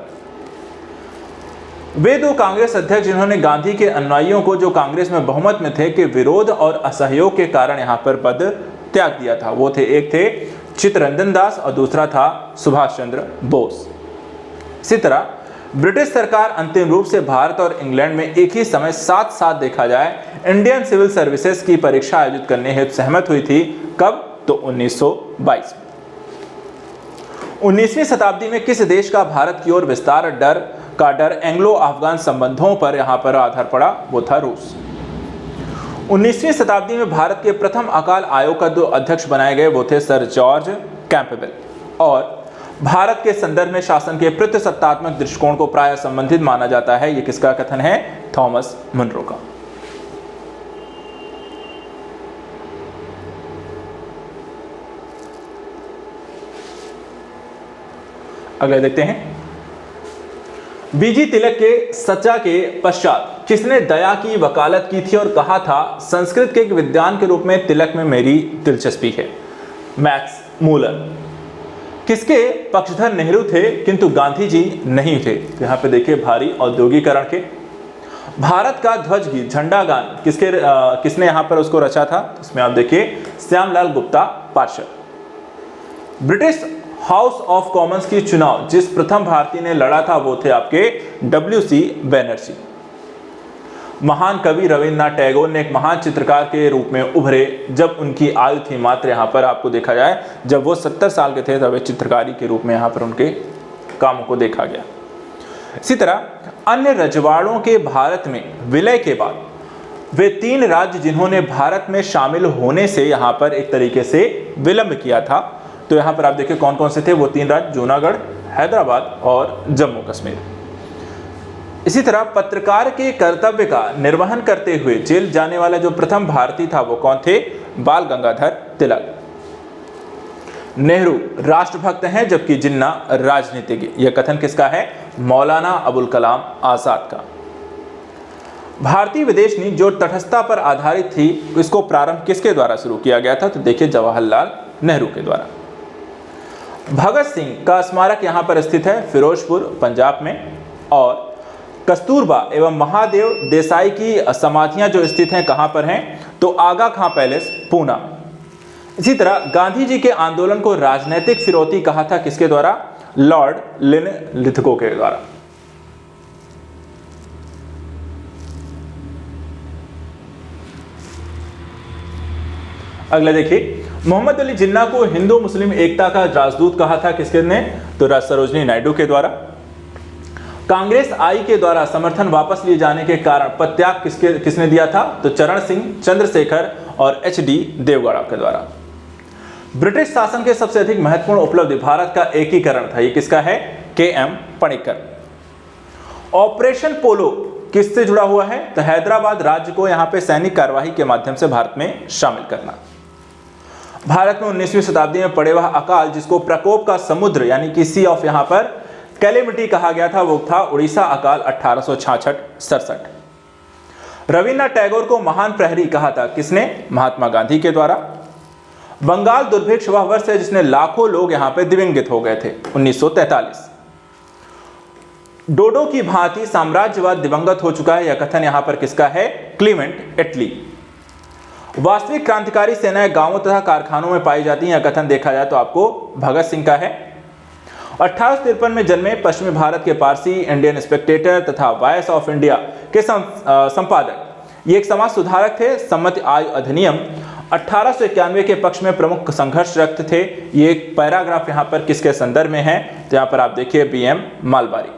Speaker 1: वे दो कांग्रेस अध्यक्ष जिन्होंने गांधी के अनुयायियों को जो कांग्रेस में बहुमत में थे कि विरोध और असहयोग के कारण यहाँ पर पद त्याग दिया था, वो थे, एक थे चित्तरंजन दास और दूसरा था सुभाष चंद्र बोस। इसी तरह ब्रिटिश सरकार अंतिम रूप से भारत और इंग्लैंड में एक ही समय साथ साथ देखा जाए इंडियन सिविल सर्विसेज की परीक्षा आयोजित करने हेतु सहमत हुई थी। कब? तो 1922 में। 19वीं शताब्दी में किस देश का भारत की ओर विस्तार डर एंग्लो अफगान संबंधों पर यहां पर आधार पड़ा? वो था रूस। 19वीं शताब्दी में भारत के प्रथम अकाल आयोग का जो अध्यक्ष बनाए गए वो थे सर जॉर्ज कैंपबेल। और भारत के संदर्भ में शासन के प्रजासत्तात्मक दृष्टिकोण को प्राय संबंधित माना जाता है, ये किसका कथन है? थॉमस मुनरो का। अगले देखते हैं, बीजी तिलक के सच्चा के पश्चात किसने दया की वकालत की थी और कहा था संस्कृत के एक विद्वान के रूप में तिलक में मेरी दिलचस्पी है? Max Muller. किसके पक्षधर नेहरू थे किंतु गांधी जी नहीं थे? यहाँ पे देखिए भारी औद्योगिकरण के। भारत का ध्वज गीत झंडा गान किसने यहाँ पर उसको रचा था? इसमें आप देखिए श्यामलाल गुप्ता पार्षद। ब्रिटिश हाउस ऑफ कॉमन्स की चुनाव जिस प्रथम भारतीय ने लड़ा था वो थे आपके WC बैनर्जी। महान कवि रविन्द्रनाथ टैगोर ने एक महान चित्रकार के रूप में उभरे जब उनकी आयु थी मात्र, यहाँ पर आपको देखा जाए जब वो 70 साल के थे तब वे चित्रकारी के रूप में यहाँ पर उनके कामों को देखा गया। इसी तरह अन्य रजवाड़ों के भारत में विलय के बाद वे 3 राज्य जिन्होंने भारत में शामिल होने से यहाँ पर एक तरीके से विलंब किया था, तो यहाँ पर आप देखिए कौन कौन से थे वो 3 राज्य, जूनागढ़, हैदराबाद और जम्मू कश्मीर। इसी तरह पत्रकार के कर्तव्य का निर्वहन करते हुए जेल जाने वाला जो प्रथम भारतीय था वो कौन थे? बाल गंगाधर तिलक। नेहरू राष्ट्रभक्त हैं जबकि जिन्ना राजनीतिज्ञ। यह कथन किसका है? मौलाना अबुल कलाम आजाद का। भारतीय विदेश नीति जो तटस्थता पर आधारित थी, इसको प्रारंभ किसके द्वारा शुरू किया गया था? तो देखिए जवाहरलाल नेहरू के द्वारा। भगत सिंह का स्मारक यहां पर स्थित है फिरोजपुर पंजाब में, और कस्तूरबा एवं महादेव देसाई की समाधियां जो स्थित हैं कहां पर हैं? तो आगा खां पैलेस पूना। इसी तरह गांधी जी के आंदोलन को राजनीतिक फिरौती कहा था किसके द्वारा? लॉर्ड लिनलिथगो के द्वारा। अगला देखिए, मोहम्मद अली जिन्ना को हिंदू मुस्लिम एकता का राजदूत कहा था किसके ने? तो सरोजनी नायडू के द्वारा। कांग्रेस आई के द्वारा समर्थन वापस लिए जाने के कारण पदत्याग किसने दिया था? तो चरण सिंह, चंद्रशेखर और एच.डी. देवगौड़ा के द्वारा। ब्रिटिश शासन के सबसे अधिक महत्वपूर्ण उपलब्धि भारत का एकीकरण था। ये किसका है? के.एम. पणिक्कर। ऑपरेशन पोलो किससे जुड़ा हुआ है? तो हैदराबाद राज्य को यहां पे सैनिक कार्यवाही के माध्यम से भारत में शामिल करना। भारत में 19वीं शताब्दी में पड़े वह अकाल जिसको प्रकोप का समुद्र यानी कि सी ऑफ यहां पर कैलेमिटी कहा गया था, वो था उड़ीसा अकाल 1866-67। रविन्द्रनाथ टैगोर को महान प्रहरी कहा था किसने? महात्मा गांधी के द्वारा। बंगाल दुर्भिक्ष वह वर्ष है जिसने लाखों लोग यहां पे दिवंगित हो गए थे, 1943। डोडो की भांति साम्राज्यवाद दिवंगत हो चुका है, यह कथन यहां पर किसका है? क्लीमेंट एटली। वास्तविक क्रांतिकारी सेनाएं गांवों तथा कारखानों में पाई जाती हैं, यह कथन देखा जाए तो आपको भगत सिंह का है। 1853 में जन्मे पश्चिमी भारत के पारसी, इंडियन स्पेक्टेटर तथा वॉइस ऑफ इंडिया के संपादक ये एक समाज सुधारक थे। सम्मति आयु अधिनियम 1891 के पक्ष में प्रमुख संघर्ष रक्त थे। ये एक पैराग्राफ यहाँ पर किसके संदर्भ में है? तो यहाँ पर आप देखिए बी.एम. मालबारी।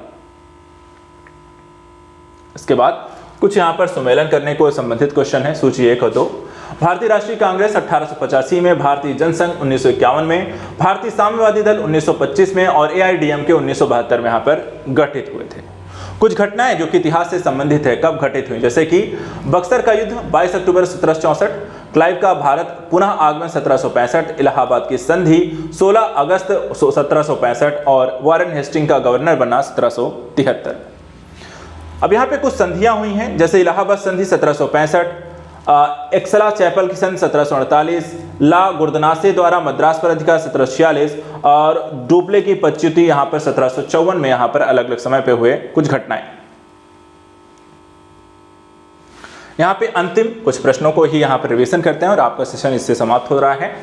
Speaker 1: इसके बाद कुछ यहाँ पर सुमेलन करने को संबंधित क्वेश्चन है, सूची 1 और 2। भारतीय राष्ट्रीय कांग्रेस 1885 में, भारतीय जनसंघ 1951 में, भारतीय साम्यवादी दल 1925 में और AIDMK 1972 में यहाँ पर गठित हुए थे। कुछ घटनाएं जो कि इतिहास से संबंधित है, कब घटित हुई? जैसे कि बक्सर का युद्ध 22 अक्टूबर 1764, क्लाइव का भारत पुनः आगमन 1765, इलाहाबाद की संधि 16 अगस्त 1765 और वारेन हेस्टिंग का गवर्नर बनना 1773। अब यहाँ पे कुछ संधियां हुई हैं, जैसे इलाहाबाद संधि 1765, एक्सला चैपल की संधि 1748, ला गुर्दनासे द्वारा मद्रास पर अधिकार 1746 और डुप्ले की पदच्युति यहाँ पर 1754 में यहाँ पर अलग अलग समय पे हुए कुछ घटनाएं। यहाँ पे अंतिम कुछ प्रश्नों को ही यहाँ पर रिवीजन करते हैं और आपका सेशन इससे समाप्त हो रहा है।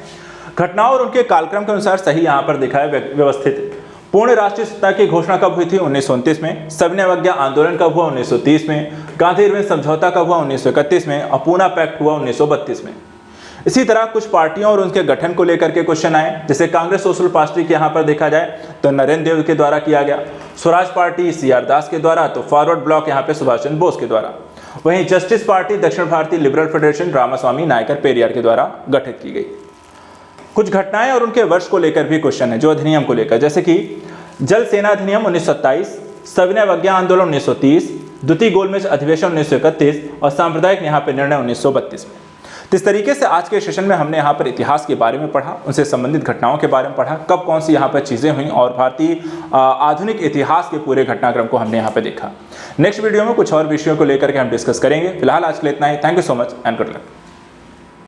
Speaker 1: घटनाओं और उनके कालक्रम के अनुसार सही यहाँ पर दिखा है व्यवस्थित। पूर्ण राष्ट्रीय सत्ता की घोषणा कब हुई थी? 1929 में। सविनय अवज्ञा आंदोलन कब हुआ? 1930 में। गांधी-इरविन समझौता कब हुआ? 1931 में। और पूना पैक्ट हुआ 1932 में। इसी तरह कुछ पार्टियों और उनके गठन को लेकर के क्वेश्चन आए, जैसे कांग्रेस सोशल पार्टी के यहाँ पर देखा जाए तो नरेंद्र देव के द्वारा किया गया, स्वराज पार्टी CR दास के द्वारा, तो फॉरवर्ड ब्लॉक यहाँ पे सुभाष चंद्र बोस के द्वारा। वहीं जस्टिस पार्टी दक्षिण भारतीय लिबरल फेडरेशन रामास्वामी नायकर पेरियार के द्वारा गठित की गई। कुछ घटनाएं और उनके वर्ष को लेकर भी क्वेश्चन है, जो अधिनियम को लेकर, जैसे कि जल सेना अधिनियम 1927, सविनय अवज्ञा आंदोलन 1930, द्वितीय गोलमेज अधिवेशन 1931 और सांप्रदायिक यहाँ पे निर्णय 1932 में। तो इस तरीके से आज के सेशन में हमने यहाँ पर इतिहास के बारे में पढ़ा, उनसे संबंधित घटनाओं के बारे में पढ़ा, कब कौन सी यहाँ पर चीज़ें हुई और भारतीय आधुनिक इतिहास के पूरे घटनाक्रम को हमने यहाँ पे देखा। नेक्स्ट वीडियो में कुछ और विषयों को लेकर के हम डिस्कस करेंगे। फिलहाल आज के लिए इतना ही। Thank you so much and good luck.